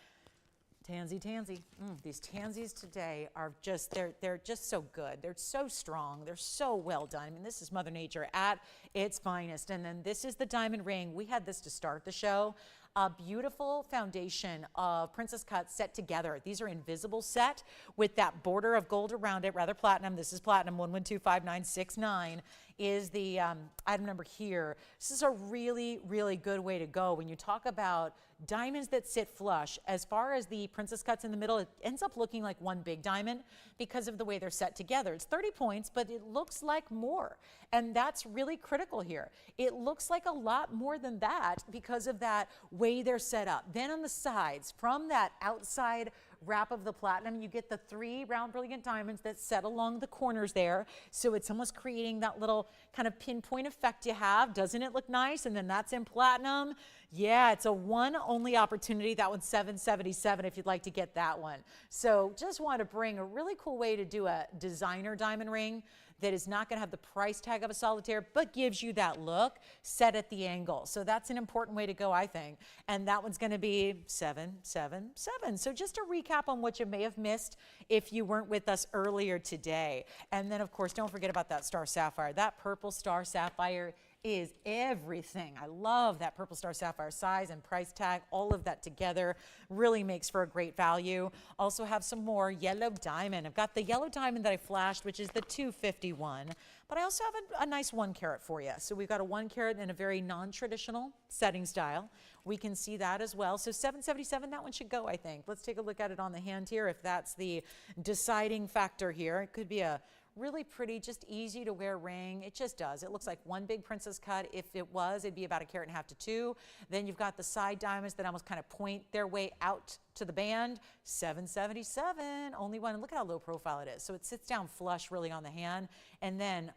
S1: Tansy. These tansies today are just, they're just so good. They're so strong. They're so well done. I mean, this is Mother Nature at its finest. And then this is the diamond ring. We had this to start the show. A beautiful foundation of princess cuts set together. These are invisible set with that border of gold around it, rather platinum. This is platinum 11259969 is the item number here. This is a really, really good way to go when you talk about diamonds that sit flush. As far as the princess cuts in the middle, it ends up looking like one big diamond because of the way they're set together. It's 30 points, but it looks like more. And that's really critical here. It looks like a lot more than that because of that way they're set up. Then on the sides, from that outside wrap of the platinum, you get the 3 round brilliant diamonds that set along the corners there. So it's almost creating that little kind of pinpoint effect you have. Doesn't it look nice? And then that's in platinum. Yeah, it's a one only opportunity. That one's $777 if you'd like to get that one. So just want to bring a really cool way to do a designer diamond ring that is not going to have the price tag of a solitaire, but gives you that look set at the angle. So that's an important way to go, I think. And that one's going to be $777. So just a recap on what you may have missed if you weren't with us earlier today. And then, of course, don't forget about that star sapphire. That purple star sapphire is everything. I love that purple star sapphire size and price tag. All of that together really makes for a great value. Also have some more yellow diamond. I've got the yellow diamond that I flashed, which is the 251, but I also have a nice 1 carat for you. So we've got a 1 carat in a very non-traditional setting style. We can see that as well. So $777, that one should go, I think. Let's take a look at it on the hand here if that's the deciding factor here. It could be a really pretty, just easy to wear ring. It just does. It looks like one big princess cut. If it was, it'd be about 1.5 carats to 2. Then you've got the side diamonds that almost kind of point their way out to the band. $777, only one. And look at how low profile it is. So it sits down flush really on the hand. And then,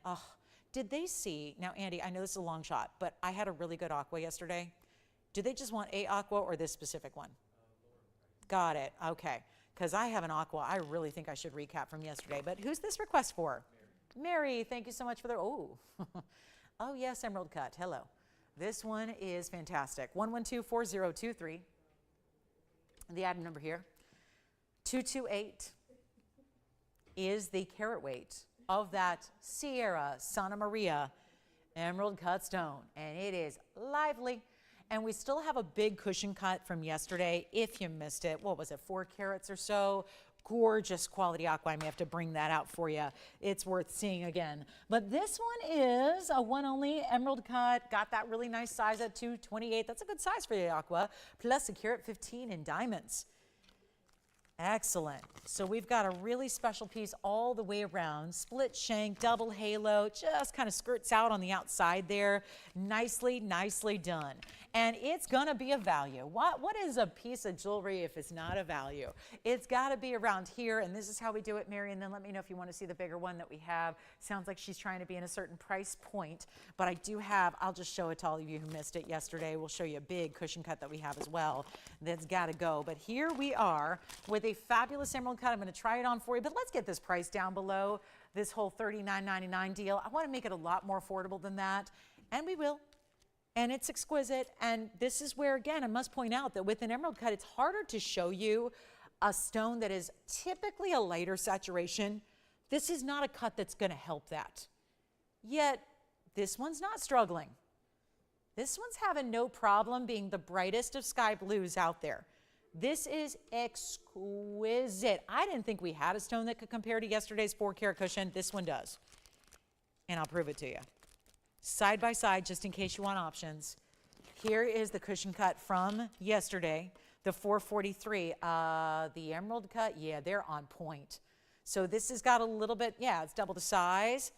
S1: did they see, now Andy, I know this is a long shot, but I had a really good aqua yesterday. Do they just want a aqua or this specific one? Got it, okay. Because I have an aqua I really think I should recap from yesterday. But who's this request for? Mary, thank you so much for the, oh yes, emerald cut, hello. This one is fantastic. 1124023. The item number here, 228, is the carat weight of that Sierra Santa Maria emerald cut stone. And it is lively. And we still have a big cushion cut from yesterday. If you missed it, what was it, 4 carats or so? Gorgeous quality aqua. I may have to bring that out for you. It's worth seeing again. But this one is a one only emerald cut. Got that really nice size at 228. That's a good size for the aqua. Plus a carat 15 in diamonds. Excellent. So we've got a really special piece all the way around. Split shank, double halo, just kind of skirts out on the outside there. Nicely, nicely done. And it's going to be a value. What is a piece of jewelry if it's not a value? It's got to be around here, and this is how we do it, Mary. And then let me know if you want to see the bigger one that we have. Sounds like she's trying to be in a certain price point, but I do have, I'll just show it to all of you who missed it yesterday. We'll show you a big cushion cut that we have as well. That's got to go. But here we are with a fabulous emerald cut. I'm going to try it on for you, but let's get this price down below this whole $39.99 deal. I want to make it a lot more affordable than that, and we will. And it's exquisite. And this is where, again, I must point out that with an emerald cut, it's harder to show you a stone that is typically a lighter saturation. This is not a cut that's going to help that. Yet, this one's not struggling. This one's having no problem being the brightest of sky blues out there. This is exquisite. I didn't think we had a stone that could compare to yesterday's 4-carat cushion. This one does. And I'll prove it to you. Side by side, just in case you want options. Here is the cushion cut from yesterday, the 443. The emerald cut, yeah, they're on point. So this has got a little bit, yeah, it's double the size.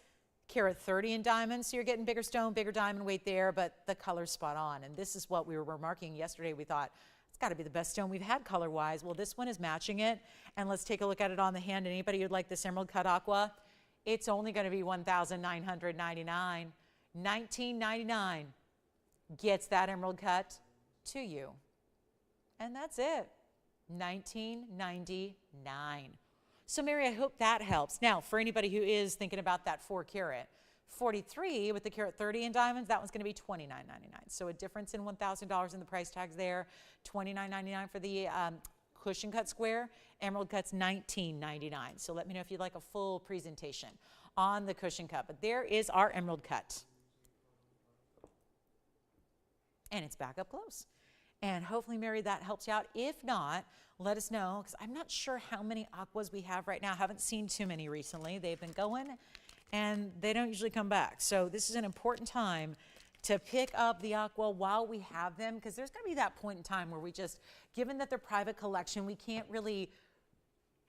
S1: Carat 30 in diamonds, so you're getting bigger stone, bigger diamond weight there, but the color's spot on. And this is what we were remarking yesterday. We thought, it's got to be the best stone we've had color-wise. Well, this one is matching it. And let's take a look at it on the hand. Anybody who'd like this emerald cut aqua, it's only going to be $1,999. $19.99 gets that emerald cut to you. And that's it. $19.99. So Mary, I hope that helps. Now, for anybody who is thinking about that 4-carat, 43 with the carat 30 in diamonds, that one's going to be $29.99. So a difference in $1,000 in the price tags there. $29.99 for the cushion cut square. Emerald cut's $19.99. So let me know if you'd like a full presentation on the cushion cut. But there is our emerald cut. And it's back up close. And hopefully, Mary, that helps you out. If not, let us know, because I'm not sure how many aquas we have right now. I haven't seen too many recently. They've been going, and they don't usually come back. So this is an important time to pick up the aqua while we have them, because there's going to be that point in time where we just, given that they're private collection, we can't really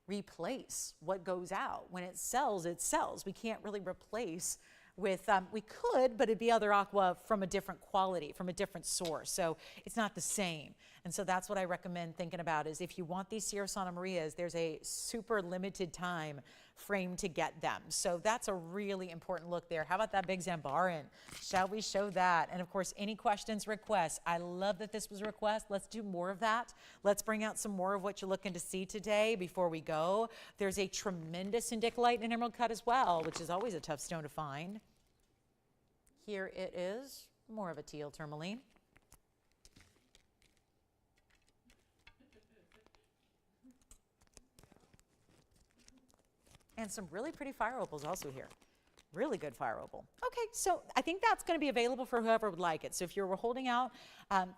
S1: replace what goes out. When it sells, it sells. We can't really replace with, we could, but it'd be other aqua from a different quality, from a different source. So it's not the same. And so that's what I recommend thinking about is if you want these Sierra Santa Marias, there's a super limited time frame to get them. So that's a really important look there. How about that big Zambaran? Shall we show that? And of course, any questions, requests. I love that this was a request. Let's do more of that. Let's bring out some more of what you're looking to see today before we go. There's a tremendous indicolite and emerald cut as well, which is always a tough stone to find. Here it is, more of a teal tourmaline. And some really pretty fire opals also here. Really good fire opal. Okay, so I think that's going to be available for whoever would like it. So if you're holding out,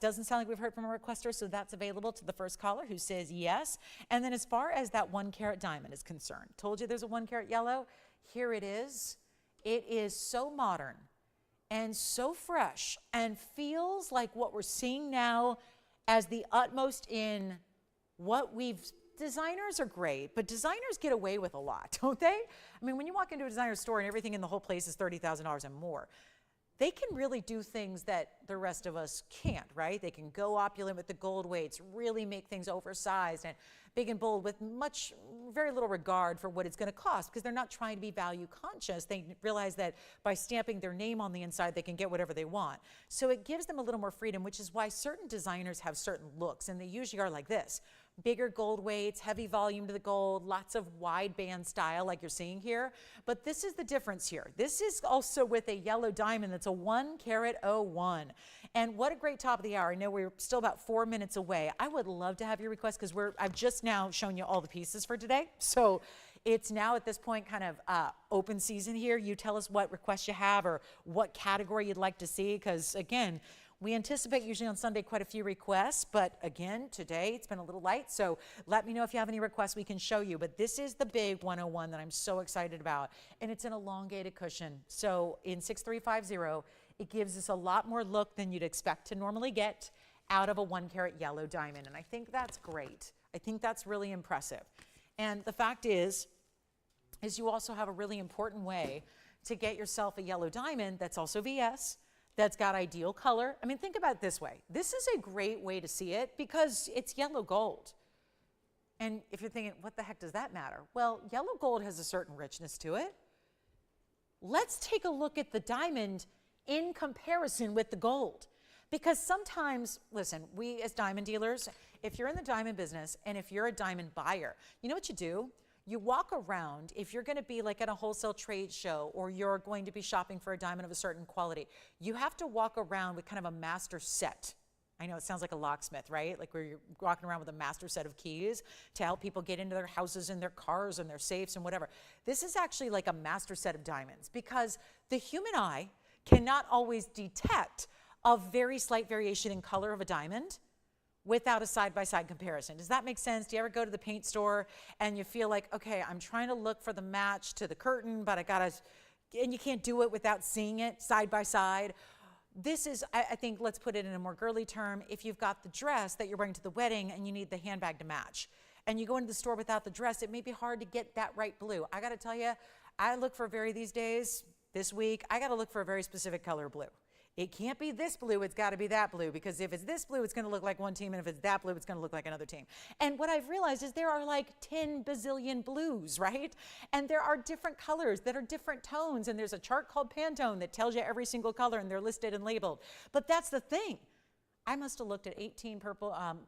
S1: doesn't sound like we've heard from a requester, so that's available to the first caller who says yes. And then as far as that 1-carat diamond is concerned, told you there's a 1-carat yellow. Here it is. It is so modern and so fresh and feels like what we're seeing now as the utmost in what we've. Designers are great, but designers get away with a lot, don't they? I mean, when you walk into a designer store and everything in the whole place is $30,000 and more, they can really do things that the rest of us can't, right? They can go opulent with the gold weights, really make things oversized and big and bold with very little regard for what it's going to cost because they're not trying to be value conscious. They realize that by stamping their name on the inside, they can get whatever they want. So it gives them a little more freedom, which is why certain designers have certain looks, and they usually are like this. bigger gold weights, heavy volume to the gold, lots of wide band style like you're seeing here. But this is the difference here. This is also with a yellow diamond that's a 1 carat 01. And what a great top of the hour. I know we're still about 4 minutes away. I would love to have your request because I've just now shown you all the pieces for today. So it's now at this point kind of open season here. You tell us what requests you have or what category you'd like to see, because again, we anticipate usually on Sunday quite a few requests, but again, today it's been a little light, so let me know if you have any requests we can show you. But this is the big 101 that I'm so excited about, and it's an elongated cushion. So in 6350, it gives us a lot more look than you'd expect to normally get out of a 1 carat yellow diamond, and I think that's great. I think that's really impressive. And the fact is you also have a really important way to get yourself a yellow diamond that's also VS, that's got ideal color. I mean, think about it this way. This is a great way to see it because it's yellow gold. And if you're thinking, what the heck does that matter? Well, yellow gold has a certain richness to it. Let's take a look at the diamond in comparison with the gold. Because sometimes, listen, we as diamond dealers, if you're in the diamond business and if you're a diamond buyer, you know what you do? You walk around, if you're going to be like at a wholesale trade show or you're going to be shopping for a diamond of a certain quality, you have to walk around with kind of a master set. I know it sounds like a locksmith, right? Like where you're walking around with a master set of keys to help people get into their houses and their cars and their safes and whatever. This is actually like a master set of diamonds because the human eye cannot always detect a very slight variation in color of a diamond without a side-by-side comparison. Does that make sense? Do you ever go to the paint store and you feel like, okay, I'm trying to look for the match to the curtain, but and you can't do it without seeing it side by side? This is, I think, let's put it in a more girly term, if you've got the dress that you're wearing to the wedding and you need the handbag to match, and you go into the store without the dress, it may be hard to get that right blue. I gotta tell you, I look for these days, this week, I gotta look for a very specific color blue. It can't be this blue, it's got to be that blue, because if it's this blue, it's going to look like one team, and if it's that blue, it's going to look like another team. And what I've realized is there are like 10 bazillion blues, right? And there are different colors that are different tones, and there's a chart called Pantone that tells you every single color, and they're listed and labeled. But that's the thing. I must have looked at 18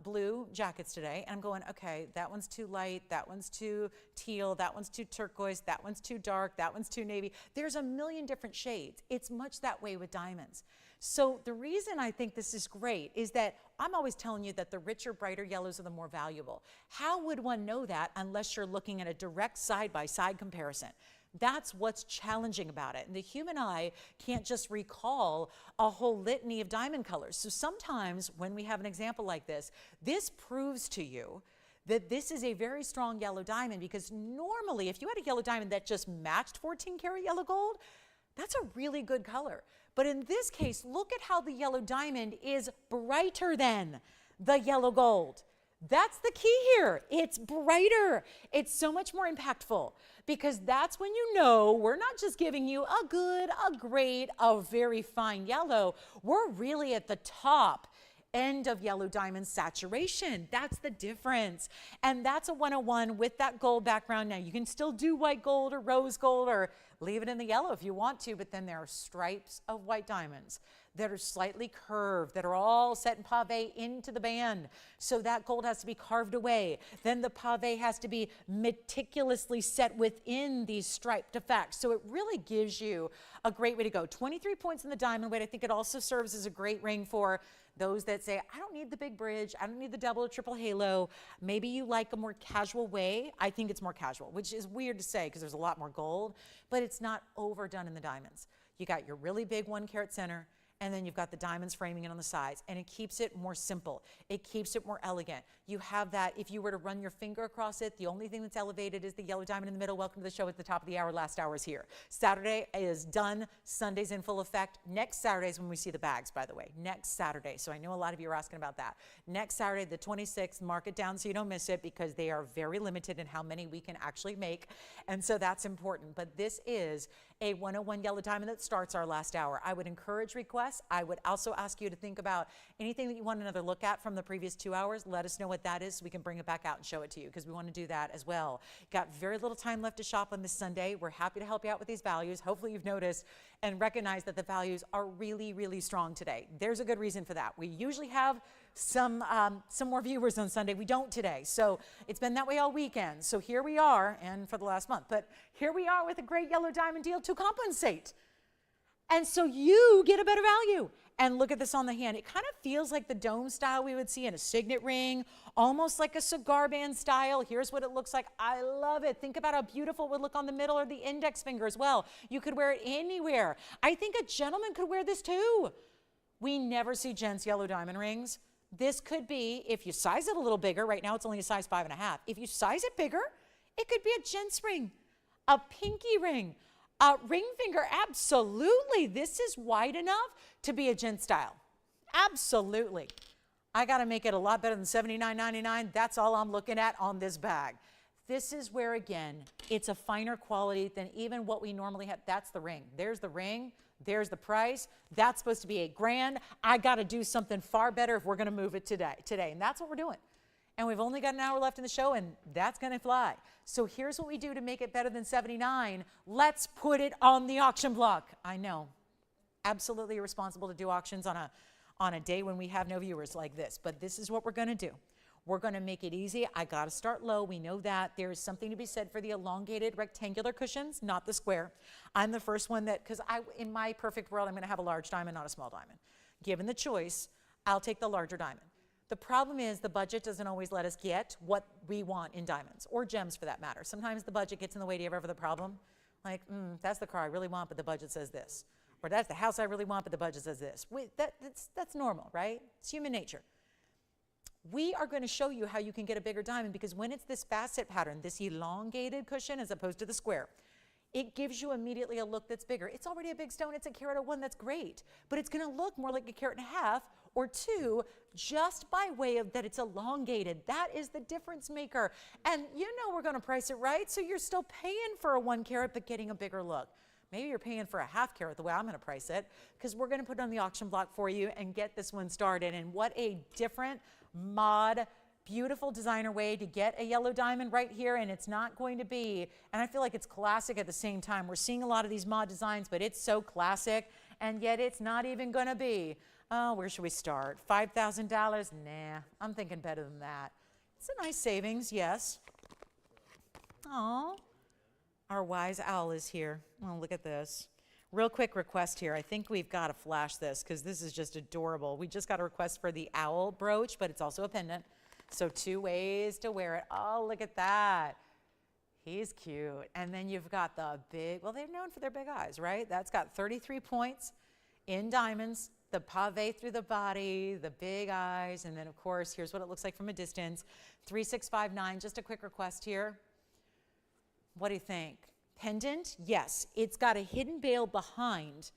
S1: blue jackets today, and I'm going, okay, that one's too light, that one's too teal, that one's too turquoise, that one's too dark, that one's too navy. There's a million different shades. It's much that way with diamonds. So the reason I think this is great is that I'm always telling you that the richer, brighter yellows are the more valuable. How would one know that unless you're looking at a direct side-by-side comparison? That's what's challenging about it. And the human eye can't just recall a whole litany of diamond colors. So sometimes when we have an example like this proves to you that this is a very strong yellow diamond, because normally if you had a yellow diamond that just matched 14 karat yellow gold, that's a really good color. But in this case, look at how the yellow diamond is brighter than the yellow gold. That's the key here. It's brighter. It's so much more impactful, because that's when you know we're not just giving you a good, a great, a very fine yellow. We're really at the top end of yellow diamond saturation. That's the difference. And that's a 101 with that gold background. Now you can still do white gold or rose gold or leave it in the yellow if you want to, but then there are stripes of white diamonds that are slightly curved, that are all set in pave into the band. So that gold has to be carved away. Then the pave has to be meticulously set within these striped effects. So it really gives you a great way to go. 23 points in the diamond weight. I think it also serves as a great ring for those that say, I don't need the big bridge, I don't need the double or triple halo. Maybe you like a more casual way. I think it's more casual, which is weird to say because there's a lot more gold, but it's not overdone in the diamonds. You got your really big 1 carat center, and then you've got the diamonds framing it on the sides, and it keeps it more simple. It keeps it more elegant. You have that, if you were to run your finger across it, the only thing that's elevated is the yellow diamond in the middle. Welcome to the show at the top of the hour. Last hour is here. Saturday is done. Sunday's in full effect. Next Saturday is when we see the bags, by the way. Next Saturday. So I know a lot of you are asking about that. Next Saturday, the 26th, mark it down so you don't miss it, because they are very limited in how many we can actually make. And so that's important. But this is a 101 yellow diamond that starts our last hour. I would encourage requests. I would also ask you to think about anything that you want another look at from the previous 2 hours. Let us know what that is so we can bring it back out and show it to you, because we want to do that as well. Got very little time left to shop on this Sunday. We're happy to help you out with these values. Hopefully you've noticed and recognize that the values are really, really strong today. There's a good reason for that. We usually have some more viewers on Sunday. We don't today. So it's been that way all weekend. So here we are, and for the last month, but here we are with a great yellow diamond deal to compensate. And so you get a better value. And look at this on the hand. It kind of feels like the dome style we would see in a signet ring, almost like a cigar band style. Here's what it looks like. I love it. Think about how beautiful it would look on the middle or the index finger as well. You could wear it anywhere. I think a gentleman could wear this too. We never see gents yellow diamond rings. This could be, if you size it a little bigger, right now it's only a size 5.5. If you size it bigger, it could be a gent's ring, a pinky ring, a ring finger. Absolutely. This is wide enough to be a gent style. Absolutely. I got to make it a lot better than $79.99. That's all I'm looking at on this bag. This is where, again, it's a finer quality than even what we normally have. That's the ring. There's the ring. There's the price. That's supposed to be $8,000. I got to do something far better if we're going to move it today. And that's what we're doing. And we've only got an hour left in the show, and that's going to fly. So here's what we do to make it better than $79. Let's put it on the auction block. I know. Absolutely irresponsible to do auctions on a day when we have no viewers like this. But this is what we're going to do. We're going to make it easy. I got to start low. We know that. There is something to be said for the elongated rectangular cushions, not the square. I'm the first one that, because in my perfect world, I'm going to have a large diamond, not a small diamond. Given the choice, I'll take the larger diamond. The problem is the budget doesn't always let us get what we want in diamonds, or gems for that matter. Sometimes the budget gets in the way. Do you ever have the problem? Like, that's the car I really want, but the budget says this. Or that's the house I really want, but the budget says this. That's normal, right? It's human nature. We are going to show you how you can get a bigger diamond, because when it's this facet pattern, this elongated cushion as opposed to the square, it gives you immediately a look that's bigger. It's already a big stone. It's a carat or one. That's great. But it's going to look more like a carat and a half or two just by way of that it's elongated. That is the difference maker. And you know we're going to price it right, so you're still paying for a 1 carat but getting a bigger look. Maybe you're paying for a ½ carat the way I'm going to price it, because we're going to put it on the auction block for you and get this one started. And what a different mod, beautiful designer way to get a yellow diamond right here. And it's not going to be, and I feel like it's classic at the same time. We're seeing a lot of these mod designs, but it's so classic, and yet it's not even going to be, oh, where should we start? $5,000? Nah, I'm thinking better than that. It's a nice savings, yes. Oh, our wise owl is here. Oh, look at this. Real quick request here. I think we've got to flash this because this is just adorable. We just got a request for the owl brooch, but it's also a pendant. So 2 ways to wear it. Oh, look at that. He's cute. And then you've got the big, well, they're known for their big eyes, right? That's got 33 points in diamonds, the pave through the body, the big eyes, and then, of course, here's what it looks like from a distance. 3659, just a quick request here. What do you think? Pendant? Yes. It's got a hidden bail behind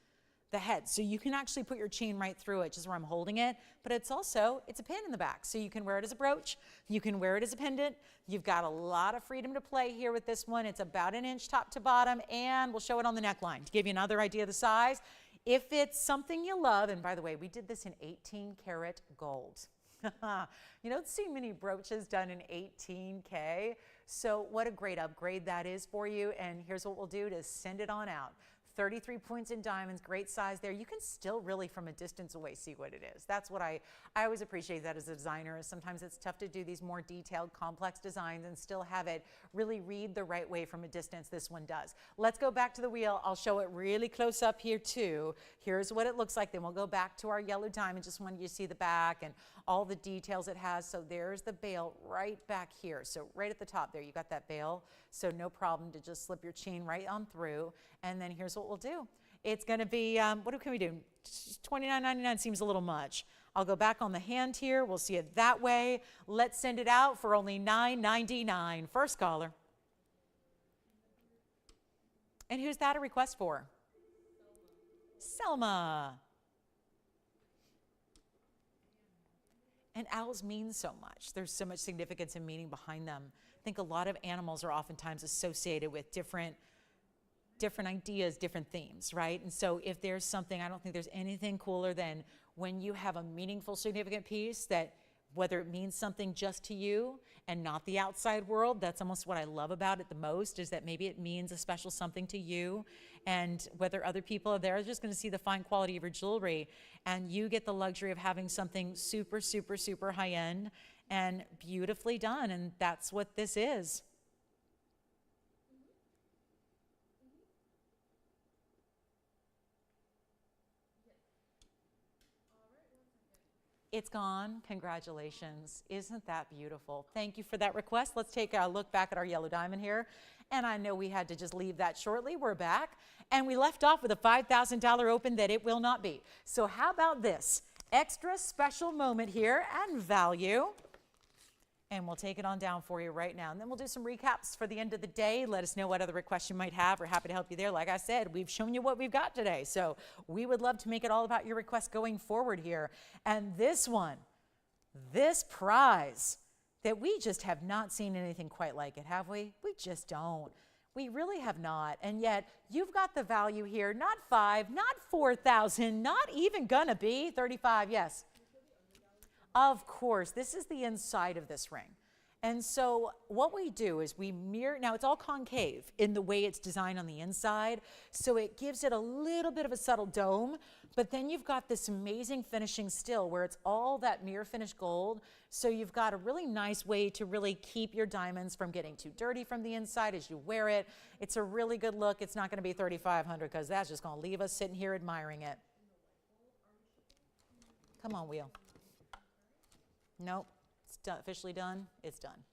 S1: the head, so you can actually put your chain right through it, just where I'm holding it, but it's a pin in the back, so you can wear it as a brooch, you can wear it as a pendant. You've got a lot of freedom to play here with this one. It's about 1 inch top to bottom, and we'll show it on the neckline to give you another idea of the size. If it's something you love, and by the way, we did this in 18 karat gold. You don't see many brooches done in 18K, so what a great upgrade that is for you. And here's what we'll do to send it on out. 33 points in diamonds, great size there. You can still really from a distance away see what it is. That's what I always appreciate that as a designer. Sometimes it's tough to do these more detailed, complex designs and still have it really read the right way from a distance. This one does. Let's go back to the wheel. I'll show it really close up here too. Here's what it looks like. Then we'll go back to our yellow diamond. Just wanted you to see the back and all the details it has. So there's the bail right back here. So right at the top there, you got that bail. So no problem to just slip your chain right on through. And then here's what we'll do. It's going to be, what can we do? $29.99 seems a little much. I'll go back on the hand here. We'll see it that way. Let's send it out for only $9.99. First caller. And who's that a request for? Selma. And owls mean so much. There's so much significance and meaning behind them. I think a lot of animals are oftentimes associated with different ideas, different themes, right? And so if there's something, I don't think there's anything cooler than when you have a meaningful, significant piece that whether it means something just to you and not the outside world. That's almost what I love about it the most, is that maybe it means a special something to you, and whether other people are there are just going to see the fine quality of your jewelry, and you get the luxury of having something super, super, super high end and beautifully done. And that's what this is. It's gone. Congratulations. Isn't that beautiful? Thank you for that request. Let's take a look back at our yellow diamond here. And I know we had to just leave that shortly. We're back. And we left off with a $5,000 open that it will not be. So how about this? Extra special moment here and value. And we'll take it on down for you right now. And then we'll do some recaps for the end of the day. Let us know what other requests you might have. We're happy to help you there. Like I said, we've shown you what we've got today. So we would love to make it all about your requests going forward here. And this one, this prize that we just have not seen anything quite like it, have we? We just don't. We really have not. And yet you've got the value here, not 5, not 4,000, not even gonna be 35, yes. Of course, this is the inside of this ring. And so what we do is we mirror, now it's all concave in the way it's designed on the inside, so it gives it a little bit of a subtle dome, but then you've got this amazing finishing still where it's all that mirror finished gold, so you've got a really nice way to really keep your diamonds from getting too dirty from the inside as you wear it. It's a really good look. It's not going to be $3,500 because that's just going to leave us sitting here admiring it. Come on, wheel. Nope, it's officially done. It's done.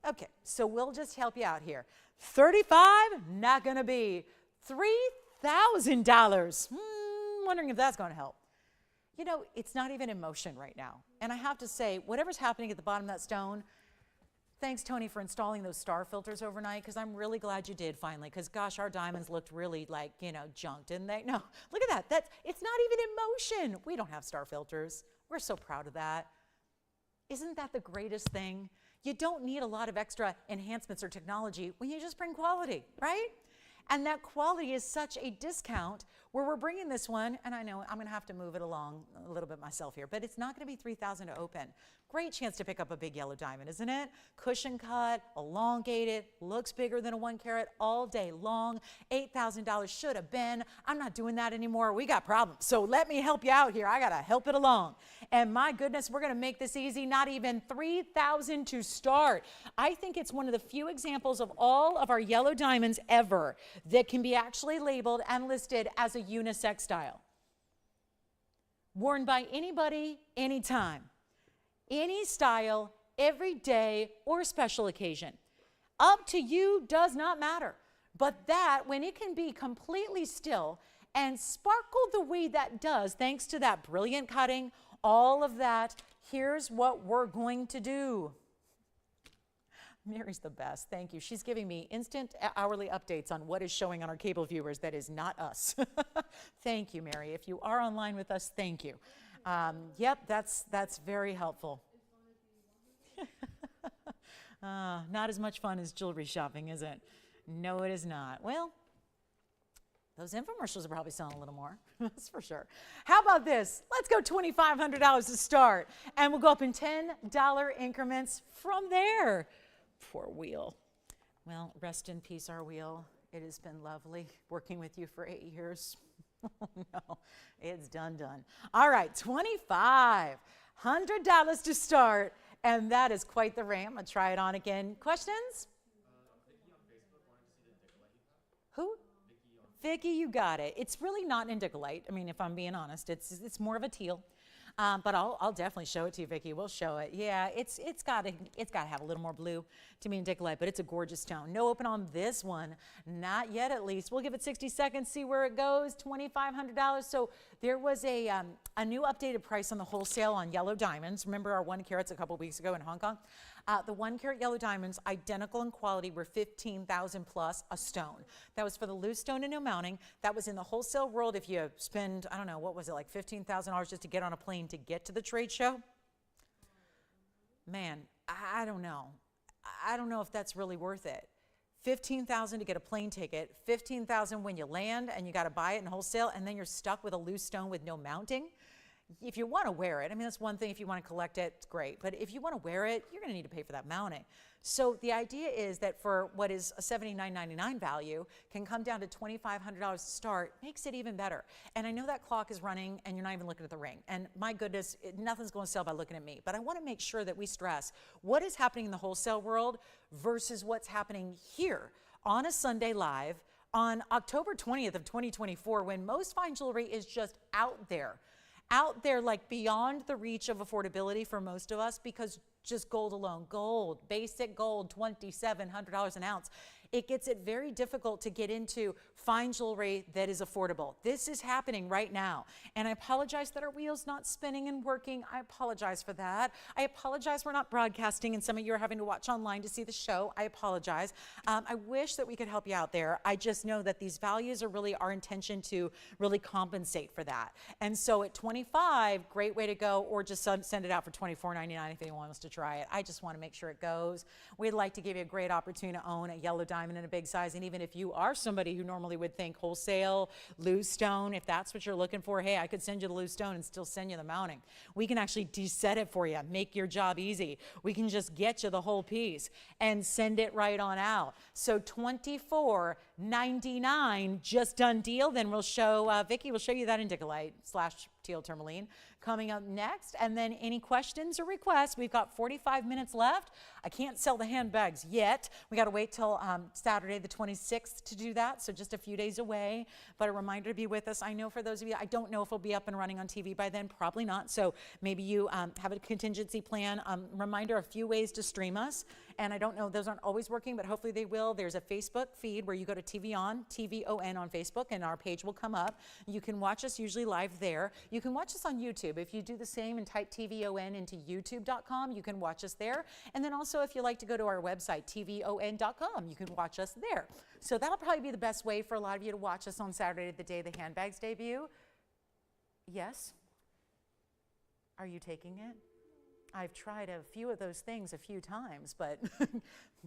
S1: Okay, so we'll just help you out here. 35, not going to be. $3,000. Wondering if that's going to help. You know, it's not even in motion right now. And I have to say, whatever's happening at the bottom of that stone, thanks, Tony, for installing those star filters overnight, because I'm really glad you did finally, because gosh, our diamonds looked really like, you know, junk, didn't they? No, look at that. It's not even in motion. We don't have star filters. We're so proud of that. Isn't that the greatest thing? You don't need a lot of extra enhancements or technology when you just bring quality, right? And that quality is such a discount where we're bringing this one, and I know I'm going to have to move it along a little bit myself here, but it's not going to be $3,000 to open. Great chance to pick up a big yellow diamond, isn't it? Cushion cut, elongated, looks bigger than a 1 carat all day long. $8,000 should have been. I'm not doing that anymore. We got problems. So let me help you out here. I got to help it along. And my goodness, we're going to make this easy. Not even $3,000 to start. I think it's one of the few examples of all of our yellow diamonds ever that can be actually labeled and listed as a unisex style. Worn by anybody, anytime. Any style, every day, or special occasion. Up to you, does not matter. But that, when it can be completely still and sparkle the way that does, thanks to that brilliant cutting, all of that, here's what we're going to do. Mary's the best. Thank you. She's giving me instant hourly updates on what is showing on our cable viewers that is not us. Thank you, Mary. If you are online with us, thank you. Yep, that's very helpful. Not as much fun as jewelry shopping, is it? No, it is not. Well, those infomercials are probably selling a little more. That's for sure. How about this? Let's go $2,500 to start, and we'll go up in $10 increments from there. Poor wheel. Well, rest in peace, our wheel. It has been lovely working with you for 8 years. Oh, no, it's done. All right, $2,500 to start, and that is quite the ring. I'm going to try it on again. Questions?
S2: Vicky on Facebook wanted to see the Nicolite you have.
S1: Who? Vicky, you got it. It's really not indicolite. I mean, if I'm being honest, it's more of a teal. But I'll definitely show it to you, Vicky. We'll show it. Yeah, it's got to have a little more blue to me in indicolite, but it's a gorgeous stone. No open on this one, not yet at least. We'll give it 60 seconds, see where it goes. $2,500. So there was a new updated price on the wholesale on yellow diamonds. Remember our 1 carats a couple weeks ago in Hong Kong? The 1 carat yellow diamonds, identical in quality, were $15,000 plus a stone. That was for the loose stone and no mounting. That was in the wholesale world. If you spend, I don't know, what was it, like $15,000 just to get on a plane to get to the trade show? Man, I don't know. I don't know if that's really worth it. $15,000 to get a plane ticket, $15,000 when you land and you got to buy it in wholesale, and then you're stuck with a loose stone with no mounting. If you want to wear it, I mean, that's one thing. If you want to collect it, it's great. But if you want to wear it, you're going to need to pay for that mounting. So the idea is that for what is a $79.99 value can come down to $2,500 to start, makes it even better. And I know that clock is running and you're not even looking at the ring. And my goodness, nothing's going to sell by looking at me. But I want to make sure that we stress what is happening in the wholesale world versus what's happening here on a Sunday live on October 20th of 2024, when most fine jewelry is just out there like beyond the reach of affordability for most of us, because just gold alone, gold, basic gold, $2,700 an ounce. It gets it very difficult to get into fine jewelry that is affordable. This is happening right now. And I apologize that our wheel's not spinning and working. I apologize for that. I apologize we're not broadcasting and some of you are having to watch online to see the show. I apologize. I wish that we could help you out there. I just know that these values are really our intention to really compensate for that. And so at 25, great way to go, or just send it out for $24.99 if anyone wants to try it. I just want to make sure it goes. We'd like to give you a great opportunity to own a yellow diamond in a big size. And even if you are somebody who normally would think wholesale, loose stone, if that's what you're looking for, hey, I could send you the loose stone and still send you the mounting. We can actually deset it for you, make your job easy. We can just get you the whole piece and send it right on out. So $24.99, just done deal. Then we'll show, Vicki will show you that indicolite / teal tourmaline coming up next. And then any questions or requests, we've got 45 minutes left. I can't sell the handbags yet. We got to wait till Saturday the 26th to do that, so just a few days away. But a reminder to be with us. I know for those of you, I don't know if we'll be up and running on TV by then, probably not. So maybe you have a contingency plan. Reminder, a few ways to stream us. And I don't know, those aren't always working, but hopefully they will. There's a Facebook feed where you go to TVON, TVON on Facebook, and our page will come up. You can watch us usually live there. You can watch us on YouTube. If you do the same and type TVON into youtube.com, you can watch us there. And then also, if you like to go to our website, TVON.com, you can watch us there. So that'll probably be the best way for a lot of you to watch us on Saturday, the day the handbags debut. Yes? Are you taking it? I've tried a few of those things a few times, but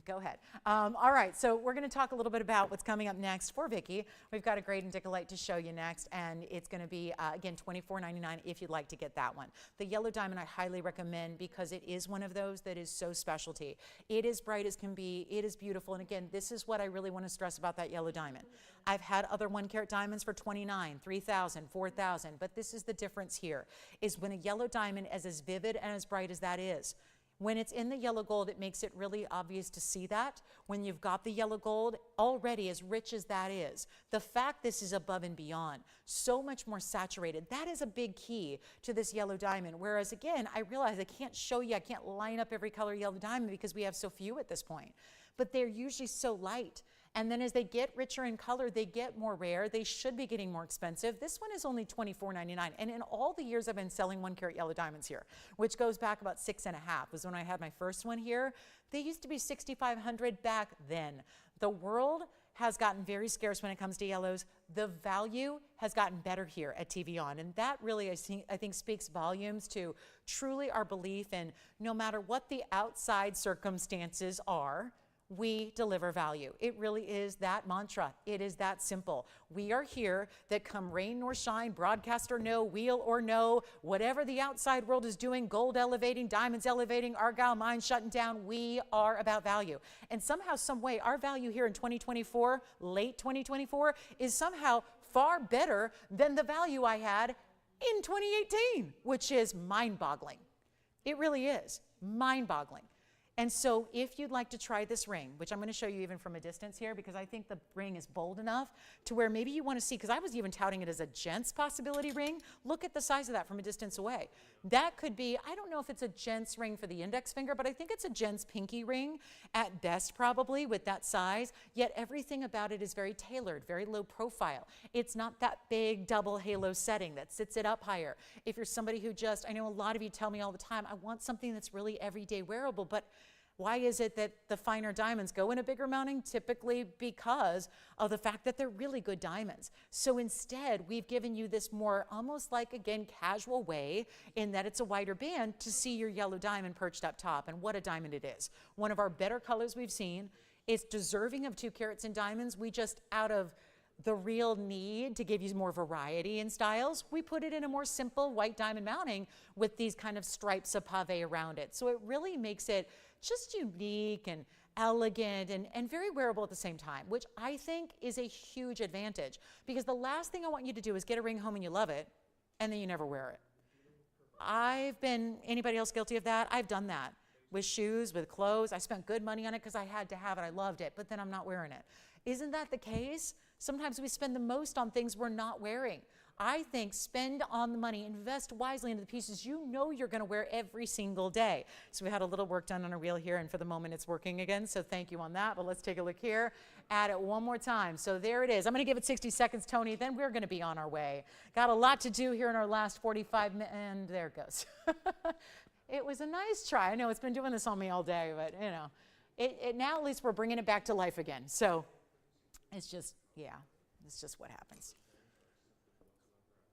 S1: go ahead. All right, so we're going to talk a little bit about what's coming up next for Vicki. We've got a great indicolite to show you next, and it's going to be, again, $24.99 if you'd like to get that one. The yellow diamond I highly recommend because it is one of those that is so specialty. It is bright as can be. It is beautiful, and again, this is what I really want to stress about that yellow diamond. I've had other 1-carat diamonds for $29,000, $3,000, $4,000, but this is the difference here, is when a yellow diamond is as vivid and as bright as that is, when it's in the yellow gold, it makes it really obvious to see that. When you've got the yellow gold, already as rich as that is, the fact this is above and beyond, so much more saturated, that is a big key to this yellow diamond. Whereas again, I realize I can't show you, I can't line up every color yellow diamond because we have so few at this point, but they're usually so light. And then as they get richer in color, they get more rare. They should be getting more expensive. This one is only $24.99. And in all the years I've been selling 1-carat yellow diamonds here, which goes back about 6.5, was when I had my first one here. They used to be $6,500 back then. The world has gotten very scarce when it comes to yellows. The value has gotten better here at TVON. And that really, I think speaks volumes to truly our belief in no matter what the outside circumstances are, we deliver value. It really is that mantra. It is that simple. We are here that come rain nor shine, broadcast or no, wheel or no, whatever the outside world is doing, gold elevating, diamonds elevating, Argyle mines shutting down, we are about value. And somehow, some way, our value here in 2024, late 2024, is somehow far better than the value I had in 2018, which is mind-boggling. It really is mind-boggling. And so if you'd like to try this ring, which I'm going to show you even from a distance here because I think the ring is bold enough to where maybe you want to see, because I was even touting it as a gent's possibility ring. Look at the size of that from a distance away. That could be, I don't know if it's a gent's ring for the index finger, but I think it's a gent's pinky ring at best probably with that size, yet everything about it is very tailored, very low profile. It's not that big double halo setting that sits it up higher. If you're somebody who just, I know a lot of you tell me all the time, I want something that's really everyday wearable, but why is it that the finer diamonds go in a bigger mounting? Typically because of the fact that they're really good diamonds. So instead, we've given you this more almost like, again, casual way in that it's a wider band to see your yellow diamond perched up top. And what a diamond it is. One of our better colors we've seen. It's deserving of 2 carats in diamonds. We just, out of the real need to give you more variety in styles, we put it in a more simple white diamond mounting with these kind of stripes of pave around it. So it really makes it just unique and elegant and very wearable at the same time, which I think is a huge advantage, because the last thing I want you to do is get a ring home and you love it and then you never wear it. Anybody else guilty of that? I've done that with shoes, with clothes. I spent good money on it because I had to have it. I loved it, but then I'm not wearing it. Isn't that the case? Sometimes we spend the most on things we're not wearing. I think spend on the money, invest wisely into the pieces you know you're going to wear every single day. So we had a little work done on our reel here, and for the moment it's working again, so thank you on that. But let's take a look here. Add it one more time. So there it is. I'm going to give it 60 seconds, Tony, then we're going to be on our way. Got a lot to do here in our last 45 minutes, and there it goes. It was a nice try. I know it's been doing this on me all day, but you know, now at least we're bringing it back to life again. So it's just, yeah, it's just what happens.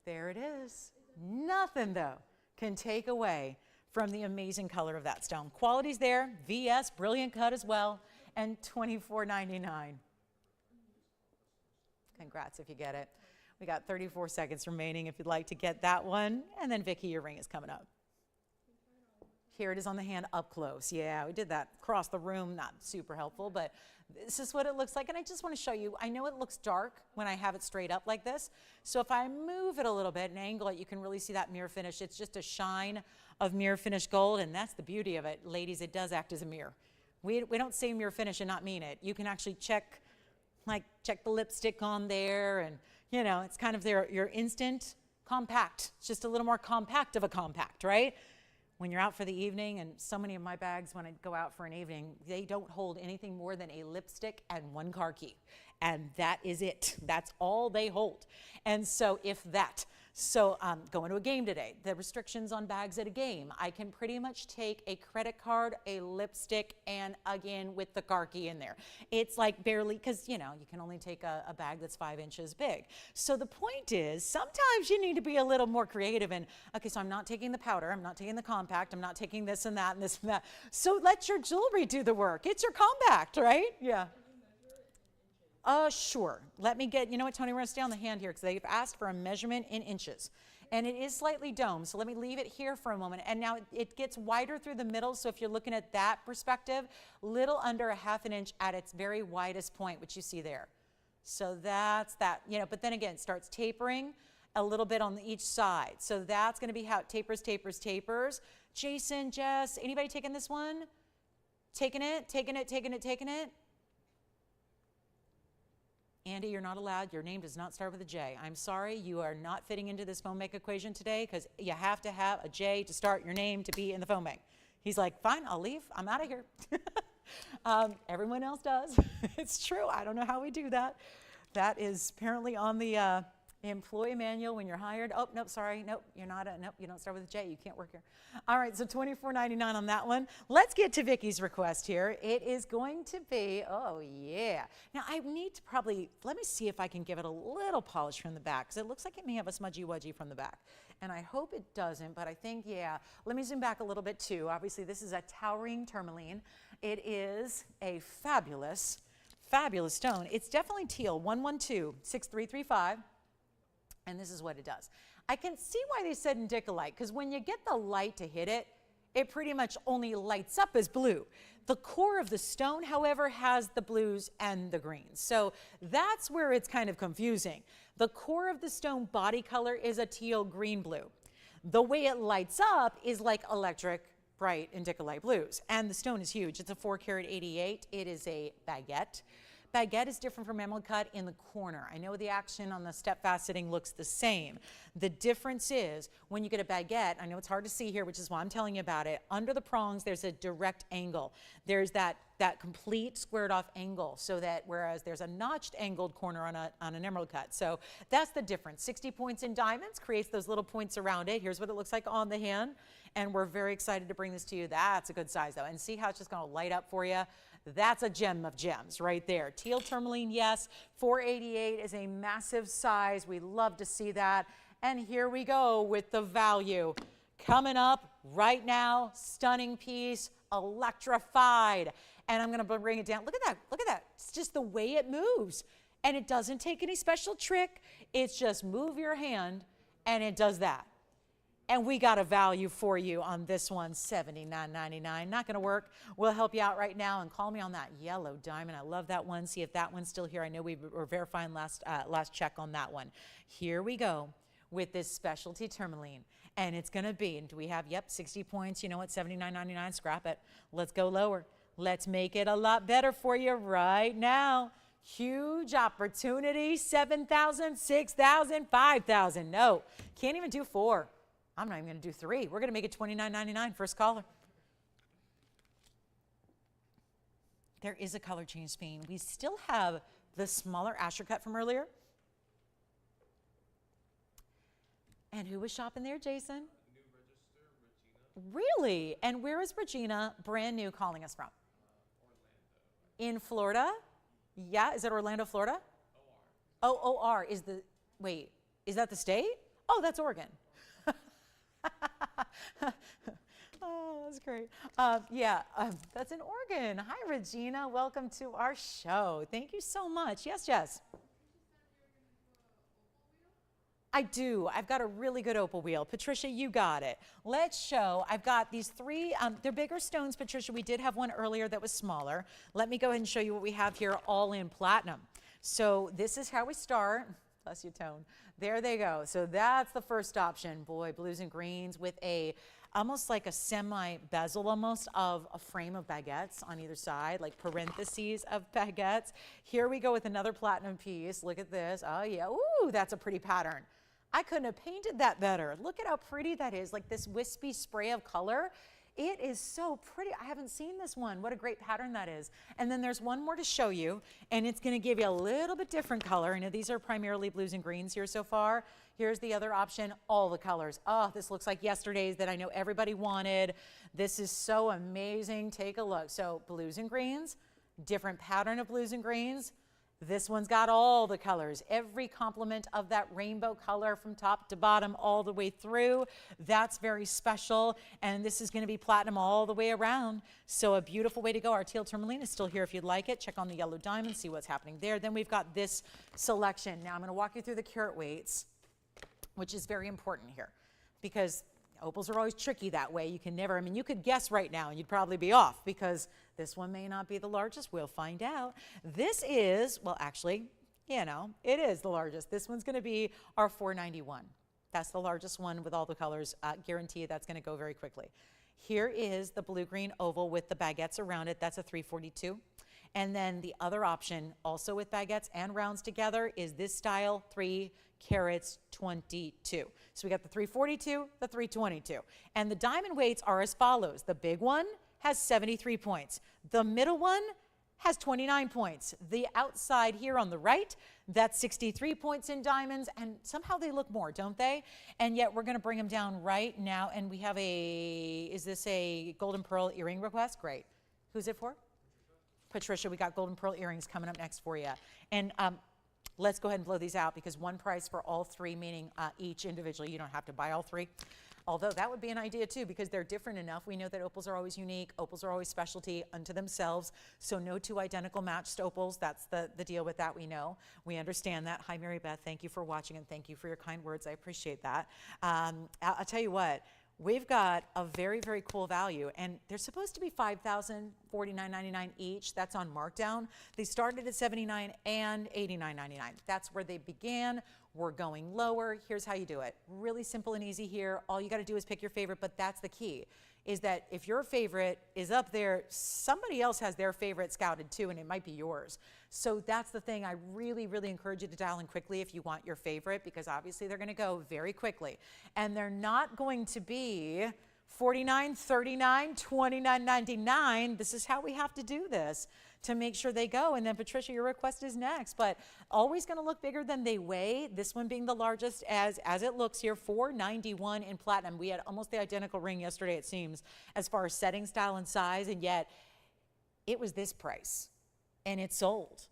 S1: There it is. Nothing, though, can take away from the amazing color of that stone. Quality's there, VS, brilliant cut as well, and $24.99. Congrats if you get it. We got 34 seconds remaining if you'd like to get that one. And then, Vicki, your ring is coming up. Here it is on the hand up close. Yeah, we did that across the room, not super helpful, but this is what it looks like. And I just want to show you, I know it looks dark when I have it straight up like this. So if I move it a little bit and angle it, you can really see that mirror finish. It's just a shine of mirror finish gold, and that's the beauty of it. Ladies, it does act as a mirror. We don't say mirror finish and not mean it. You can actually check the lipstick on there, and you know, it's kind of your instant compact. It's just a little more compact of a compact, right? When you're out for the evening, and so many of my bags when I go out for an evening, they don't hold anything more than a lipstick and one car key. And that is it. That's all they hold. And so if that, going to a game today, the restrictions on bags at a game, I can pretty much take a credit card, a lipstick, and again with the car key in there. It's like barely, because you know, you can only take a bag that's 5 inches big. So the point is, sometimes you need to be a little more creative and, okay, so I'm not taking the powder, I'm not taking the compact, I'm not taking this and that and this and that. So let your jewelry do the work. It's your compact, right? Yeah. Sure. Let me get, you know what, Tony, we're going to stay on the hand here because they've asked for a measurement in inches. And it is slightly domed, so let me leave it here for a moment. And now it gets wider through the middle, so if you're looking at that perspective, little under a ½ inch at its very widest point, which you see there. So that's that, you know, but then again, it starts tapering a little bit on each side. So that's going to be how it tapers, tapers, tapers. Jason, Jess, anybody taking this one? Taking it, taking it, taking it, taking it? Andy, you're not allowed. Your name does not start with a J. I'm sorry, you are not fitting into this phone bank equation today because you have to have a J to start your name to be in the phone bank. He's like, fine, I'll leave. I'm out of here. Everyone else does. It's true. I don't know how we do that. That is apparently on the employee manual when you're hired. Oh, nope, sorry. Nope, you're not. Nope, you don't start with a J. You can't work here. All right, so $24.99 on that one. Let's get to Vicki's request here. It is going to be, oh, yeah. Now, I need to probably, let me see if I can give it a little polish from the back because it looks like it may have a smudgy-wudgy from the back. And I hope it doesn't, but I think, yeah. Let me zoom back a little bit, too. Obviously, this is a towering tourmaline. It is a fabulous, fabulous stone. It's definitely teal, 112-6335. And this is what it does. I can see why they said indicolite, because when you get the light to hit it, it pretty much only lights up as blue. The core of the stone, however, has the blues and the greens. So that's where it's kind of confusing. The core of the stone body color is a teal green blue. The way it lights up is like electric bright indicolite blues. And the stone is huge. It's a 4-carat 88. It is a baguette. Baguette is different from emerald cut in the corner. I know the action on the step faceting looks the same. The difference is when you get a baguette, I know it's hard to see here, which is why I'm telling you about it. Under the prongs, there's a direct angle. There's that complete squared off angle, so that whereas there's a notched angled corner on an emerald cut. So that's the difference. 60 points in diamonds creates those little points around it. Here's what it looks like on the hand. And we're very excited to bring this to you. That's a good size though. And see how it's just gonna light up for you? That's a gem of gems right there. Teal tourmaline, yes. 488 is a massive size. We love to see that. And here we go with the value. Coming up right now, stunning piece, electrified. And I'm gonna bring it down. Look at that, look at that. It's just the way it moves. And it doesn't take any special trick. It's just move your hand and it does that. And we got a value for you on this one, $79.99. Not going to work. We'll help you out right now and call me on that yellow diamond. I love that one. See if that one's still here. I know we were verifying last check on that one. Here we go with this specialty tourmaline. And it's going to be, and do we have, yep, 60 points. You know what, $79.99, scrap it. Let's go lower. Let's make it a lot better for you right now. Huge opportunity, 7,000, 6,000, 5,000. No, can't even do 4. I'm not even going to do 3. We're going to make it $29.99. First caller. There is a color change, Spain. We still have the smaller Asher cut from earlier. And who was shopping there, Jason?
S2: New register, Regina.
S1: Really? And where is Regina, brand new, calling us from?
S2: Orlando.
S1: In Florida? Yeah, is it Orlando, Florida?
S2: OR.
S1: Oh, OR is the, wait, is that the state? Oh, that's Oregon. Oh, that's great. That's in Oregon. Hi, Regina. Welcome to our show. Thank you so much. Yes, Jess. I do. I've got a really good opal wheel. Patricia, you got it. Let's show. I've got these 3. They're bigger stones, Patricia. We did have one earlier that was smaller. Let me go ahead and show you what we have here, all in platinum. So this is how we start. Bless you, Tone. There they go. So that's the first option. Boy, blues and greens with almost like a semi-bezel almost of a frame of baguettes on either side, like parentheses of baguettes. Here we go with another platinum piece. Look at this. Oh, yeah. Ooh, that's a pretty pattern. I couldn't have painted that better. Look at how pretty that is, like this wispy spray of color. It is so pretty. I haven't seen this one. What a great pattern that is. And then there's one more to show you, and it's going to give you a little bit different color. I know these are primarily blues and greens here so far. Here's the other option, all the colors. Oh, this looks like yesterday's that I know everybody wanted. This is so amazing. Take a look. So blues and greens, different pattern of blues and greens. This one's got all the colors, every complement of that rainbow color from top to bottom all the way through. That's very special. And this is going to be platinum all the way around. So a beautiful way to go. Our teal tourmaline is still here if you'd like it. Check on the yellow diamond, see what's happening there. Then we've got this selection. Now I'm going to walk you through the carat weights, which is very important here because opals are always tricky that way. You can never, I mean, you could guess right now and you'd probably be off because this one may not be the largest. We'll find out. This is, well, actually, you know, it is the largest. This one's going to be our 491. That's the largest one with all the colors. Guarantee that's going to go very quickly. Here is the blue-green oval with the baguettes around it. That's a 342. And then the other option, also with baguettes and rounds together, is this style, 3 carats 22. So we got the 342, the 322. And the diamond weights are as follows. The big one has 73 points. The middle one has 29 points. The outside here on the right, that's 63 points in diamonds, and somehow they look more, don't they? And yet we're gonna bring them down right now, and we have is this a golden pearl earring request? Great. Who's it for? Patricia, we got golden pearl earrings coming up next for you. And let's go ahead and blow these out because one price for all 3, meaning each individually. You don't have to buy all 3. Although that would be an idea too because they're different enough. We know that opals are always unique. Opals are always specialty unto themselves. So no 2 identical matched opals. That's the deal with that, we know. We understand that. Hi, Mary Beth. Thank you for watching and thank you for your kind words. I appreciate that. I'll tell you what. We've got a very, very cool value, and they're supposed to be $5,000, $49.99 each. That's on markdown. They started at $79 and $89.99. That's where they began. We're going lower. Here's how you do it. Really simple and easy here. All you got to do is pick your favorite, but that's the key, is that if your favorite is up there, somebody else has their favorite scouted too, and it might be yours. So that's the thing. I really, really encourage you to dial in quickly if you want your favorite, because obviously they're going to go very quickly. And they're not going to be $49, $39, $29.99. This is how we have to do this to make sure they go. And then Patricia, your request is next, but always going to look bigger than they weigh. This one being the largest as it looks here, $491 in platinum. We had almost the identical ring yesterday, it seems, as far as setting style and size, and yet it was this price and it sold.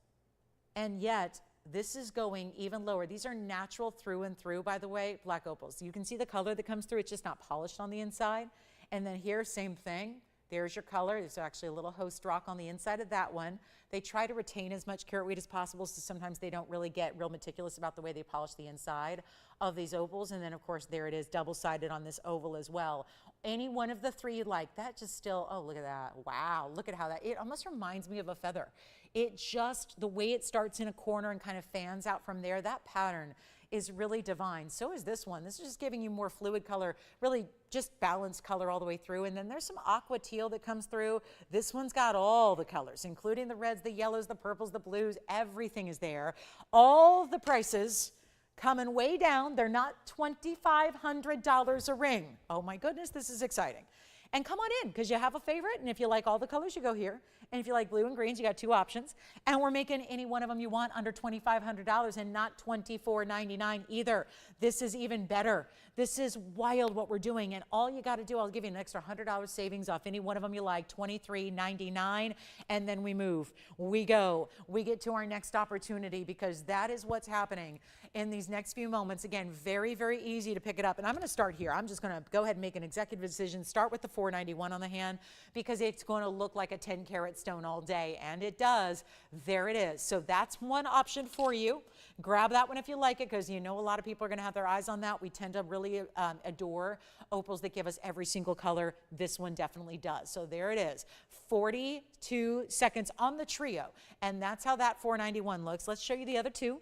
S1: And yet this is going even lower. These are natural through and through, by the way, black opals. You can see the color that comes through. It's just not polished on the inside. And then here, same thing. There's your color. There's actually a little host rock on the inside of that one. They try to retain as much carat weight as possible, so sometimes they don't really get real meticulous about the way they polish the inside of these opals. And then, of course, there it is, double-sided on this oval as well. Any one of the three you like, that just still, oh, look at that. Wow, look at how that, it almost reminds me of a feather. It just, the way it starts in a corner and kind of fans out from there, that pattern is really divine. So is this one. This is just giving you more fluid color, really just balanced color all the way through. And then there's some aqua teal that comes through. This one's got all the colors, including the reds, the yellows, the purples, the blues, everything is there. All the prices coming way down. They're not $2,500 a ring. Oh my goodness, this is exciting. And come on in, because you have a favorite, and if you like all the colors, you go here. And if you like blue and greens, you got two options. And we're making any one of them you want under $2,500 and not $24.99 either. This is even better. This is wild what we're doing. And all you got to do, I'll give you an extra $100 savings off any one of them you like, $23.99. And then we move. We go. We get to our next opportunity, because that is what's happening in these next few moments. Again, very, very easy to pick it up. And I'm going to start here. I'm just going to go ahead and make an executive decision. Start with the $4.91 on the hand, because it's going to look like a 10 karat stone all day, and it does. There it is. So that's one option for you. Grab that one if you like it, because you know a lot of people are going to have their eyes on that. We tend to really adore opals that give us every single color. This one definitely does. So there it is. 42 seconds on the trio, and that's how that $4.91 looks. Let's show you the other two.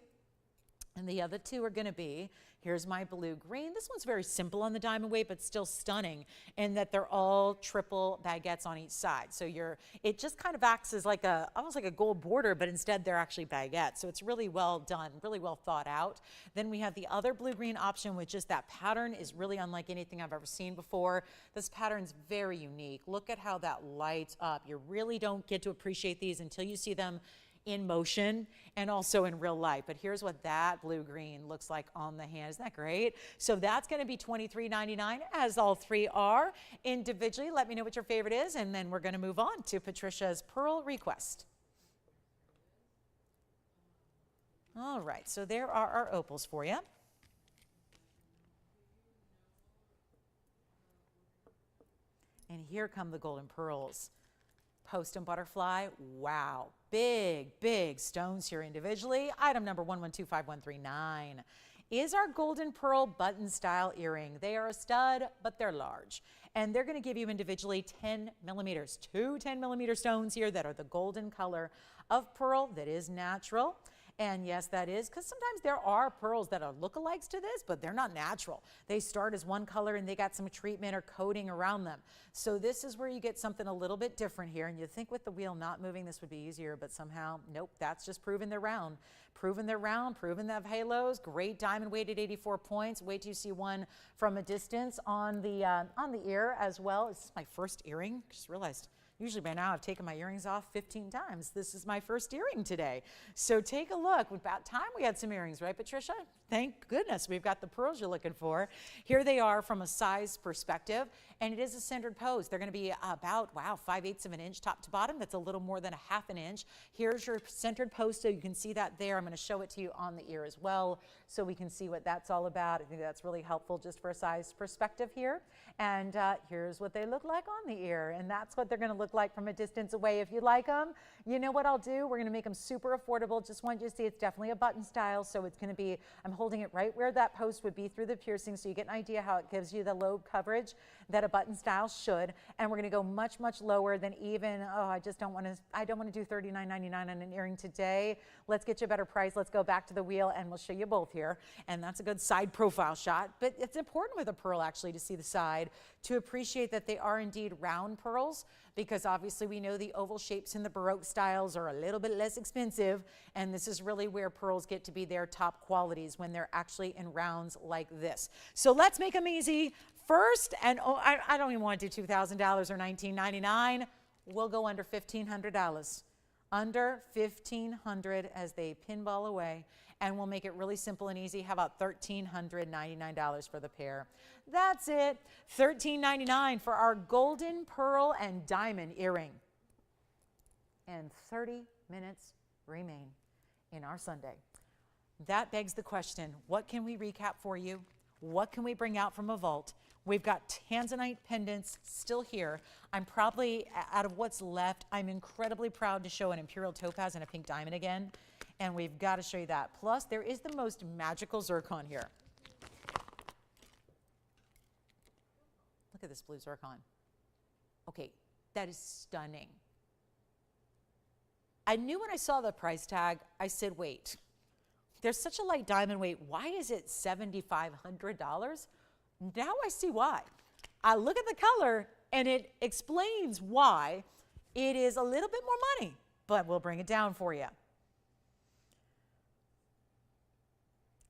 S1: And the other two are going to be, here's my blue green. This one's very simple on the diamond weight, but still stunning in that they're all triple baguettes on each side. So it just kind of acts as like almost like a gold border, but instead they're actually baguettes. So it's really well done, really well thought out. Then we have the other blue-green option, with just that pattern is really unlike anything I've ever seen before. This pattern's very unique. Look at how that lights up. You really don't get to appreciate these until you see them in motion and also in real life. But here's what that blue-green looks like on the hand. Isn't that great? So that's going to be $23.99, as all three are individually. Let me know what your favorite is, and then we're going to move on to Patricia's Pearl Request. All right, so there are our opals for you. And here come the golden pearls. Post and butterfly, wow. Big, big stones here individually. Item number 112539 is our golden pearl button style earring. They are a stud, but they're large. And they're going to give you individually 10 millimeters, two 10-millimeter stones here that are the golden color of pearl that is natural. And yes, that is, because sometimes there are pearls that are lookalikes to this, but they're not natural. They start as one color and they got some treatment or coating around them. So this is where you get something a little bit different here. And you think with the wheel not moving, this would be easier, but somehow, nope, that's just proving they're round. Proving they're round, proving they have halos. Great diamond weight at 84 points. Wait till you see one from a distance on the ear as well. This is my first earring. Just realized. Usually by now I've taken my earrings off 15 times. This is my first earring today. So take a look. About time we had some earrings, right, Patricia? Thank goodness we've got the pearls you're looking for. Here they are from a size perspective, and it is a centered pose. They're going to be about, wow, 5/8 of an inch top to bottom. That's a little more than 1/2 inch. Here's your centered pose, so you can see that there. I'm going to show it to you on the ear as well, so we can see what that's all about. I think that's really helpful just for a size perspective here. And here's what they look like on the ear, and that's what they're going to look like from a distance away. If you like them, you know what I'll do? We're going to make them super affordable. Just want you to see it's definitely a button style, so it's going to be, I'm holding it right where that post would be through the piercing, so you get an idea how it gives you the lobe coverage that a button style should. And we're going to go much, much lower than even, oh, I don't want to do $39.99 on an earring today. Let's get you a better price. Let's go back to the wheel, and we'll show you both here. And that's a good side profile shot. But it's important with a pearl, actually, to see the side, to appreciate that they are indeed round pearls, because obviously we know the oval shapes in the Baroque styles are a little bit less expensive, and this is really where pearls get to be their top qualities, when they're actually in rounds like this. So let's make them easy. First, and oh, I don't even want to do $2,000 or $19.99. We'll go under $1,500. Under $1,500 as they pinball away, and we'll make it really simple and easy. How about $1,399 for the pair? That's it. $1,399 for our golden pearl and diamond earring. And 30 minutes remain in our Sunday. That begs the question, what can we recap for you? What can we bring out from a vault? We've got tanzanite pendants still here. I'm probably, out of what's left, I'm incredibly proud to show an imperial topaz and a pink diamond again. And we've got to show you that. Plus, there is the most magical zircon here. Look at this blue zircon. Okay, that is stunning. I knew when I saw the price tag, I said, wait, there's such a light diamond weight. Why is it $7,500? Now I see why. I look at the color and it explains why it is a little bit more money, but we'll bring it down for you.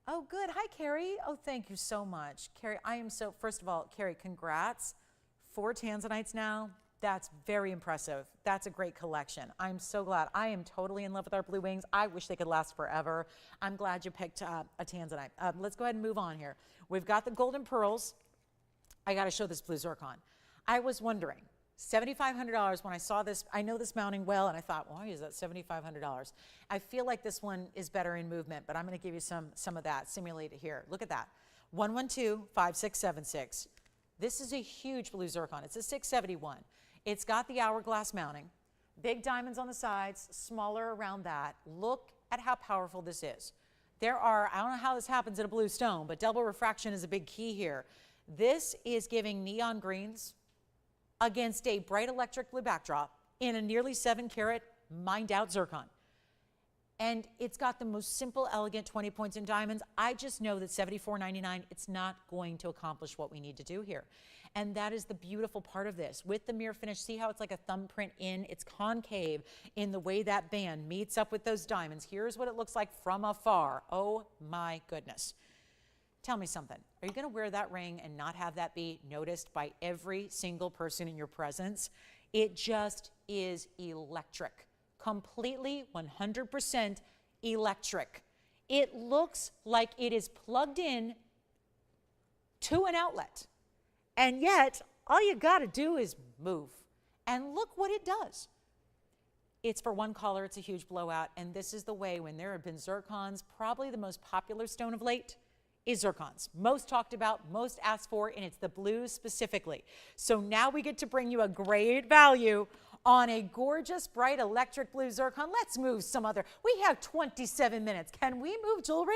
S1: Oh, good. Hi, Carrie. Oh, thank you so much. Carrie, first of all, Carrie, congrats. 4 tanzanites now. That's very impressive. That's a great collection. I'm so glad. I am totally in love with our blue wings. I wish they could last forever. I'm glad you picked a tanzanite. Let's go ahead and move on here. We've got the golden pearls. I got to show this blue zircon. I was wondering, $7,500 when I saw this. I know this mounting well, and I thought, why is that $7,500? I feel like this one is better in movement, but I'm going to give you some of that simulated here. Look at that. 112-5676. This is a huge blue zircon. It's a 671. It's got the hourglass mounting, big diamonds on the sides, smaller around that. Look at how powerful this is. I don't know how this happens in a blue stone, but double refraction is a big key here. This is giving neon greens against a bright electric blue backdrop in a nearly 7-carat mined out zircon. And it's got the most simple, elegant 20 points in diamonds. I just know that $74.99, it's not going to accomplish what we need to do here. And that is the beautiful part of this. With the mirror finish, see how it's like a thumbprint in? It's concave in the way that band meets up with those diamonds. Here's what it looks like from afar. Oh my goodness. Tell me something. Are you going to wear that ring and not have that be noticed by every single person in your presence? It just is electric. Completely 100% electric. It looks like it is plugged in to an outlet. And yet, all you got to do is move. And look what it does. It's for one color, it's a huge blowout. And this is the way when there have been zircons, probably the most popular stone of late is zircons. Most talked about, most asked for, and it's the blues specifically. So now we get to bring you a great value on a gorgeous, bright electric blue zircon. Let's move some other. We have 27 minutes. Can we move jewelry?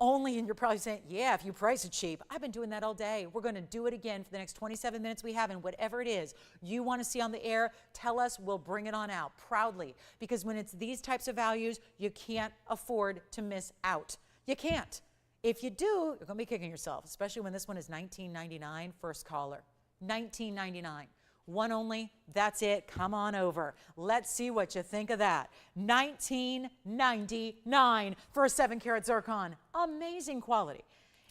S1: Only, and you're probably saying, yeah, if you price it cheap. I've been doing that all day. We're going to do it again for the next 27 minutes we have, and whatever it is you want to see on the air, tell us, we'll bring it on out proudly. Because when it's these types of values, you can't afford to miss out. You can't. If you do, you're going to be kicking yourself, especially when this one is $19.99, first caller. $19.99. One only, that's it. Come on over. Let's see what you think of that. $19.99 for a 7-carat zircon. Amazing quality.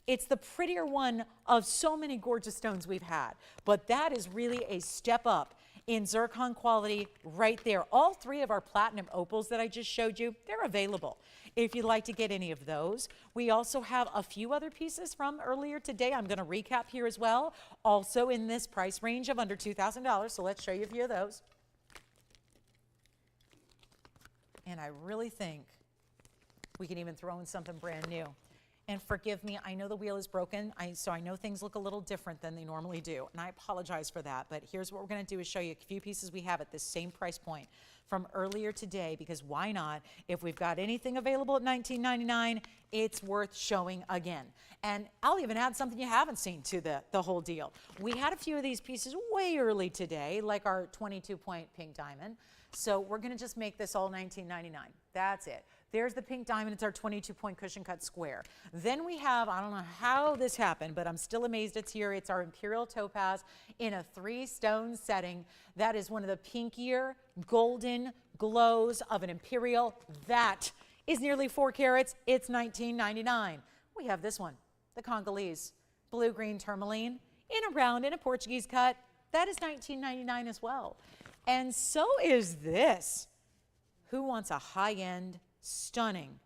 S1: It's the prettier one of so many gorgeous stones we've had, but that is really a step up in zircon quality right there. All 3 of our platinum opals that I just showed you, they're available if you'd like to get any of those. We also have a few other pieces from earlier today. I'm going to recap here as well, also in this price range of under $2,000. So let's show you a few of those. And I really think we can even throw in something brand new. And forgive me, I know the wheel is broken, so I know things look a little different than they normally do, and I apologize for that, but here's what we're going to do is show you a few pieces we have at this same price point from earlier today, because why not? If we've got anything available at $19.99, it's worth showing again. And I'll even add something you haven't seen to the whole deal. We had a few of these pieces way early today, like our 22-point pink diamond, so we're going to just make this all $19.99. That's it. There's the pink diamond. It's our 22-point cushion cut square. Then we have, I don't know how this happened, but I'm still amazed it's here. It's our imperial topaz in a 3-stone setting. That is one of the pinkier golden glows of an imperial. That is nearly 4 carats. It's $19.99. We have this one, the Congolese blue-green tourmaline in a round in a Portuguese cut. That is $19.99 as well. And so is this. Who wants a high-end, stunning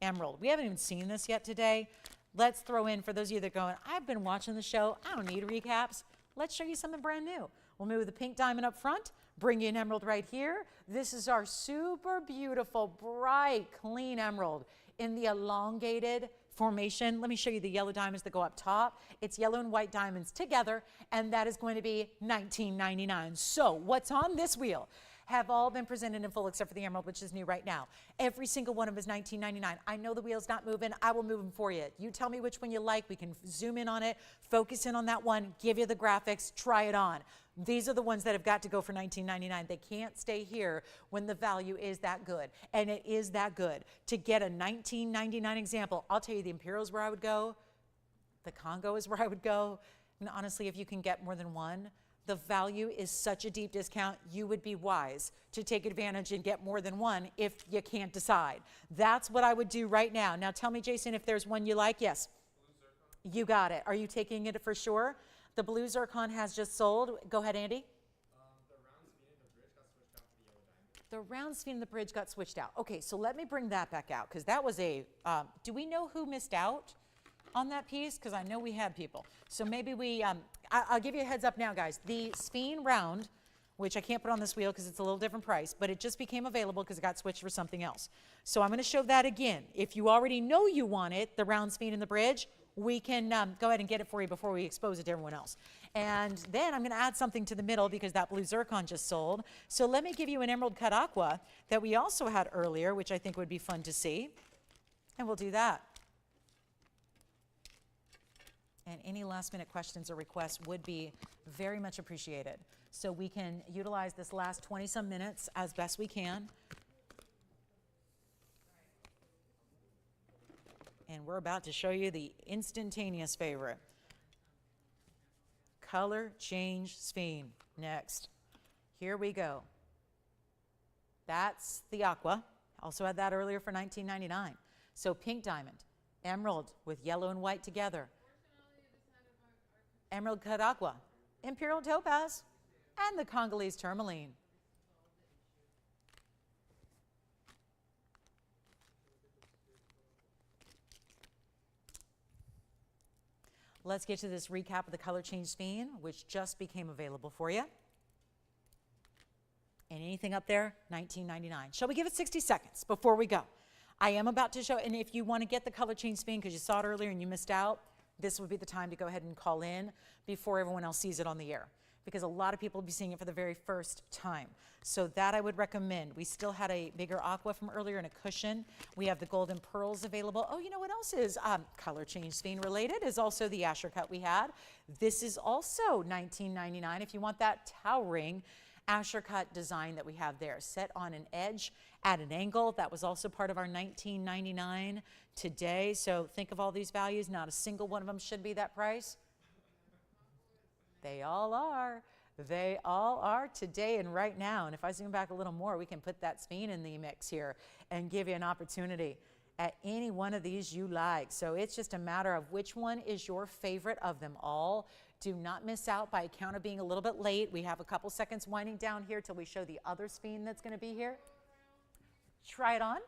S1: emerald? We haven't even seen this yet today. Let's throw in, for those of you that are going, I've been watching the show, I don't need recaps. Let's show you something brand new. We'll move the pink diamond up front, bring you an emerald right here. This is our super beautiful, bright, clean emerald in the elongated formation. Let me show you the yellow diamonds that go up top. It's yellow and white diamonds together, and that is going to be $19.99. So what's on this wheel have all been presented in full except for the emerald, which is new right now. Every single one of them is $19.99. I know the wheel's not moving. I will move them for you. You tell me which one you like. We can zoom in on it, focus in on that one, give you the graphics, try it on. These are the ones that have got to go for $19.99. They can't stay here when the value is that good. And it is that good. To get a $19.99 example, I'll tell you the Imperial is where I would go. The Congo is where I would go. And honestly, if you can get more than one, the value is such a deep discount, you would be wise to take advantage and get more than one if you can't decide. That's what I would do right now. Now tell me, Jason, if there's one you like. Yes. Blue zircon. You got it. Are you taking it for sure? The blue zircon has just sold. Go ahead, Andy. The round sphere in the bridge got switched out. Okay, so let me bring that back out because that was a, do we know who missed out on that piece? Because I know we had people. So maybe we, I'll give you a heads up now, guys. The Sphere round, which I can't put on this wheel because it's a little different price, but it just became available because it got switched for something else. So I'm going to show that again. If you already know you want it, the round Sphere in the bridge, we can go ahead and get it for you before we expose it to everyone else. And then I'm going to add something to the middle because that blue zircon just sold. So let me give you an emerald cut aqua that we also had earlier, which I think would be fun to see. And we'll do that. And any last minute questions or requests would be very much appreciated. So we can utilize this last 20 some minutes as best we can. And we're about to show you the instantaneous favorite. Color change Sphere. Next. Here we go. That's the aqua. Also had that earlier for $19.99. So pink diamond, emerald with yellow and white together. Emerald cut aqua, imperial topaz, and the Congolese tourmaline. Let's get to this recap of the color change Sphere, which just became available for you. And anything up there, $19.99. Shall we give it 60 seconds before we go? I am about to show, and if you want to get the color change Sphere because you saw it earlier and you missed out, this would be the time to go ahead and call in before everyone else sees it on the air, because a lot of people will be seeing it for the very first time. So that I would recommend. We still had a bigger aqua from earlier and a cushion. We have the golden pearls available. Oh, you know what else is color change Sphere related is also the Asher cut we had. This is also $19.99 if you want that towering Asher cut design that we have there, set on an edge at an angle. That was also part of our $19.99 today. So think of all these values. Not a single one of them should be that price. They all are. They all are today and right now. And if I zoom back a little more, we can put that Sphere in the mix here and give you an opportunity at any one of these you like. So it's just a matter of which one is your favorite of them all. Do not miss out by account of being a little bit late. We have a couple seconds winding down here till we show the other Sphere that's going to be here. Try it on.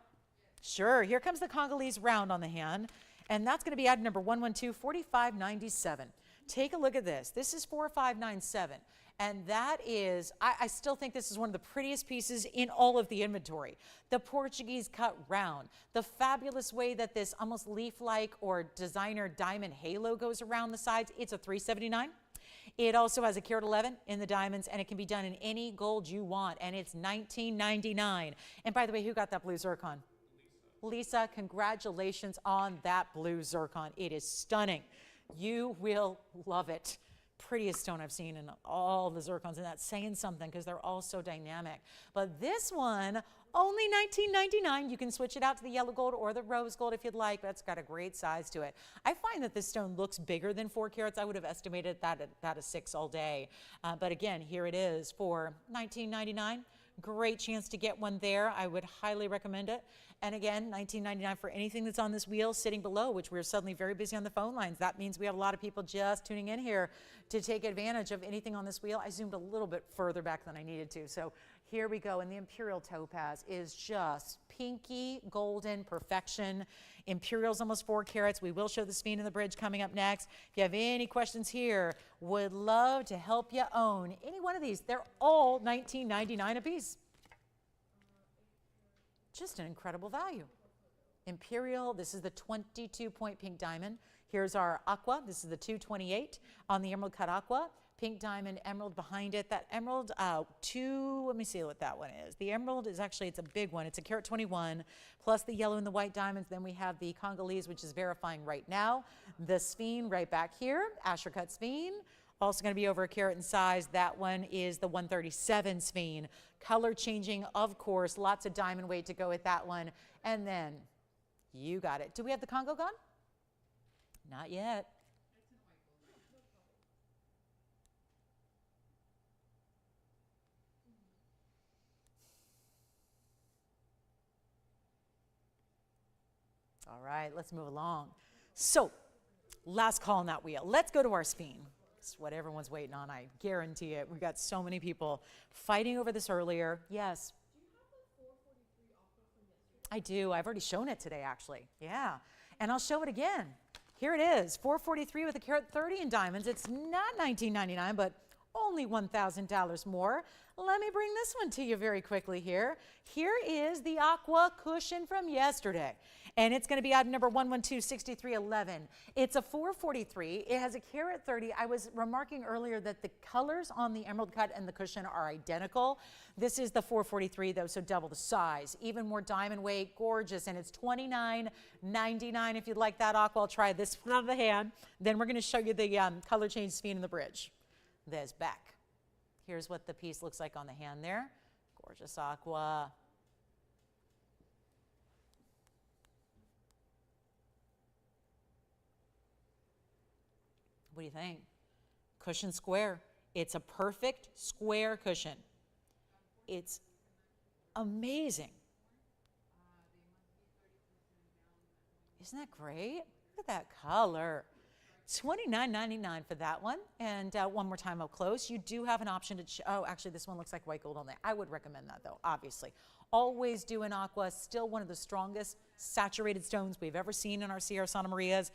S1: Sure. Here comes the Congolese round on the hand. And that's going to be item number 112, 4597. Take a look at this. This is 4597. And that is, I still think this is one of the prettiest pieces in all of the inventory. The Portuguese cut round. The fabulous way that this almost leaf-like or designer diamond halo goes around the sides. It's a $379. It also has a carat 11 in the diamonds, and it can be done in any gold you want, and it's $19.99. And by the way, who got that blue zircon? Lisa, congratulations on that blue zircon. It is stunning. You will love it. Prettiest stone I've seen in all the zircons, and that's saying something because they're all so dynamic. But this one, only $19.99. You can switch it out to the yellow gold or the rose gold if you'd like. That's got a great size to it. I find that this stone looks bigger than 4 carats. I would have estimated that at a 6 all day. But again, here it is for $19.99. Great chance to get one there. I would highly recommend it. And again, $19.99 for anything that's on this wheel sitting below, which we're suddenly very busy on the phone lines. That means we have a lot of people just tuning in here to take advantage of anything on this wheel. I zoomed a little bit further back than I needed to. So here we go. And the Imperial Topaz is just pinky golden perfection. Imperial's almost 4 carats. We will show the Sphere in the bridge coming up next. If you have any questions here, would love to help you own any one of these. They're all $19.99 a piece. Just an incredible value. Imperial, this is the 22-point pink diamond. Here's our aqua, this is the 228 on the emerald cut aqua. Pink diamond, emerald behind it. That emerald, let me see what that one is. The emerald is actually, it's a big one. It's a carat 21, plus the yellow and the white diamonds. Then we have the Congolese, which is verifying right now. The sphene right back here, Asher cut sphene. Also going to be over a carat in size. That one is the 137 sphene. Color changing, of course. Lots of diamond weight to go with that one. And then, you got it. Do we have the Congo gone? Not yet. All right, let's move along. So, last call on that wheel. Let's go to our sphene. It's what everyone's waiting on, I guarantee it. We've got so many people fighting over this earlier. Yes. Do you have the 443 aqua from yesterday? I do. I've already shown it today, actually. Yeah. And I'll show it again. Here it is, 443 with a carat 30 in diamonds. It's not $19.99, but only $1,000 more. Let me bring this one to you very quickly here. Here is the aqua cushion from yesterday. And it's going to be item number 1126311. It's a 443. It has a carat 30. I was remarking earlier that the colors on the emerald cut and the cushion are identical. This is the 443 though, so double the size. Even more diamond weight, gorgeous, and it's $29.99. If you'd like that aqua, I'll try this one on the hand. Then we're going to show you the color change sphene in the bridge. There's back. Here's what the piece looks like on the hand there. Gorgeous aqua. What do you think? Cushion square. It's a perfect square cushion. It's amazing. Isn't that great? Look at that color. $29.99 for that one. And one more time up close, you do have an option to, oh, actually this one looks like white gold on there. I would recommend that though, obviously. Always do an aqua, still one of the strongest saturated stones we've ever seen in our Sierra Santa Marias.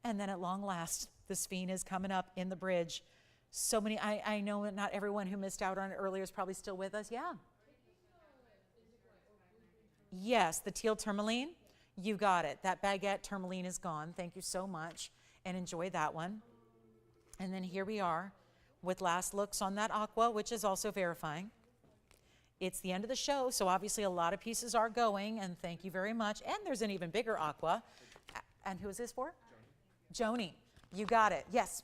S1: And then at long last, the sphene is coming up in the bridge. So many, I know that not everyone who missed out on it earlier is probably still with us. Yeah. Yes, the teal tourmaline. You got it. That baguette tourmaline is gone. Thank you so much. And enjoy that one. And then here we are with last looks on that aqua, which is also verifying. It's the end of the show, so obviously a lot of pieces are going, and thank you very much. And there's an even bigger aqua. And who is this for? Joni. You got it. Yes.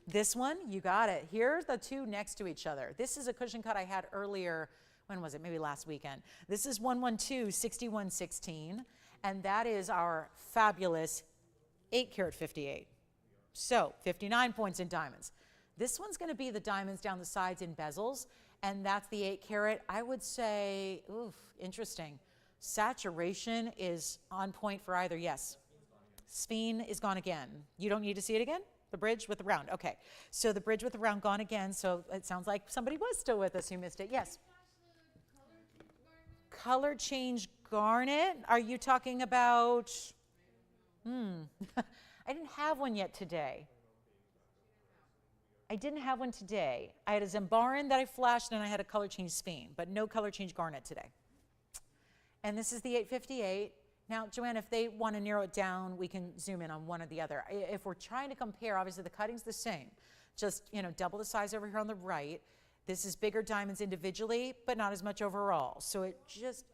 S1: This one, you got it. Here's the two next to each other. This is a cushion cut I had earlier. When was it? Maybe last weekend. This is 112-6116, and that is our fabulous 8 carat 58. So 59 points in diamonds. This one's going to be the diamonds down the sides in bezels, and that's the 8 carat. I would say, oof, interesting. Saturation is on point for either. Yes. Sphene is gone again. You don't need to see it again? The bridge with the round. Okay. So the bridge with the round gone again. So it sounds like somebody was still with us who missed it. Yes. Color change garnet. Are you talking about? I didn't have one yet today. I didn't have one today. I had a Zembaran that I flashed and I had a color change sphene, but no color change garnet today. And this is the 858. Now, Joanne, if they want to narrow it down, we can zoom in on one or the other. If we're trying to compare, obviously the cutting's the same. Just, you know, double the size over here on the right. This is bigger diamonds individually, but not as much overall. So it just,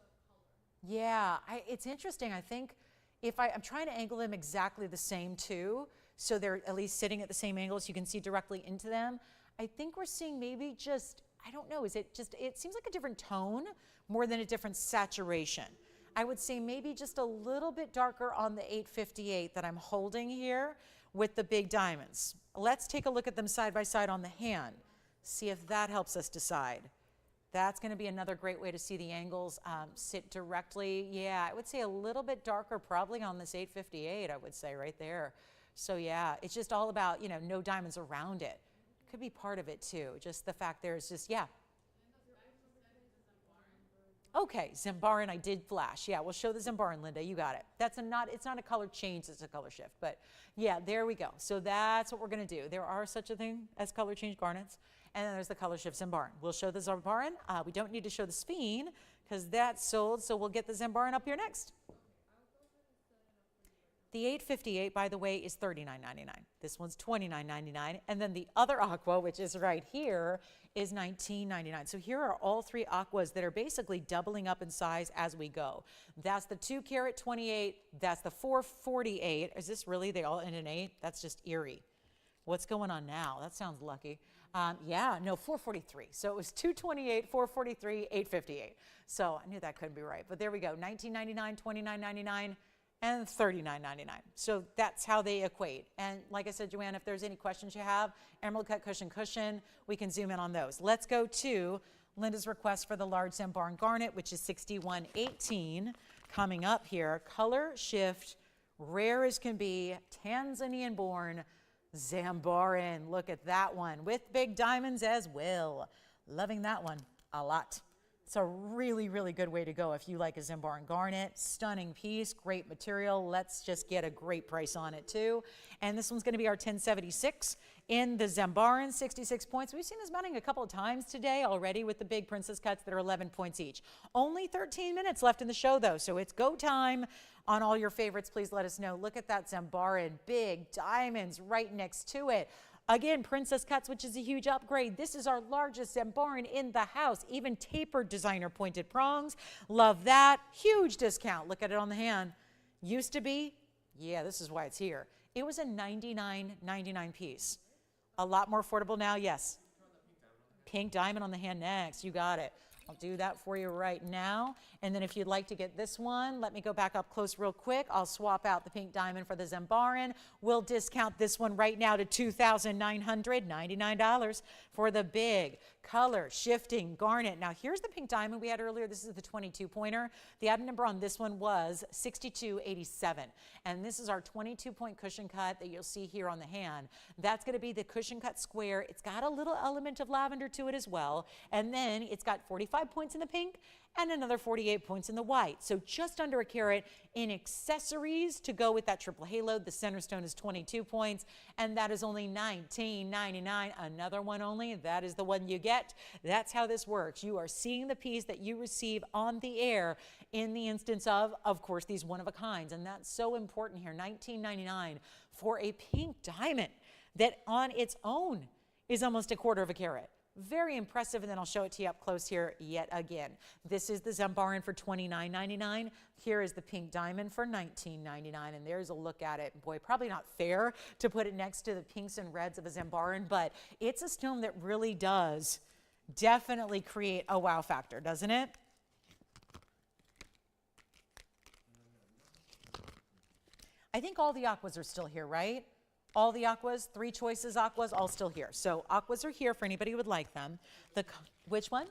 S1: yeah, it's interesting. I think if I'm trying to angle them exactly the same too, so they're at least sitting at the same angle so you can see directly into them. I think we're seeing maybe just, I don't know, is it just, it seems like a different tone more than a different saturation. I would say maybe just a little bit darker on the 858 that I'm holding here with the big diamonds. Let's take a look at them side by side on the hand. See if that helps us decide. That's going to be another great way to see the angles sit directly. Yeah, I would say a little bit darker probably on this 858, I would say right there. So yeah, it's just all about, you know, no diamonds around it. Could be part of it too. Just the fact there's just, yeah. Okay, Zembaran I did flash. Yeah, we'll show the Zembaran, Linda. You got it. That's it's not a color change, it's a color shift. But yeah, there we go. So that's what we're going to do. There are such a thing as color change garnets. And then there's the color shift Zembaran. We'll show the Zembaran. We don't need to show the sphene because that's sold. So we'll get the Zambaran up here next. The 858, by the way, is $39.99. This one's $29.99. And then the other aqua, which is right here, is $19.99. So here are all three aquas that are basically doubling up in size as we go. That's the 2 carat 28. That's the 448. Is this really, they all end in 8? That's just eerie. What's going on now? That sounds lucky. Yeah, no, 443. So it was 228, 443, 858. So I knew that couldn't be right. But there we go, $19.99, $29.99. And $39.99. So that's how they equate. And like I said, Joanne, if there's any questions you have, emerald cut cushion, we can zoom in on those. Let's go to Linda's request for the large Zambaran garnet, which is $61.18. Coming up here, color shift, rare as can be, Tanzanian born Zambaran. Look at that one with big diamonds as well. Loving that one a lot. It's a really, really good way to go if you like a Zambaran garnet. Stunning piece, great material. Let's just get a great price on it too. And this one's going to be our 1076 in the Zambaran, 66 points. We've seen this mounting a couple of times today already with the big princess cuts that are 11 points each. Only 13 minutes left in the show though, so it's go time on all your favorites. Please let us know. Look at that Zambaran, big diamonds right next to it. Again, princess cuts, which is a huge upgrade. This is our largest Zambaran in the house. Even tapered designer pointed prongs. Love that. Huge discount. Look at it on the hand. Used to be, yeah, this is why it's here. It was a $99.99 piece. A lot more affordable now, yes. Pink diamond on the hand next. You got it. I'll do that for you right now. And then if you'd like to get this one, let me go back up close real quick. I'll swap out the pink diamond for the Zambaran. We'll discount this one right now to $2,999 for the big color shifting garnet. Now here's the pink diamond we had earlier. This is the 22 pointer. The item number on this one was 6287. And this is our 22 point cushion cut that you'll see here on the hand. That's going to be the cushion cut square. It's got a little element of lavender to it as well. And then it's got 45 points in the pink and another 48 points in the white. So just under a carat in accessories to go with that triple halo. The center stone is 22 points, and that is only $19.99. Another one only. That is the one you get. That's how this works. You are seeing the piece that you receive on the air in the instance of course, these one-of-a-kinds, and that's so important here. $19.99 for a pink diamond that on its own is almost a quarter of a carat. Very impressive, and then I'll show it to you up close here yet again. This is the Zambaran for $29.99. Here is the pink diamond for $19.99, and there's a look at it. Boy, probably not fair to put it next to the pinks and reds of a Zambaran, but it's a stone that really does definitely create a wow factor, doesn't it? I think all the aquas are still here, right? All the aquas, 3 choices aquas, all still here. So aquas are here for anybody who would like them. Which one?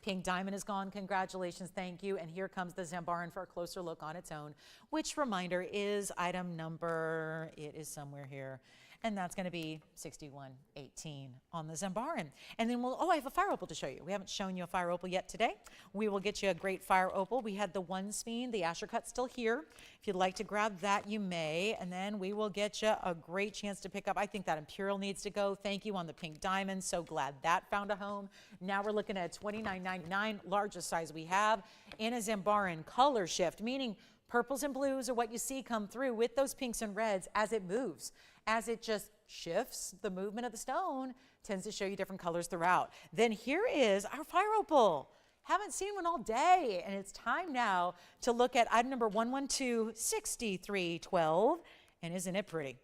S1: Pink diamond is gone. Congratulations. Thank you. And here comes the Zambaran for a closer look on its own, which reminder is item number, it is somewhere here. And that's going to be 6118 on the Zambaran. And then I have a fire opal to show you. We haven't shown you a fire opal yet today. We will get you a great fire opal. We had the one speen, the Asher cut still here. If you'd like to grab that, you may. And then we will get you a great chance to pick up. I think that Imperial needs to go. Thank you on the pink diamond. So glad that found a home. Now we're looking at $29.99, largest size we have, in a Zambaran color shift, meaning purples and blues are what you see come through with those pinks and reds as it moves. As it just shifts, the movement of the stone tends to show you different colors throughout. Then here is our fire opal. Haven't seen one all day, and it's time now to look at item number 112-6312. And isn't it pretty?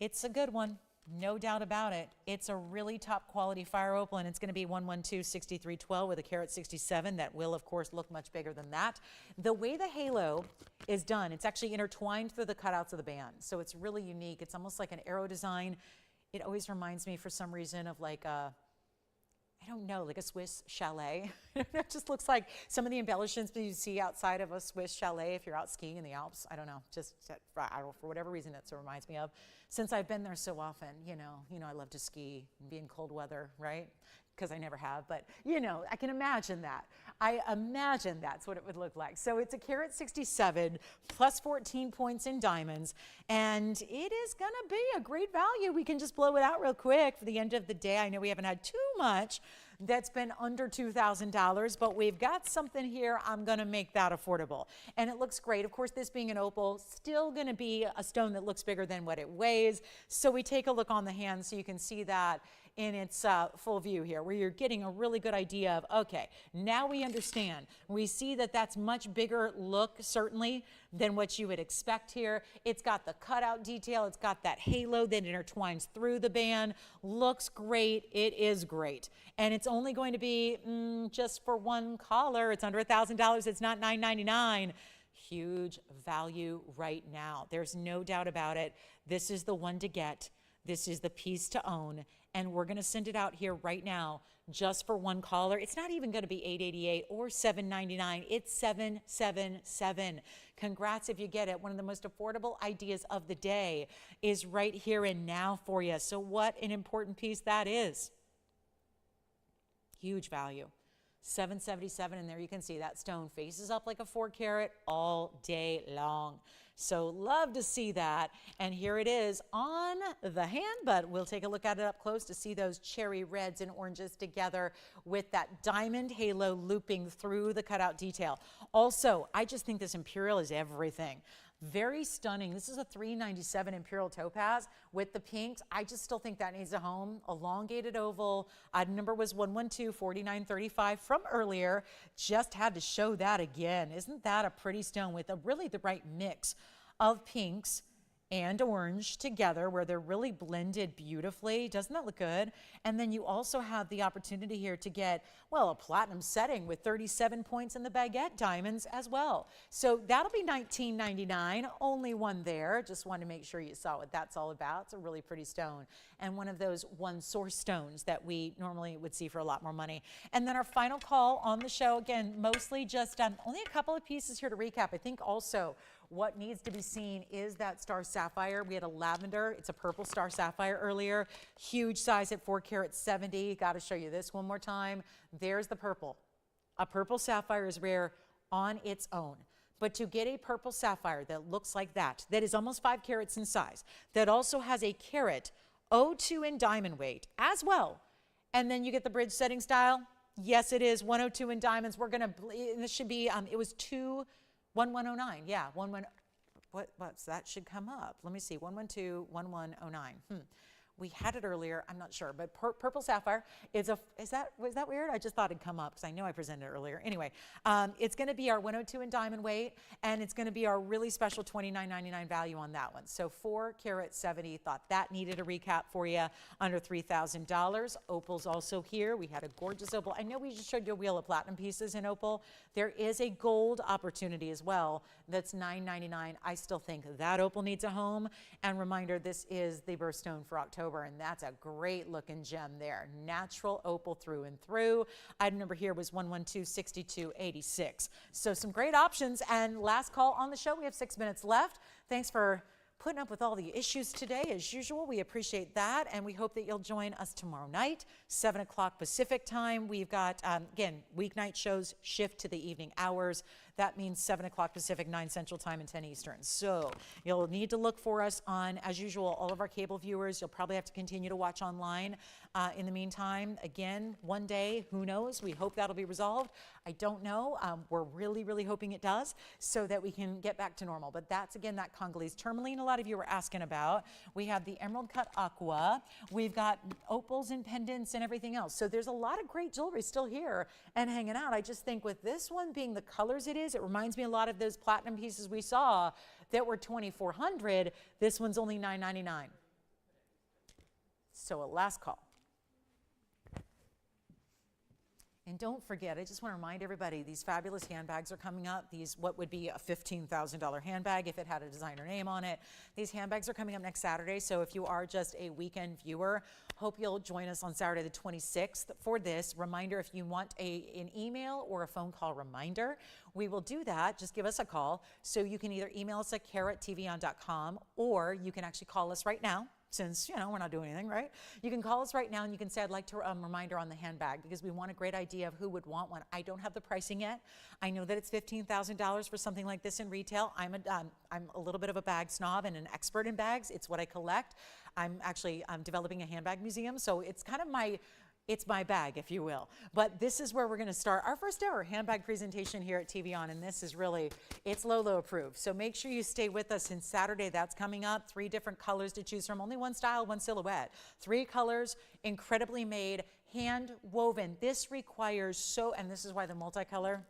S1: It's a good one. No doubt about it. It's a really top quality fire opal, and it's going to be 112-6312 with a carat 67. That will, of course, look much bigger than that. The way the halo is done, it's actually intertwined through the cutouts of the band. So it's really unique. It's almost like an arrow design. It always reminds me, for some reason, of like a, I don't know, like a Swiss chalet. It just looks like some of the embellishments that you see outside of a Swiss chalet if you're out skiing in the Alps. I don't know, just for whatever reason, that's what it reminds me of. Since I've been there so often, you know, I love to ski and be in cold weather, right? Because I never have, but I can imagine that. I imagine that's what it would look like. So it's a carat 67 plus 14 points in diamonds, and it is gonna be a great value. We can just blow it out real quick for the end of the day. I know we haven't had too much that's been under $2,000, but we've got something here. I'm going to make that affordable. And it looks great. Of course, this being an opal, still going to be a stone that looks bigger than what it weighs. So we take a look on the hand so you can see that in its full view here, where you're getting a really good idea of, okay, now we understand. We see that that's much bigger look, certainly, than what you would expect here. It's got the cutout detail. It's got that halo that intertwines through the band. Looks great. It is great. And it's only going to be just for one collar. It's under $1,000. It's not $999. Huge value right now. There's no doubt about it. This is the one to get. This is the piece to own. And we're going to send it out here right now just for one caller. It's not even going to be $888 or $799. It's $777. Congrats if you get it. One of the most affordable ideas of the day is right here and now for you. So what an important piece that is. Huge value. $777, and there you can see that stone faces up like a 4-carat all day long. So love to see that. And here it is on the hand, but we'll take a look at it up close to see those cherry reds and oranges together with that diamond halo looping through the cutout detail. Also, I just think this imperial is everything. Very stunning. This is a $397 imperial topaz with the pinks. I just still think that needs a home. Elongated oval. Item number was 112-4935 from earlier. Just had to show that again. Isn't that a pretty stone with really the right mix of pinks and orange together, where they're really blended beautifully? Doesn't that look good? And then you also have the opportunity here to get, well, a platinum setting with 37 points in the baguette diamonds as well. So that'll be $19.99. Only one there. Just wanted to make sure you saw what that's all about. It's a really pretty stone, and one of those one source stones that we normally would see for a lot more money. And then our final call on the show, again, mostly just only a couple of pieces here to recap. I think also what needs to be seen is that star sapphire. We had a lavender. It's a purple star sapphire earlier. Huge size at 4-carat 70. Got to show you this one more time. There's the purple. A purple sapphire is rare on its own. But to get a purple sapphire that looks like that is almost 5 carats in size, that also has a carat 02 in diamond weight as well, and then you get the bridge setting style. Yes, it is 102 in diamonds. We're going to, this should be, it was 1109. Yeah, 11. What's that should come up? Let me see. 112-1109. We had it earlier. I'm not sure, but purple sapphire was that weird? I just thought it'd come up because I know I presented it earlier. Anyway, it's going to be our 102 in diamond weight, and it's going to be our really special $29.99 value on that one. So 4-carat 70. Thought that needed a recap for you. Under $3,000. Opal's also here. We had a gorgeous opal. I know we just showed you a wheel of platinum pieces in opal. There is a gold opportunity as well. That's $9.99. I still think that opal needs a home. And reminder, this is the birthstone for October. And that's a great looking gem there. Natural opal through and through. Item number here was 112-6286. So some great options. And last call on the show. We have 6 minutes left. Thanks for putting up with all the issues today. As usual, we appreciate that. And we hope that you'll join us tomorrow night, 7 o'clock Pacific time. We've got, again, weeknight shows shift to the evening hours. That means 7 o'clock Pacific, 9 Central Time, and 10 Eastern. So you'll need to look for us on, as usual, all of our cable viewers. You'll probably have to continue to watch online. In the meantime, again, one day, who knows? We hope that'll be resolved. I don't know. We're really, really hoping it does so that we can get back to normal. But that's, again, that Congolese tourmaline a lot of you were asking about. We have the emerald cut aqua. We've got opals and pendants and everything else. So there's a lot of great jewelry still here and hanging out. I just think with this one being the colors it is, it reminds me a lot of those platinum pieces we saw that were $2,400. This one's only $999. So a last call. And don't forget, I just want to remind everybody, these fabulous handbags are coming up. These, what would be a $15,000 handbag if it had a designer name on it. These handbags are coming up next Saturday. So if you are just a weekend viewer, hope you'll join us on Saturday the 26th for this. Reminder, if you want an email or a phone call reminder, we will do that. Just give us a call. So you can either email us at care@tvon.com, or you can actually call us right now. Since, you know, we're not doing anything, right? You can call us right now and you can say, I'd like to reminder on the handbag, because we want a great idea of who would want one. I don't have the pricing yet. I know that it's $15,000 for something like this in retail. I'm a little bit of a bag snob and an expert in bags. It's what I collect. I'm developing a handbag museum. So it's kind of it's my bag, if you will. But this is where we're going to start our first ever handbag presentation here at TVON, and this is really, it's Lolo approved. So make sure you stay with us in Saturday. That's coming up. 3 different colors to choose from. Only one style, one silhouette. 3 colors, incredibly made, hand woven. This requires and this is why the multicolor.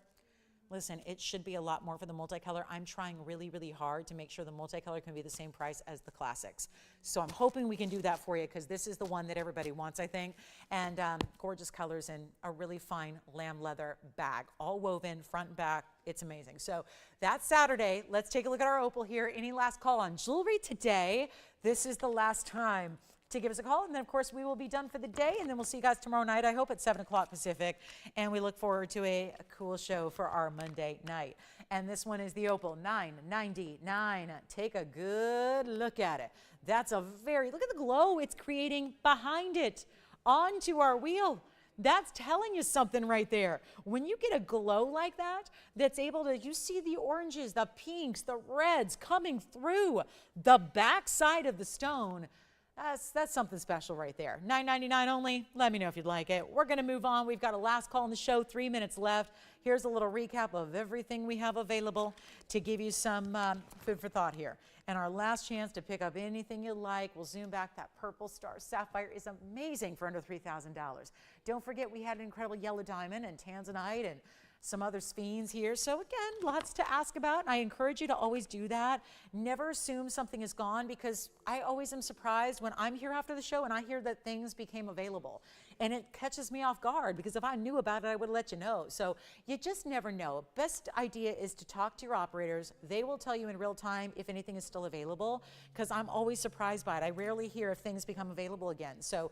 S1: Listen, it should be a lot more for the multicolor. I'm trying really, really hard to make sure the multicolor can be the same price as the classics. So I'm hoping we can do that for you because this is the one that everybody wants, I think. And gorgeous colors and a really fine lamb leather bag, all woven front and back. It's amazing. So that's Saturday. Let's take a look at our opal here. Any last call on jewelry today? This is the last time to give us a call, and then of course we will be done for the day, and then we'll see you guys tomorrow night, I hope at 7 o'clock Pacific, and we look forward to a cool show for our Monday night. And this one is the opal 999. Take a good look at it. That's look at the glow it's creating behind it onto our wheel. That's telling you something right there. When you get a glow like that, that's able to, you see the oranges, the pinks, the reds coming through the back side of the stone. That's something special right there. $9.99 only. Let me know if you'd like it. We're going to move on. We've got a last call in the show, 3 minutes left. Here's a little recap of everything we have available to give you some food for thought here. And our last chance to pick up anything you like. We'll zoom back. That purple star sapphire is amazing for under $3,000. Don't forget we had an incredible yellow diamond and tanzanite and some other sphenes here. So again, lots to ask about. I encourage you to always do that. Never assume something is gone, because I always am surprised when I'm here after the show and I hear that things became available. And it catches me off guard, because if I knew about it, I would have let you know. So you just never know. Best idea is to talk to your operators. They will tell you in real time if anything is still available, because I'm always surprised by it. I rarely hear if things become available again. So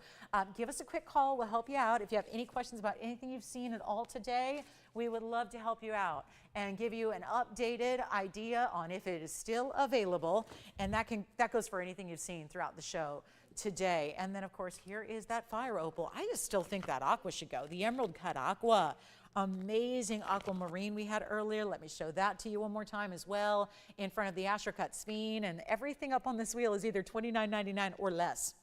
S1: give us a quick call. We'll help you out. If you have any questions about anything you've seen at all today, we would love to help you out and give you an updated idea on if it is still available. And that goes for anything you've seen throughout the show today. And then of course, here is that fire opal. I just still think that aqua should go. The emerald cut aqua, amazing aquamarine we had earlier. Let me show that to you one more time as well, in front of the Asher cut speen. And everything up on this wheel is either $29.99 or less.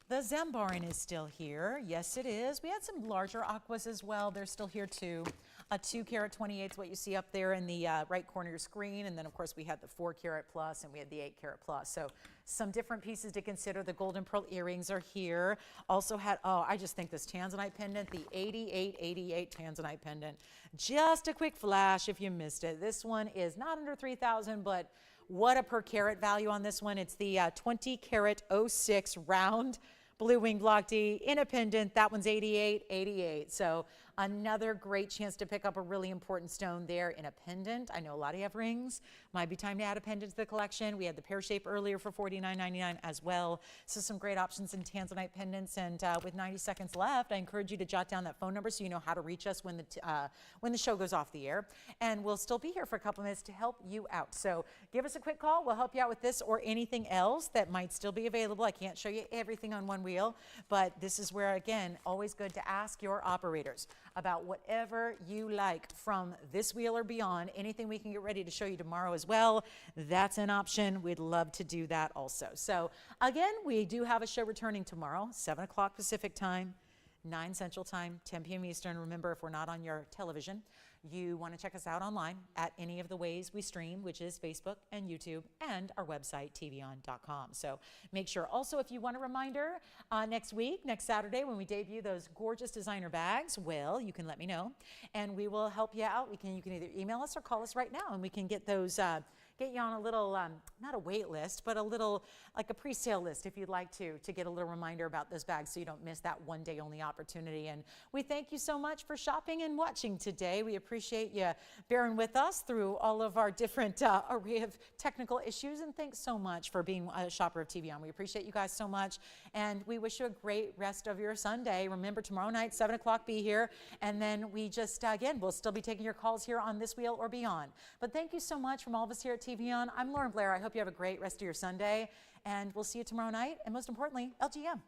S1: The Zambarin is still here. Yes, it is. We had some larger aquas as well. They're still here too. A 2 carat 28 is what you see up there in the right corner of your screen. And then of course we had the 4 carat plus and we had the 8 carat plus. So some different pieces to consider. The golden pearl earrings are here. Also had, I just think this tanzanite pendant, the 8888 tanzanite pendant. Just a quick flash if you missed it. This one is not under 3,000, but what a per carat value on this one. It's the 20 carat 06 round blue wing block D in a pendant. That one's 8888. So another great chance to pick up a really important stone there in a pendant. I know a lot of you have rings. Might be time to add a pendant to the collection. We had the pear shape earlier for $49.99 as well. So some great options in tanzanite pendants. And with 90 seconds left, I encourage you to jot down that phone number so you know how to reach us when the show goes off the air. And we'll still be here for a couple minutes to help you out. So give us a quick call. We'll help you out with this or anything else that might still be available. I can't show you everything on one wheel, but this is where, again, always good to ask your operators about whatever you like from this wheel or beyond. Anything we can get ready to show you tomorrow as well, that's an option. We'd love to do that also. So again, we do have a show returning tomorrow, 7 o'clock Pacific time, 9 Central time, 10 p.m. Eastern. Remember, if we're not on your television, you want to check us out online at any of the ways we stream, which is Facebook and YouTube and our website, tvon.com. So make sure also, if you want a reminder next week, next Saturday, when we debut those gorgeous designer bags, well, you can let me know and we will help you out. You can either email us or call us right now and we can get those get you on a little, not a wait list, but a little, like a pre-sale list if you'd like to get a little reminder about those bags so you don't miss that one day only opportunity. And we thank you so much for shopping and watching today. We appreciate you bearing with us through all of our different array of technical issues. And thanks so much for being a shopper of TVON. We appreciate you guys so much. And we wish you a great rest of your Sunday. Remember, tomorrow night, 7 o'clock, be here. And then we just, again, we'll still be taking your calls here on this wheel or beyond. But thank you so much from all of us here at TVON. I'm Lauren Blair. I hope you have a great rest of your Sunday. And we'll see you tomorrow night. And most importantly, LGM.